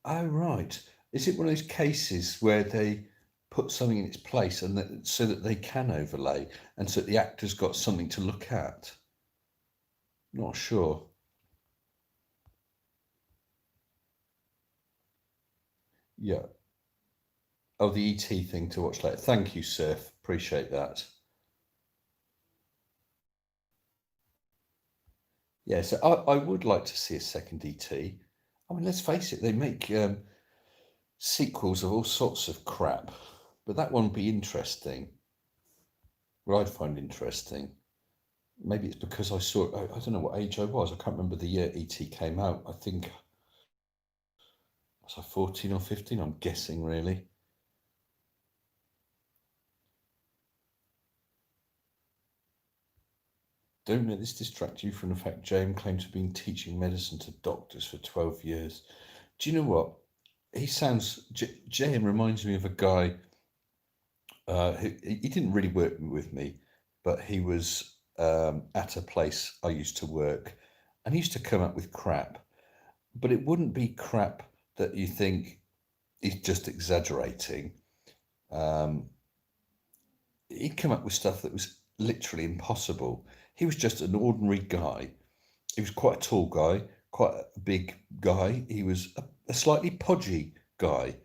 Oh, right. Is it one of those cases where they put something in its place and so that they can overlay, and so that the actor's got something to look at? Not sure. Yeah. Oh, the ET thing to watch later. Thank you, Surf. Appreciate that. Yeah, so I would like to see a second ET. I mean, let's face it, they make sequels of all sorts of crap, but that one would be interesting. What I'd find interesting. maybe it's because I saw it. I don't know what age I was. I can't remember the year E.T. came out. I think was I 14 or 15? I'm guessing, really. Don't let this distract you from the fact JM claims to have been teaching medicine to doctors for 12 years. Do you know what? He sounds. JM reminds me of a guy who he didn't really work with me, but he was at a place I used to work, and he used to come up with crap, but it wouldn't be crap that you think he's just exaggerating. Um, he'd come up with stuff that was literally impossible. He was just an ordinary guy. He was quite a tall guy, quite a big guy. He was a slightly podgy guy.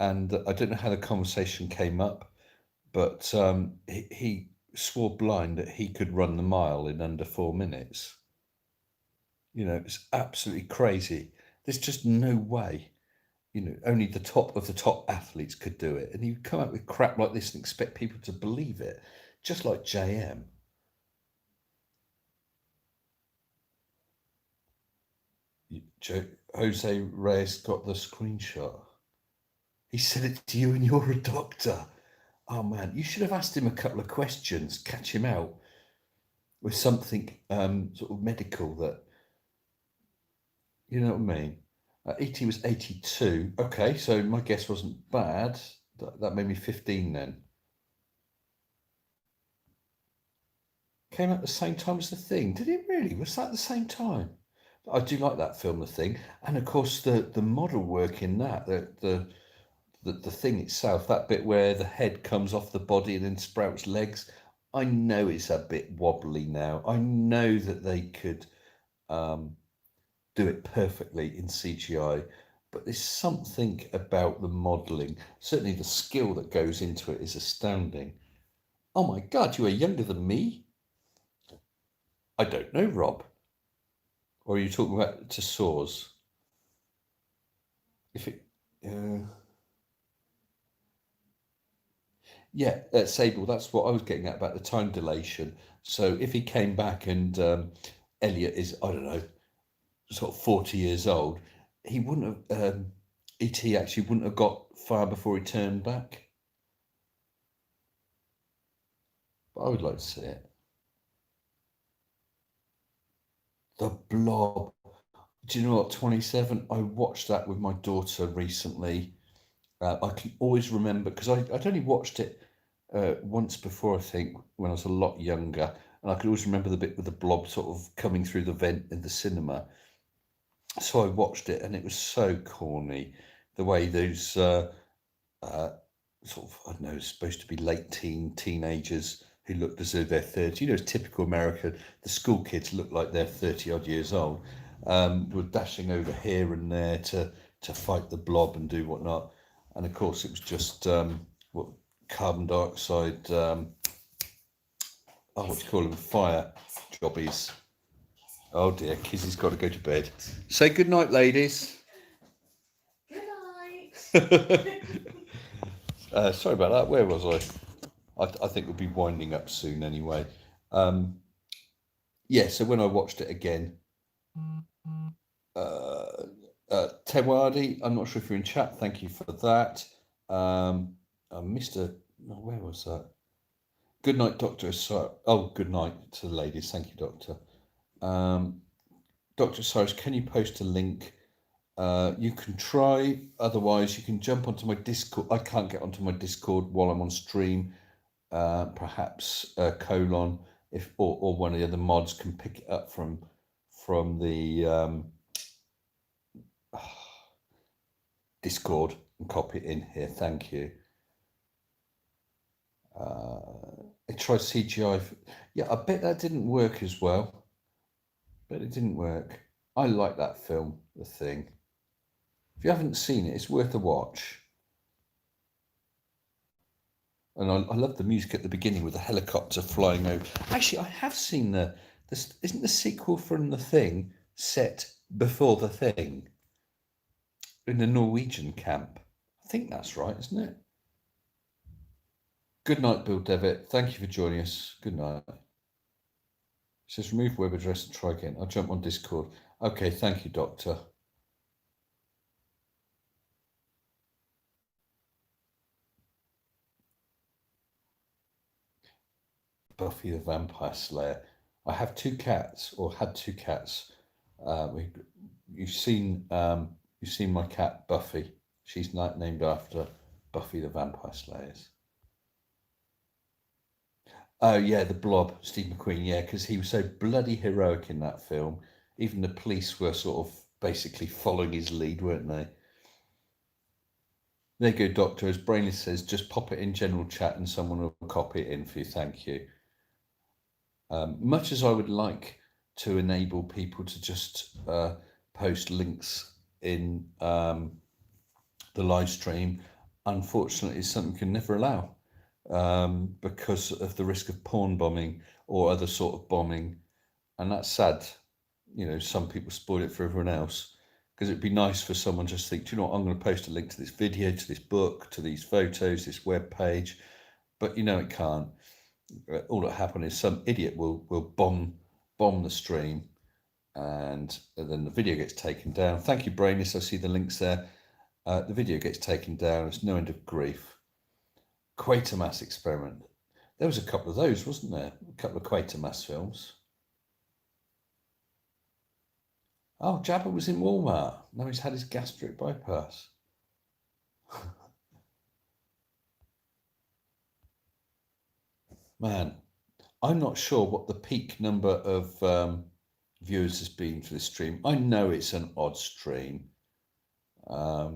And I don't know how the conversation came up, but he swore blind that he could run the mile in under 4 minutes. It's absolutely crazy. There's just no way. Only the top of the top athletes could do it. And you come up with crap like this and expect people to believe it, just like JM. Jose Reyes got the screenshot. He said it to you and you're a doctor. Oh man, you should have asked him a couple of questions, catch him out with something sort of medical that, you know what I mean? E.T. was 82. Okay, so my guess wasn't bad. That made me 15 then. Came out at the same time as The Thing. Did it really? Was that at the same time? I do like that film, The Thing, and of course the model work in that, the thing itself, that bit where the head comes off the body and then sprouts legs. I know it's a bit wobbly now. I know that they could do it perfectly in CGI, but there's something about the modelling. Certainly, the skill that goes into it is astounding. Oh my God, you are younger than me. I don't know, Rob. Or are you talking about to Soars? If it, yeah, Sable. That's what I was getting at about the time dilation. So if he came back and Elliot is, I don't know, sort of 40 years old, he wouldn't have. E.T. actually wouldn't have got far before he turned back. But I would like to see it. The Blob. Do you know what? 27. I watched that with my daughter recently. I can always remember because I'd only watched it once before, I think, when I was a lot younger, and I could always remember the bit with the blob sort of coming through the vent in the cinema. So I watched it, and it was so corny, the way those uh, sort of, I don't know, it's supposed to be late teenagers who looked as though they're 30. It's typical American. The school kids look like they're 30 odd years old. Were dashing over here and there to fight the blob and do whatnot. And of course, it was just what carbon dioxide. What do you call them? Fire jobbies. Oh dear, Kizzy's got to go to bed. Say good night, ladies. Good night. Sorry about that. Where was I? I think we'll be winding up soon anyway. Yeah, so when I watched it again, Tewadi, I'm not sure if you're in chat. Thank you for that. Mr. No, where was that? Good night, Doctor. Oh, good night to the ladies. Thank you, Doctor. Dr. Cyrus, can you post a link? You can try. Otherwise, you can jump onto my Discord. I can't get onto my Discord while I'm on stream. Perhaps Colon, or one of the other mods can pick it up from the Discord and copy it in here. Thank you. I tried CGI. Yeah, I bet that didn't work as well. But it didn't work. I like that film, The Thing. If you haven't seen it, it's worth a watch. And I love the music at the beginning with the helicopter flying over. Actually, I have seen isn't the sequel from The Thing set before The Thing? In the Norwegian camp. I think that's right, isn't it? Good night, Bill Devitt. Thank you for joining us. Good night. says remove web address and try again. I'll jump on Discord. Okay, thank you, Doctor. Buffy the Vampire Slayer. I have 2 cats, or had 2 cats. You've seen my cat Buffy. She's named after Buffy the Vampire Slayers. Oh yeah, the Blob, Steve McQueen. Yeah, because he was so bloody heroic in that film. Even the police were sort of basically following his lead, weren't they? There you go, Doctor. As Brainless says, just pop it in general chat and someone will copy it in for you. Thank you. Much as I would like to enable people to just post links in the live stream, unfortunately, it's something we can never allow because of the risk of porn bombing or other sort of bombing. And that's sad. You know, some people spoil it for everyone else, because it'd be nice for someone just to think, do you know what, I'm going to post a link to this video, to this book, to these photos, this web page, but you know it can't. All that happen is some idiot will bomb the stream, and then the video gets taken down. Thank you, Brainless. I see the links there. The video gets taken down. It's no end of grief. Quatermass experiment. There was a couple of those, wasn't there? A couple of Quatermass films. Oh, Jabba was in Walmart. Now he's had his gastric bypass. Man, I'm not sure what the peak number of viewers has been for this stream. I know it's an odd stream. I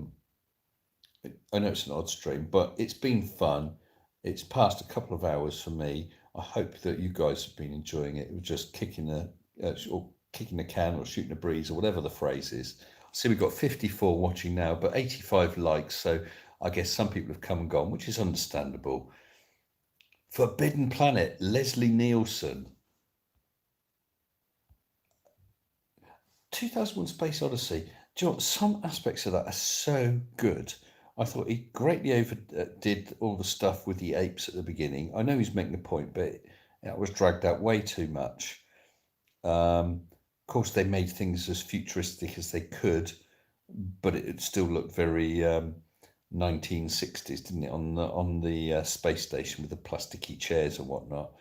know it's an odd stream, but it's been fun. It's passed a couple of hours for me. I hope that you guys have been enjoying it. It was just kicking the can or shooting a breeze or whatever the phrase is. See, we've got 54 watching now, but 85 likes. So I guess some people have come and gone, which is understandable. Forbidden Planet, Leslie Nielsen. 2001 Space Odyssey. Do you know what? Some aspects of that are so good. I thought he greatly overdid all the stuff with the apes at the beginning. I know he's making a point, but it was dragged out way too much. Of course, they made things as futuristic as they could, but it still looked very 1960s, didn't it, on the space station with the plasticky chairs and whatnot.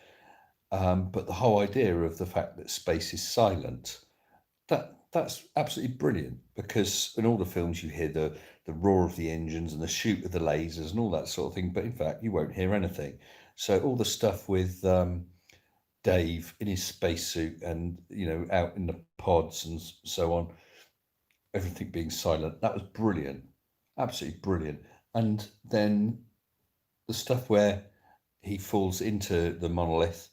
But the whole idea of the fact that space is silent, that's absolutely brilliant, because in all the films you hear the roar of the engines and the shoot of the lasers and all that sort of thing, but in fact you won't hear anything. So all the stuff with Dave in his spacesuit and, you know, out in the pods and so on, everything being silent, that was brilliant, absolutely brilliant. And then the stuff where he falls into the monolith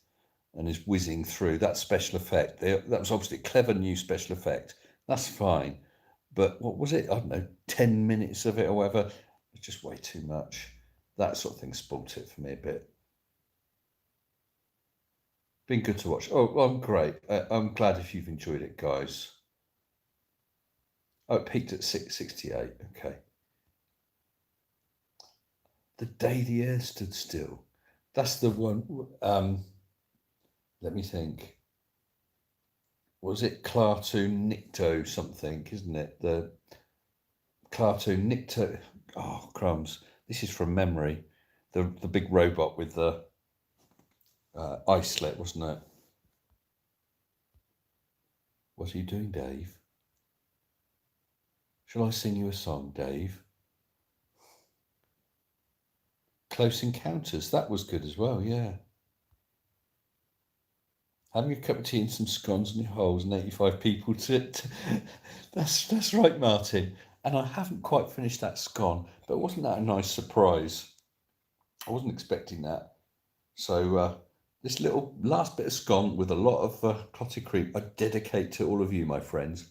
and is whizzing through, that special effect, that was obviously a clever new special effect. That's fine. But what was it? I don't know, 10 minutes of it or whatever. It's just way too much. That sort of thing spoilt it for me a bit. Been good to watch. Oh, well, great. I'm glad if you've enjoyed it, guys. Oh, it peaked at 668. Okay. The Day the Earth Stood Still. That's the one. Let me think. Was it Cartoon Nicto something, isn't it? The Cartoon Nicto. Oh, crumbs. This is from memory. The big robot with the eye slit, wasn't it? What are you doing, Dave? Shall I sing you a song, Dave? Close Encounters. That was good as well, yeah. Having a cup of tea and some scones in your holes and 85 people to that's right, Martin. And I haven't quite finished that scone, but wasn't that a nice surprise? I wasn't expecting that. So this little last bit of scone with a lot of clotted cream, I dedicate to all of you, my friends.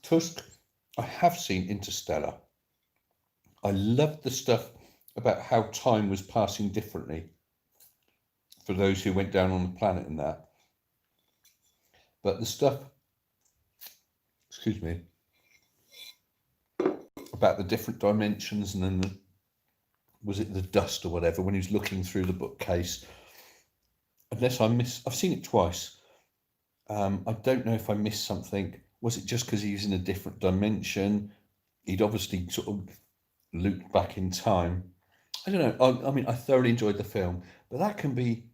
Tusk, I have seen Interstellar. I loved the stuff about how time was passing differently for those who went down on the planet and that. But the stuff, excuse me, about the different dimensions, and then was it the dust or whatever when he was looking through the bookcase? Unless I've seen it twice. I don't know if I missed something. Was it just because he was in a different dimension? He'd obviously sort of looped back in time. I don't know. I mean, I thoroughly enjoyed the film, but that can be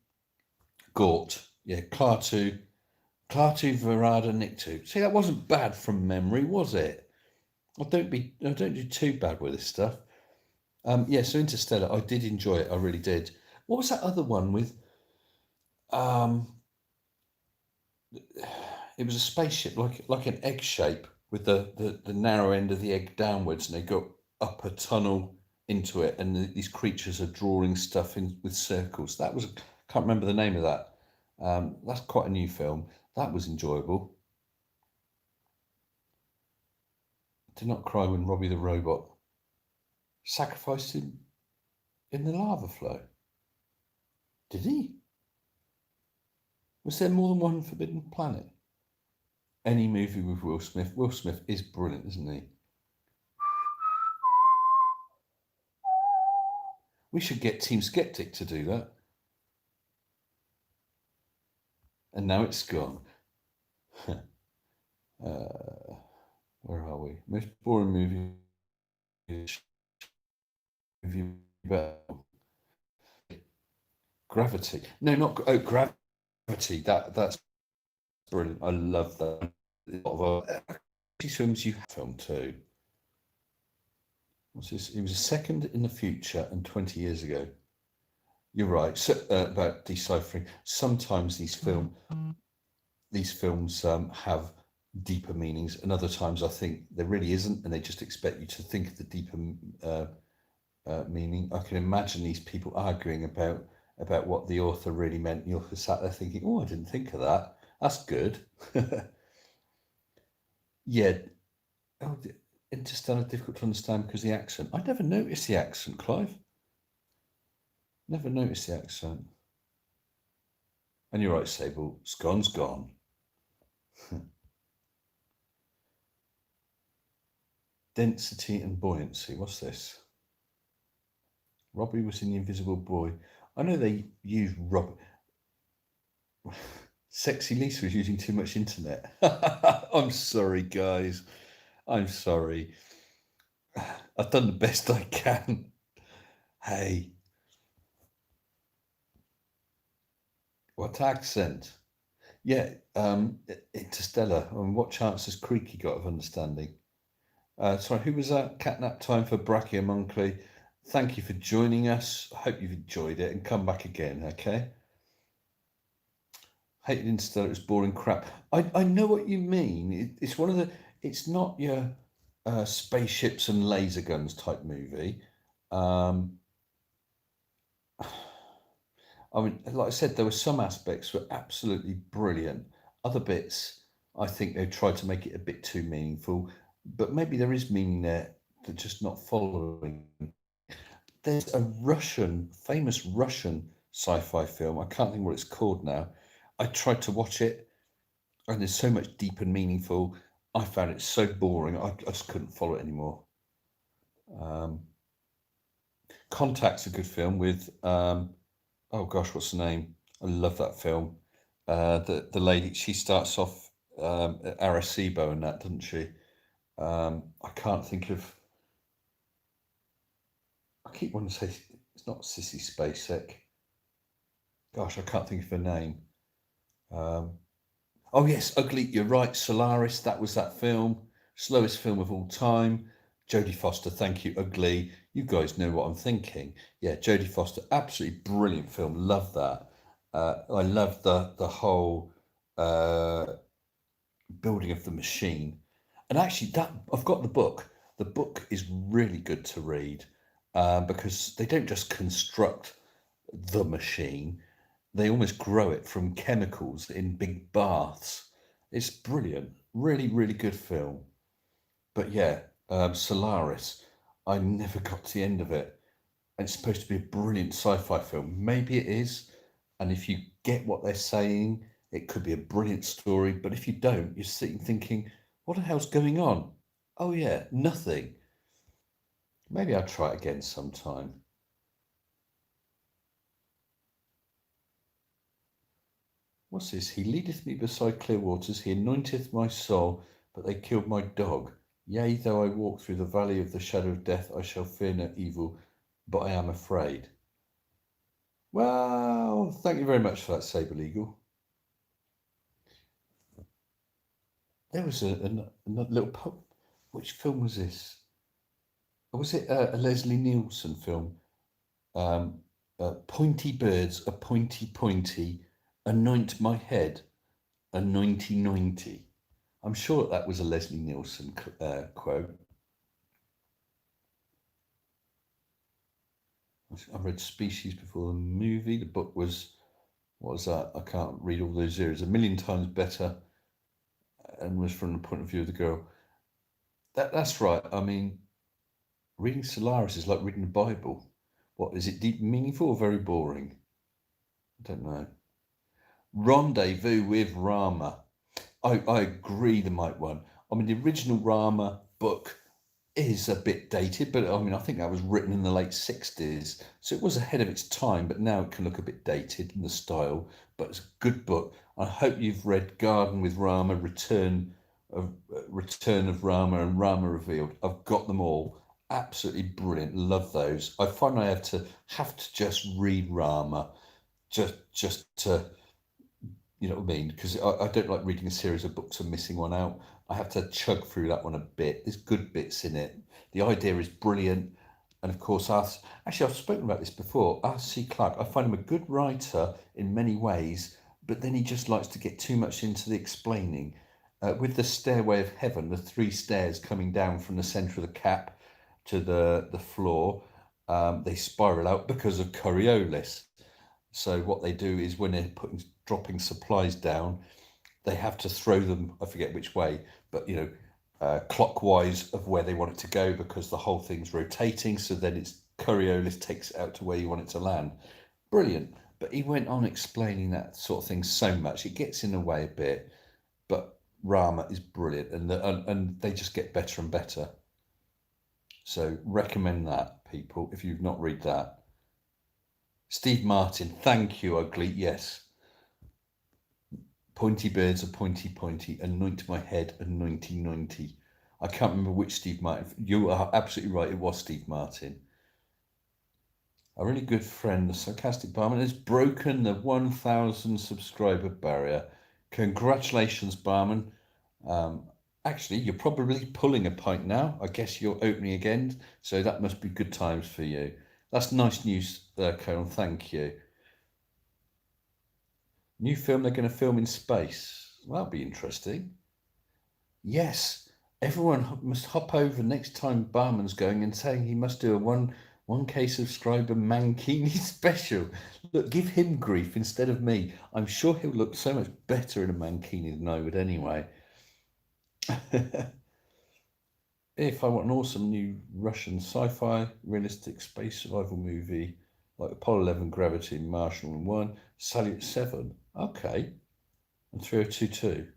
Gort. Yeah, Klaatu Verada Nictu. See, that wasn't bad from memory, was it? I don't do too bad with this stuff. Yeah, so Interstellar, I did enjoy it. I really did. What was that other one with? Um, it was a spaceship, like an egg shape, with the narrow end of the egg downwards, and they go up a tunnel into it, and these creatures are drawing stuff in with circles. That was, can't remember the name of that. That's quite a new film. That was enjoyable. Did not cry when Robbie the robot sacrificed him in the lava flow. Did he? Was there more than one Forbidden Planet? Any movie with Will Smith. Will Smith is brilliant, isn't he? We should get Team Skeptic to do that. And now it's gone. Where are we? Most boring movie. Gravity. No, not Gravity. That's brilliant. I love that. A lot of films you have filmed too. What's this? It was a second in the future and 20 years ago. You're right. So, about deciphering. Sometimes these films have deeper meanings, and other times I think there really isn't, and they just expect you to think of the deeper meaning. I can imagine these people arguing about what the author really meant. You're sat there thinking, "Oh, I didn't think of that. That's good." Yeah. Oh, Interstellar difficult to understand because the accent. I never noticed the accent, Clive. Never noticed the accent. And you're right, Sable. Scone's gone. Density and buoyancy. What's this? Robbie was in The Invisible Boy. I know they use Rob. Sexy Lisa was using too much internet. I'm sorry, guys. I'm sorry. I've done the best I can. Hey. What accent? Yeah, Interstellar. What chance has Creaky got of understanding? Sorry, who was that? Catnap time for Brachiomonkey. Thank you for joining us. I hope you've enjoyed it and come back again, okay? Hated Interstellar, it's boring crap. I know what you mean. It's one of the, it's not your spaceships and laser guns type movie. I mean, like I said, there were some aspects were absolutely brilliant. Other bits, I think they tried to make it a bit too meaningful, but maybe there is meaning there, they're just not following. There's a famous Russian sci-fi film. I can't think what it's called now. I tried to watch it, and there's so much deep and meaningful. I found it so boring. I just couldn't follow it anymore. Contact's a good film with oh gosh, what's the name? I love that film. The lady, she starts off at Arecibo and that, doesn't she? I can't think of. I keep wanting to say it's not Sissy Spacek. Gosh, I can't think of her name. Oh yes, Ugly. You're right. Solaris. That was that film. Slowest film of all time. Jodie Foster. Thank you. Ugly. You guys know what I'm thinking. Yeah, Jodie Foster. Absolutely brilliant film. Love that. I love the whole building of the machine. And actually, that I've got the book. The book is really good to read because they don't just construct the machine; they almost grow it from chemicals in big baths. It's brilliant. Really, really good film. But yeah, Solaris. I never got to the end of it. It's supposed to be a brilliant sci-fi film. Maybe it is. And if you get what they're saying, it could be a brilliant story. But if you don't, you're sitting thinking, what the hell's going on? Oh yeah, nothing. Maybe I'll try it again sometime. What's this? He leadeth me beside clear waters. He anointeth my soul, but they killed my dog. Yea, though I walk through the valley of the shadow of death, I shall fear no evil, but I am afraid. Well, thank you very much for that, Sabre Legal. There was another little pub. Which film was this? Was it a Leslie Nielsen film? Pointy birds, a pointy pointy, anoint my head, a 90. I'm sure that was a Leslie Nielsen quote. I read Species before the movie. The book was, what was that? I can't read all those eras. A million times better, and was from the point of view of the girl. That's right. I mean, reading Solaris is like reading the Bible. What is it? Deep, meaningful, or very boring? I don't know. Rendezvous with Rama. I agree. The Mike one. I mean, the original Rama book is a bit dated, but I mean, I think that was written in the late 60s, so it was ahead of its time, but now it can look a bit dated in the style, but it's a good book. I hope you've read Garden with Rama, Return of Rama, and Rama Revealed. I've got them all. Absolutely brilliant. Love those. I find I have to just read Rama just to, you know what I mean? Because I don't like reading a series of books and missing one out. I have to chug through that one a bit. There's good bits in it. The idea is brilliant. And of course, actually, I've spoken about this before. R.C. Clarke, I find him a good writer in many ways, but then he just likes to get too much into the explaining. With the Stairway of Heaven, the three stairs coming down from the centre of the cap to the floor, they spiral out because of Coriolis. So what they do is when they're dropping supplies down, they have to throw them, I forget which way, but clockwise of where they want it to go because the whole thing's rotating. So then it's Coriolis takes it out to where you want it to land. Brilliant. But he went on explaining that sort of thing so much. It gets in the way a bit, but Rama is brilliant, and they just get better and better. So recommend that, people, if you've not read that. Steve Martin, thank you, Ugly. Yes. Pointy birds are pointy pointy, anoint my head, a 90. I can't remember which Steve Martin. You are absolutely right, it was Steve Martin. A really good friend, the sarcastic barman, has broken the 1,000 subscriber barrier. Congratulations, barman. Actually, you're probably pulling a pint now. I guess you're opening again, so that must be good times for you. That's nice news, Colin. Thank you. New film they're going to film in space. Well, that'll be interesting. Yes, everyone must hop over next time Barman's going and saying he must do a 1K subscriber Mankini special. Look, give him grief instead of me. I'm sure he'll look so much better in a Mankini than I would anyway. If I want an awesome new Russian sci-fi realistic space survival movie like Apollo 11, Gravity, Martian 1, Salute 7, okay, and 3022.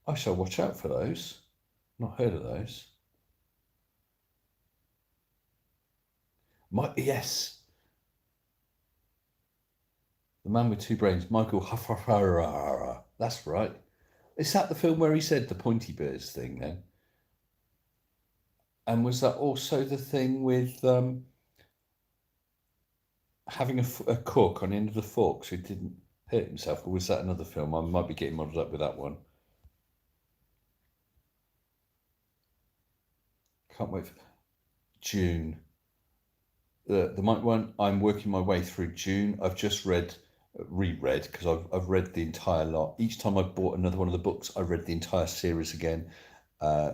I shall watch out for those. Not heard of those. Yes. The Man with Two Brains, Michael Haffarara. That's right. Is that the film where he said the pointy birds thing then? And was that also the thing with having a cork on the end of the fork so he didn't hurt himself? Or was that another film? I might be getting muddled up with that one. Can't wait for June. The Mike one, I'm working my way through June. I've just reread, because I've read the entire lot. Each time I bought another one of the books, I read the entire series again,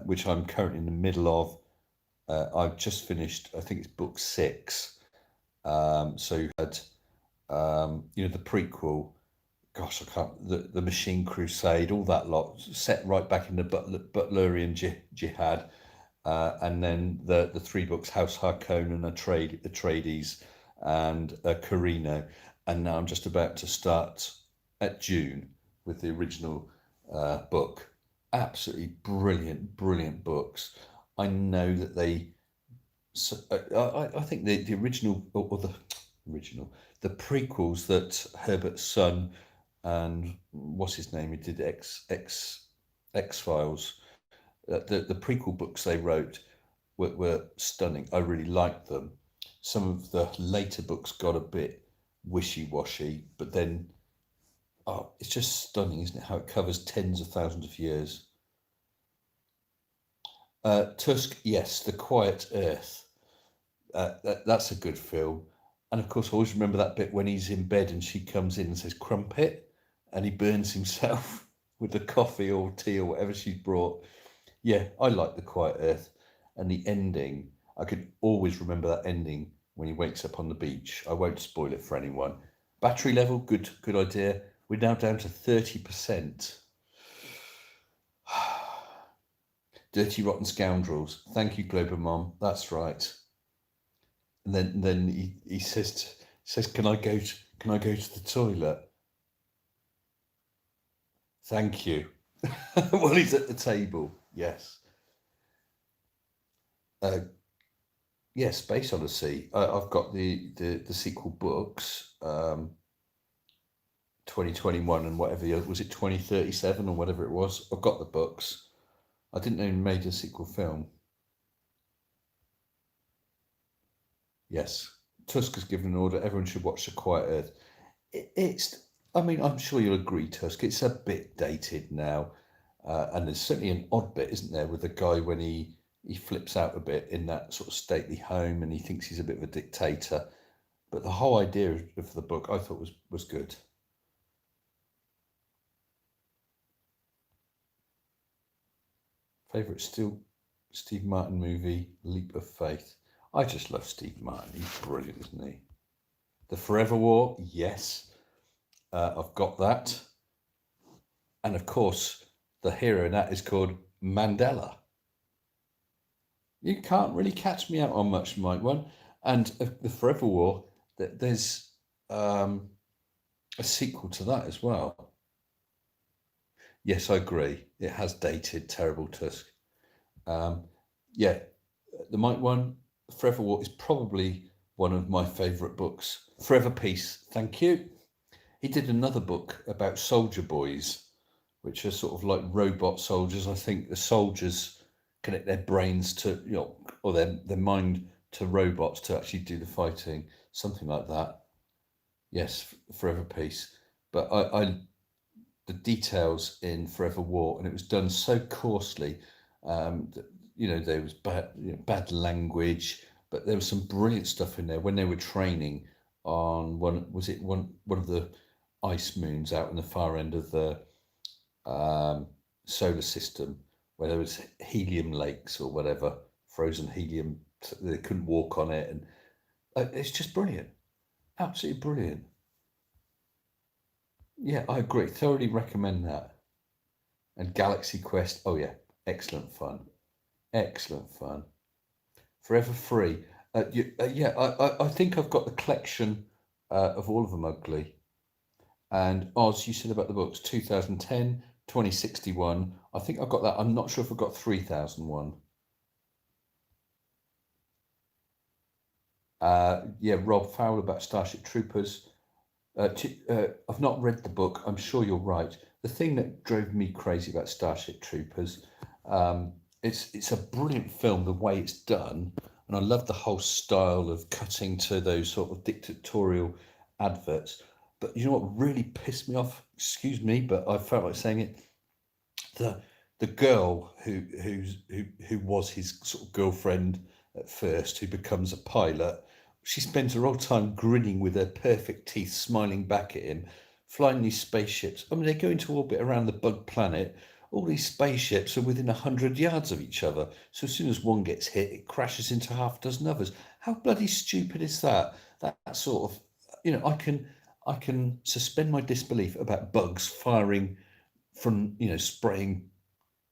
which I'm currently in the middle of. I've just finished, I think it's book 6. So you had, the prequel. Gosh, I can't. The Machine Crusade, all that lot, set right back in the Butlerian Jihad, and then the 3 books: House Harkonnen, Atreides, and Carino. And now I'm just about to start at June with the original book. Absolutely brilliant books. I know that they. So, I think the original or the original the prequels that Herbert's son and what's his name, he did X Files. The prequel books they wrote were stunning. I really liked them. Some of the later books got a bit wishy-washy, but then it's just stunning, isn't it? How it covers tens of thousands of years. Tusk, yes, The Quiet Earth. That's a good film. And of course, I always remember that bit when he's in bed and she comes in and says crumpet, and he burns himself with the coffee or tea or whatever she's brought. Yeah, I like The Quiet Earth. And the ending, I could always remember that ending when he wakes up on the beach. I won't spoil it for anyone. Battery level, good idea. We're now down to 30%. Dirty Rotten Scoundrels. Thank you, Glober Mom. That's right. And then he says, can I go to the toilet? Thank you. Well, he's at the table. Yes. Yeah, Space Odyssey. I've got the sequel books, 2021 and whatever was it 2037 or whatever it was. I've got the books. I didn't know he made a sequel film. Yes, Tusk has given an order. Everyone should watch The Quiet Earth. I mean, I'm sure you'll agree, Tusk. It's a bit dated now, and there's certainly an odd bit, isn't there, with the guy when he flips out a bit in that sort of stately home, and he thinks he's a bit of a dictator. But the whole idea of the book, I thought was good. Favorite still Steve Martin movie, Leap of Faith. I just love Steve Martin. He's brilliant, isn't he? The Forever War, yes, I've got that. And of course, the hero in that is called Mandela. You can't really catch me out on much, Mike One. And the Forever War, there's a sequel to that as well. Yes, I agree. It has dated Terrible Tusk. Yeah, the Mike One, Forever War is probably one of my favourite books. Forever Peace, thank you. He did another book about soldier boys, which are sort of like robot soldiers. I think the soldiers connect their brains to, or their mind to robots to actually do the fighting, something like that. Yes, Forever Peace. But the details in Forever War, and it was done so coarsely. That, there was bad language, but there was some brilliant stuff in there when they were training on one of the ice moons out in the far end of the solar system, where there was helium lakes or whatever, frozen helium. They couldn't walk on it, and it's just brilliant, absolutely brilliant. Yeah, I agree. Thoroughly recommend that. And Galaxy Quest. Oh yeah, excellent fun. Excellent fun. Forever Free. Yeah, I think I've got the collection of all of them, Ugly. And Oz, you said about the books 2010, 2061. I think I've got that. I'm not sure if I've got 3001. Yeah, Rob Fowler about Starship Troopers. I've not read the book. I'm sure you're right. The thing that drove me crazy about Starship Troopers, it's a brilliant film, the way it's done, and I love the whole style of cutting to those sort of dictatorial adverts. But you know what really pissed me off? Excuse me, but I felt like saying it. The girl who was his sort of girlfriend at first, who becomes a pilot, she spends her whole time grinning with her perfect teeth, smiling back at him, flying these spaceships. I mean, they go into orbit around the bug planet. All these spaceships are within 100 yards of each other. So as soon as one gets hit, it crashes into half a dozen others. How bloody stupid is that? That sort of, I can suspend my disbelief about bugs firing from, spraying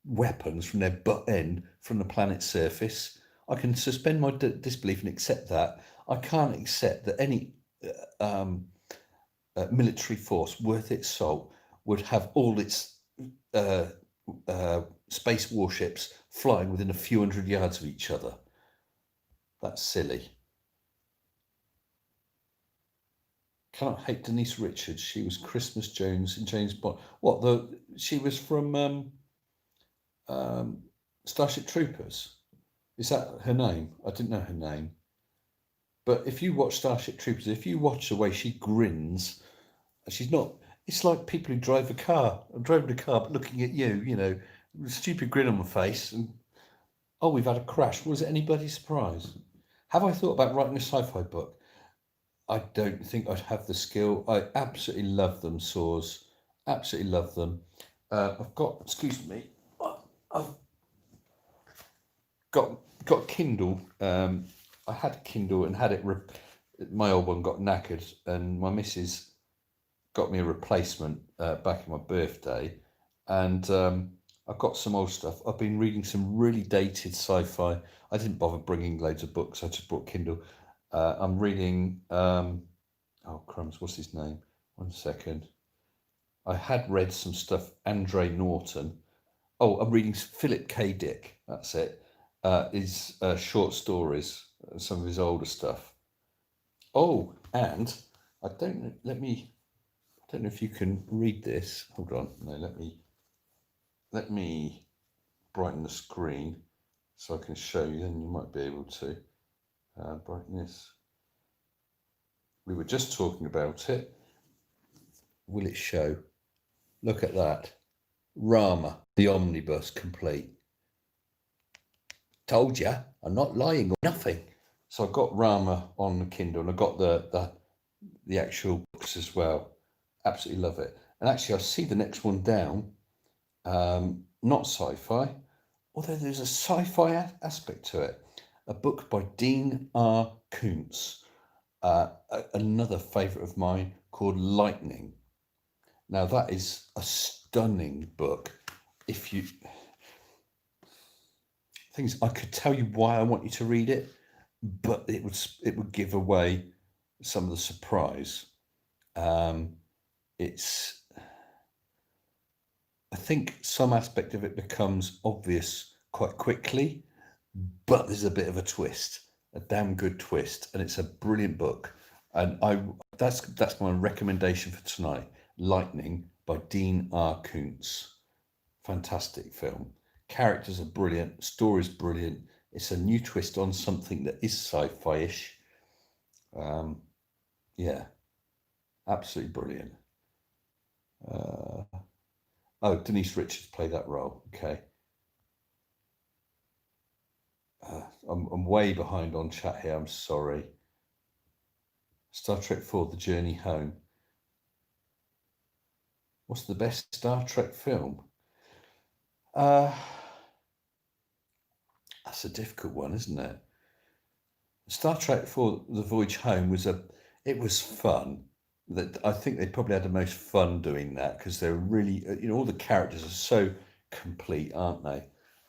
weapons from their butt end from the planet's surface. I can suspend my disbelief and accept that. I can't accept that any military force worth its salt would have all its space warships flying within a few hundred yards of each other. That's silly. Cannot hate Denise Richards. She was Christmas Jones in James Bond. What, she was from Starship Troopers. Is that her name? I didn't know her name. But if you watch Starship Troopers, if you watch the way she grins, she's not. It's like people who drive a car. I'm driving a car, but looking at you, with a stupid grin on my face. And oh, we've had a crash. Was it anybody's surprise? Have I thought about writing a sci-fi book? I don't think I'd have the skill. I absolutely love them, Saws. Absolutely love them. I've got, excuse me, I've got Kindle. I had a Kindle and had it. My old one got knackered, and my missus got me a replacement back in my birthday, and I've got some old stuff. I've been reading some really dated sci-fi. I didn't bother bringing loads of books. I just brought Kindle. I'm reading. Oh crumbs! What's his name? 1 second. I had read some stuff. Andre Norton. Oh, I'm reading Philip K. Dick. That's it. His short stories. Some of his older stuff. Oh, and I don't know. I don't know if you can read this. Hold on. No, let me brighten the screen so I can show you. Then you might be able to brightness. We were just talking about it. Will it show? Look at that. Rama, the omnibus, complete. Told you, I'm not lying or nothing. So I've got Rama on the Kindle, and I've got the actual books as well. Absolutely love it. And actually, I see the next one down. Not sci-fi, although there's a sci-fi aspect to it. A book by Dean R. Koontz, another favourite of mine, called Lightning. Now that is a stunning book. If you things, I could tell you why I want you to read it, but it would give away some of the surprise. It's, I think some aspect of it becomes obvious quite quickly, but there's a bit of a twist, a damn good twist, and it's a brilliant book. And that's my recommendation for tonight. Lightning by Dean R. Koontz. Fantastic film. Characters are brilliant. Story's brilliant. It's a new twist on something that is sci-fi-ish. Yeah, absolutely brilliant. Oh, Denise Richards played that role. Okay. I'm way behind on chat here. I'm sorry. Star Trek 4, The Journey Home. What's the best Star Trek film? That's a difficult one, isn't it? Star Trek 4, The Voyage Home was fun. That I think they probably had the most fun doing that because they're really, all the characters are so complete, aren't they?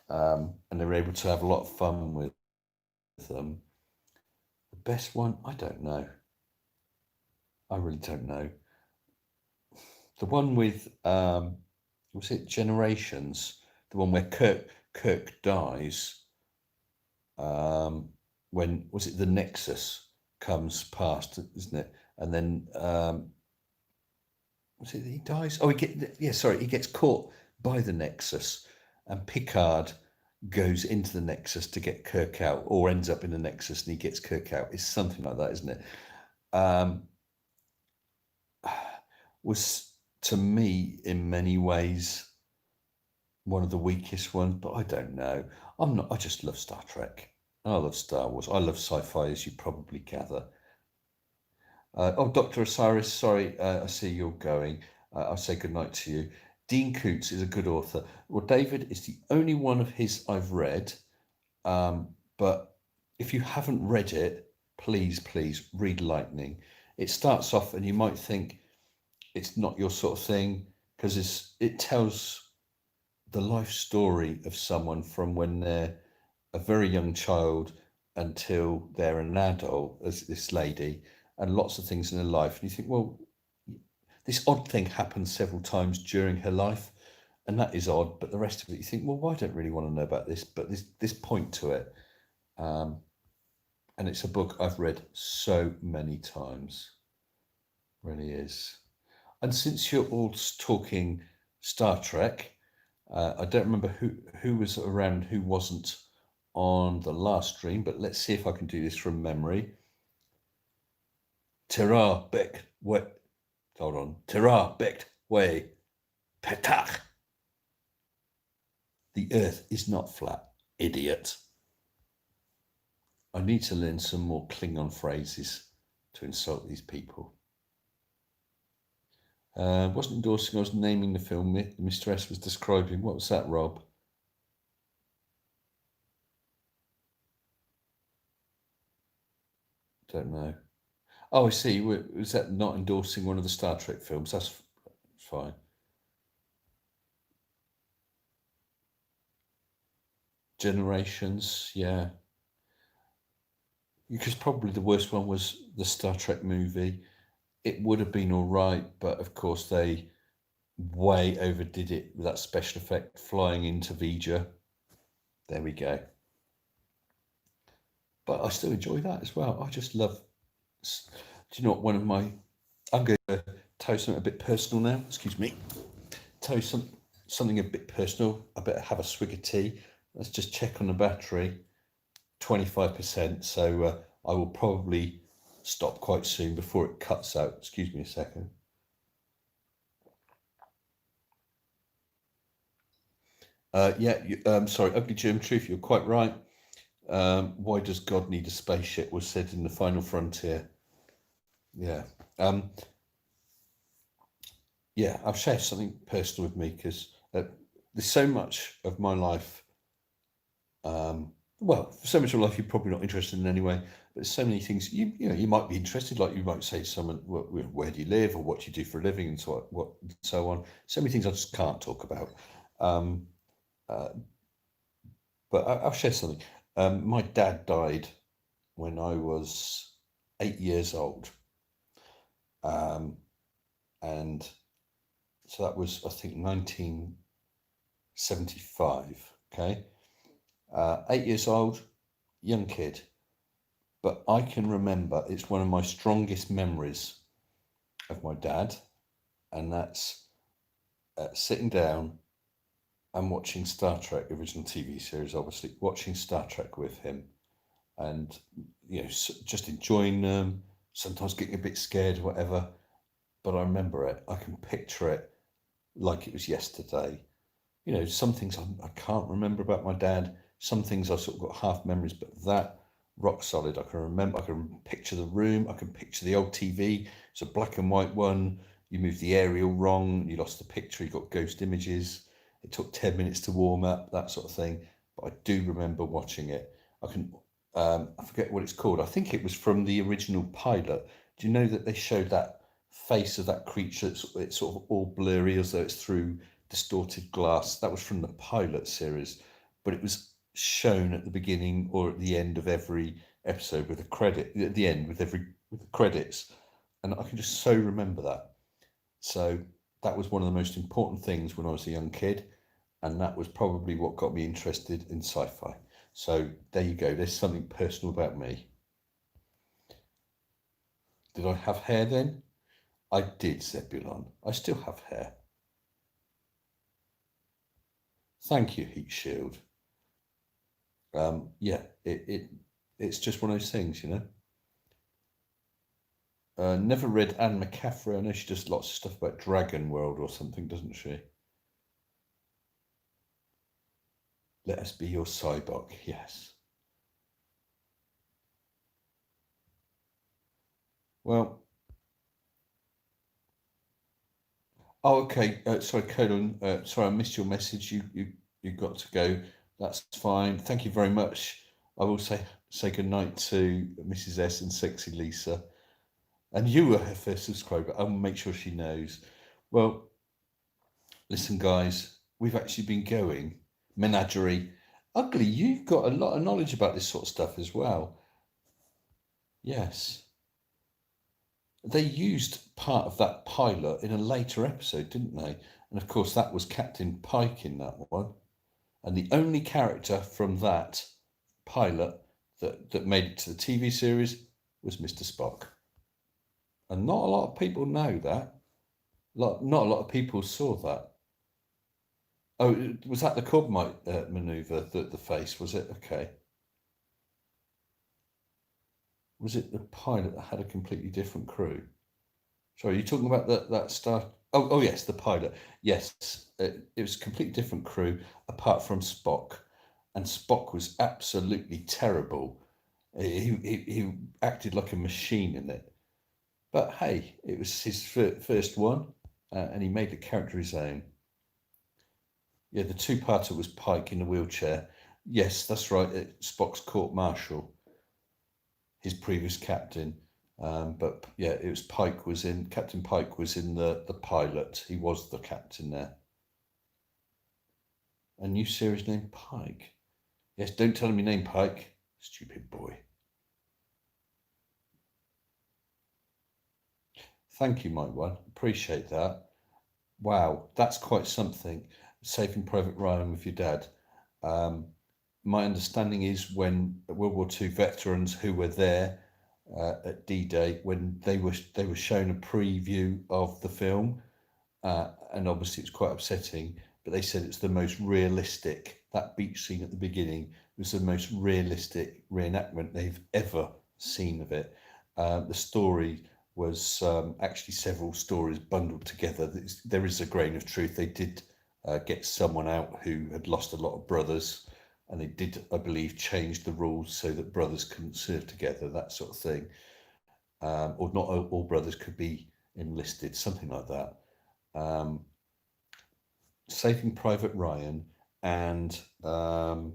And they were able to have a lot of fun with them. The best one, I don't know. I really don't know. The one with was it Generations? The one where Kirk dies. When was it the Nexus comes past, isn't it? And then was it he dies? Oh, he gets caught by the Nexus, and Picard goes into the Nexus to get Kirk out, or ends up in the Nexus and he gets Kirk out. It's something like that, isn't it? Was to me in many ways one of the weakest ones, but I don't know. I just love Star Trek. I love Star Wars. I love sci-fi, as you probably gather. Dr. Osiris, sorry, I see you're going. I'll say goodnight to you. Dean Koontz is a good author. Well, David is the only one of his I've read, but if you haven't read it, please read Lightning. It starts off and you might think it's not your sort of thing because it tells the life story of someone from when they're a very young child until they're an adult, as this lady, and lots of things in her life. And you think, well, this odd thing happened several times during her life. and that is odd. But the rest of it, you think, well, why don't I really want to know about this? But there's this point to it, and it's a book I've read so many times. Really is. And since you're all talking Star Trek, I don't remember who was around, who wasn't on the last stream, but let's see if I can do this from memory. Tira Beck, what? Hold on. Tira Beck, way, petach. The Earth is not flat, idiot. I need to learn some more Klingon phrases to insult these people. Wasn't endorsing, I was naming the film Mr. S was describing. What was that, Rob? Don't know. Oh, I see. Was that not endorsing one of the Star Trek films? That's fine. Generations, yeah. Because probably the worst one was the Star Trek movie. It would have been all right, but of course they way overdid it with that special effect flying into Vija. There we go. But I still enjoy that as well. I just love. Do you know what? One of my. I'm going to tell you something a bit personal now. Excuse me. Tell you something a bit personal. I better have a swig of tea. Let's just check on the battery. 25%. So I will probably stop quite soon before it cuts out. Excuse me a second. Sorry, Ugly German Truth, you're quite right. Why does God need a spaceship was said in The Final Frontier. Yeah. I'll share something personal with me because there's so much of my life. For so much of life you're probably not interested in anyway, but there's so many things you might be interested, like you might say to someone, where do you live or what do you do for a living and so on. So many things I just can't talk about. But I'll share something. My dad died when I was 8 years old. And so that was, I think, 1975. Okay. 8 years old, young kid. But I can remember, it's one of my strongest memories of my dad. And that's sitting down and watching Star Trek, original TV series, obviously, watching Star Trek with him and, just enjoying them, sometimes getting a bit scared, whatever. But I remember it. I can picture it like it was yesterday. Some things I can't remember about my dad. Some things I've sort of got half memories, but that rock solid. I can remember. I can picture the room. I can picture the old TV. It's a black and white one. You moved the aerial wrong. You lost the picture. You got ghost images. It took 10 minutes to warm up, that sort of thing. But I do remember watching it. I forget what it's called. I think it was from the original pilot. Do you know that they showed that face of that creature? It's sort of all blurry as though it's through distorted glass. That was from the pilot series, but it was shown at the beginning or at the end of every episode with a credit at the end with the credits, and I can just so remember that. So that was one of the most important things when I was a young kid, and that was probably what got me interested in sci-fi. So there you go. There's something personal about me. Did I have hair then? I did, Zebulon. I still have hair. Thank you, Heat Shield. It's just one of those things, Never read Anne McCaffrey. I know she does lots of stuff about Dragon World or something, doesn't she? Let us be your cyborg, yes. Well, okay. Sorry, Colin. Sorry, I missed your message. You got to go. That's fine. Thank you very much. I will say good night to Mrs. S and Sexy Lisa. And you were her first subscriber. I'll make sure she knows. Well, listen, guys, we've actually been going. Menagerie. Ugly, you've got a lot of knowledge about this sort of stuff as well. Yes. They used part of that pilot in a later episode, didn't they? And of course, that was Captain Pike in that one. And the only character from that pilot that made it to the TV series was Mr. Spock. And not a lot of people know that. Not a lot of people saw that. Oh, was that the Cobb maneuver, the face, was it? Okay. Was it the pilot that had a completely different crew? Sorry, you're talking about that star. Oh yes, the pilot. Yes, it was a completely different crew apart from Spock, and Spock was absolutely terrible. He acted like a machine in it. But hey, it was his first one, and he made the character his own. Yeah, the two-parter was Pike in the wheelchair. Yes, that's right. Spock's court-martial, his previous captain. But yeah, it was Captain Pike was in the pilot. He was the captain there. A new series named Pike. Yes, don't tell him your name, Pike. Stupid boy. Thank you, Mike One. Appreciate that. Wow, that's quite something. Saving Private Ryan with your dad. My understanding is when World War II veterans who were there at D-Day, when they were shown a preview of the film, and obviously it's quite upsetting, but they said it's the most realistic. That beach scene at the beginning was the most realistic reenactment they've ever seen of it. The story was actually several stories bundled together. There is a grain of truth. They did get someone out who had lost a lot of brothers, and they did, I believe, change the rules so that brothers couldn't serve together, that sort of thing. Or not all brothers could be enlisted, something like that. Saving Private Ryan and the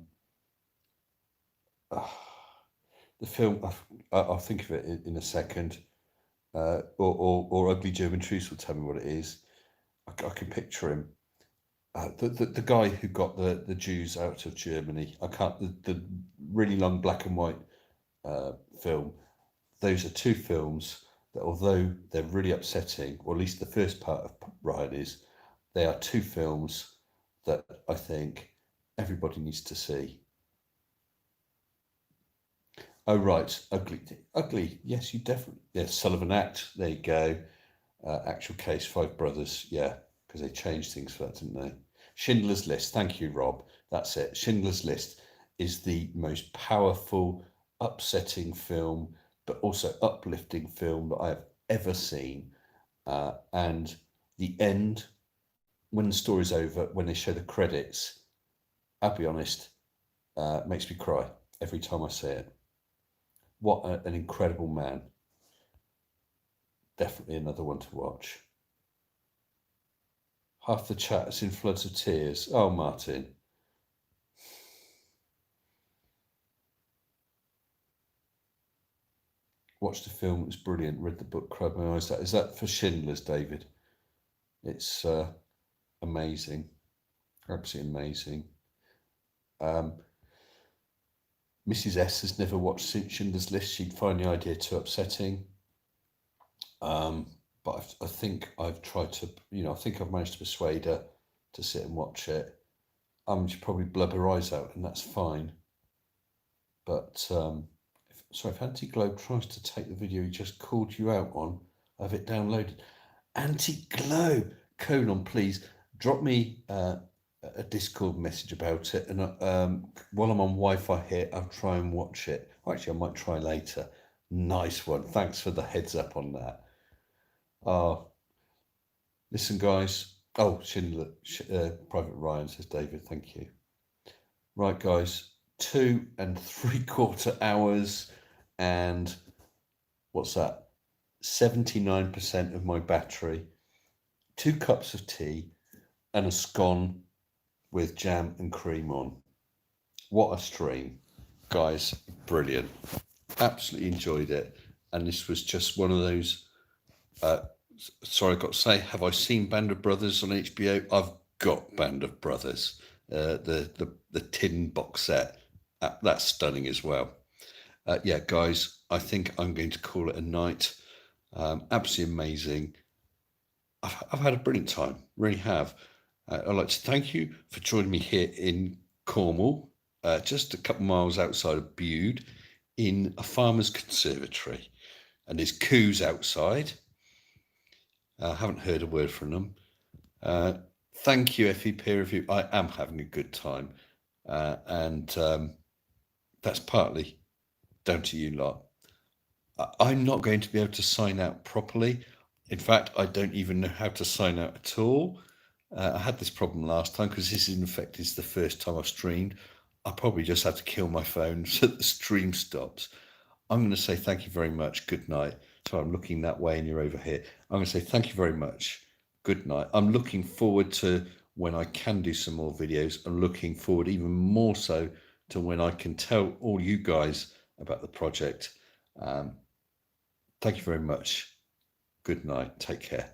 film, I'll think of it in a second. Or Ugly German Truce will tell me what it is. I can picture him. The guy who got the Jews out of Germany. I can't. The really long black and white film. Those are two films that, although they're really upsetting, or at least the first part of Ryan is, they are two films that I think everybody needs to see. Oh right, ugly. Yes, you definitely. Yes, Sullivan Act. There you go. Actual case, Five Brothers. Yeah, because they changed things for that, didn't they? Schindler's List. Thank you, Rob. That's it. Schindler's List is the most powerful, upsetting film, but also uplifting film that I have ever seen. And the end, when the story's over, when they show the credits, I'll be honest, makes me cry every time I see it. What an incredible man. Definitely another one to watch. Half the chat is in floods of tears. Oh, Martin. Watched the film, it was brilliant. Read the book, cried my eyes out. Is that for Schindler's, David? It's amazing. Absolutely amazing. Mrs. S has never watched Schindler's List. She'd find the idea too upsetting. But I think I've tried to, I think I've managed to persuade her to sit and watch it. She'd probably blub her eyes out, and that's fine. But if Anti-Globe tries to take the video he just called you out on, I have it downloaded. Anti-Globe, please drop me a Discord message about it, and while I'm on Wi-Fi here, I'll try and watch it. Actually, I might try later. Nice one. Thanks for the heads up on that. Listen, guys. Oh, Schindler, Private Ryan, says David. Thank you. Right, guys. 2 3/4 hours, and what's that? 79% of my battery. 2 cups of tea and a scone with jam and cream on. What a stream, guys! Brilliant. Absolutely enjoyed it, and this was just one of those. Sorry, I've got to say, have I seen Band of Brothers on HBO? I've got Band of Brothers, the tin box set. That's stunning as well. Yeah, guys, I think I'm going to call it a night. Absolutely amazing. I've had a brilliant time, really have. I'd like to thank you for joining me here in Cornwall, just a couple miles outside of Bude, in a farmer's conservatory. And there's coos outside. I haven't heard a word from them. Thank you, FE Peer Review. I am having a good time. And that's partly down to you lot. I'm not going to be able to sign out properly. In fact, I don't even know how to sign out at all. I had this problem last time because this, in effect, is the first time I've streamed. I probably just had to kill my phone so that the stream stops. I'm going to say thank you very much. Good night. So I'm looking that way and you're over here. I'm going to say thank you very much. Good night. I'm looking forward to when I can do some more videos. I'm looking forward even more so to when I can tell all you guys about the project. Thank you very much. Good night. Take care.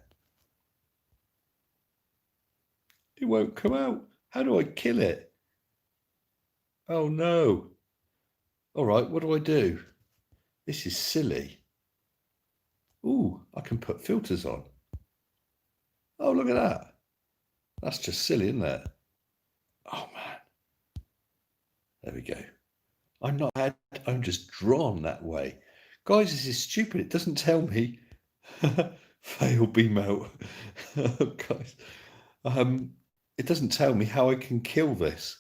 It won't come out. How do I kill it? Oh no. All right, what do I do? This is silly. Ooh, I can put filters on. Oh, look at that. That's just silly, isn't it? Oh man. There we go. I'm just drawn that way. Guys, this is stupid. It doesn't tell me. Fail beam out. Guys. It doesn't tell me how I can kill this.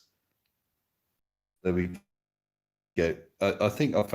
There we go. I think I found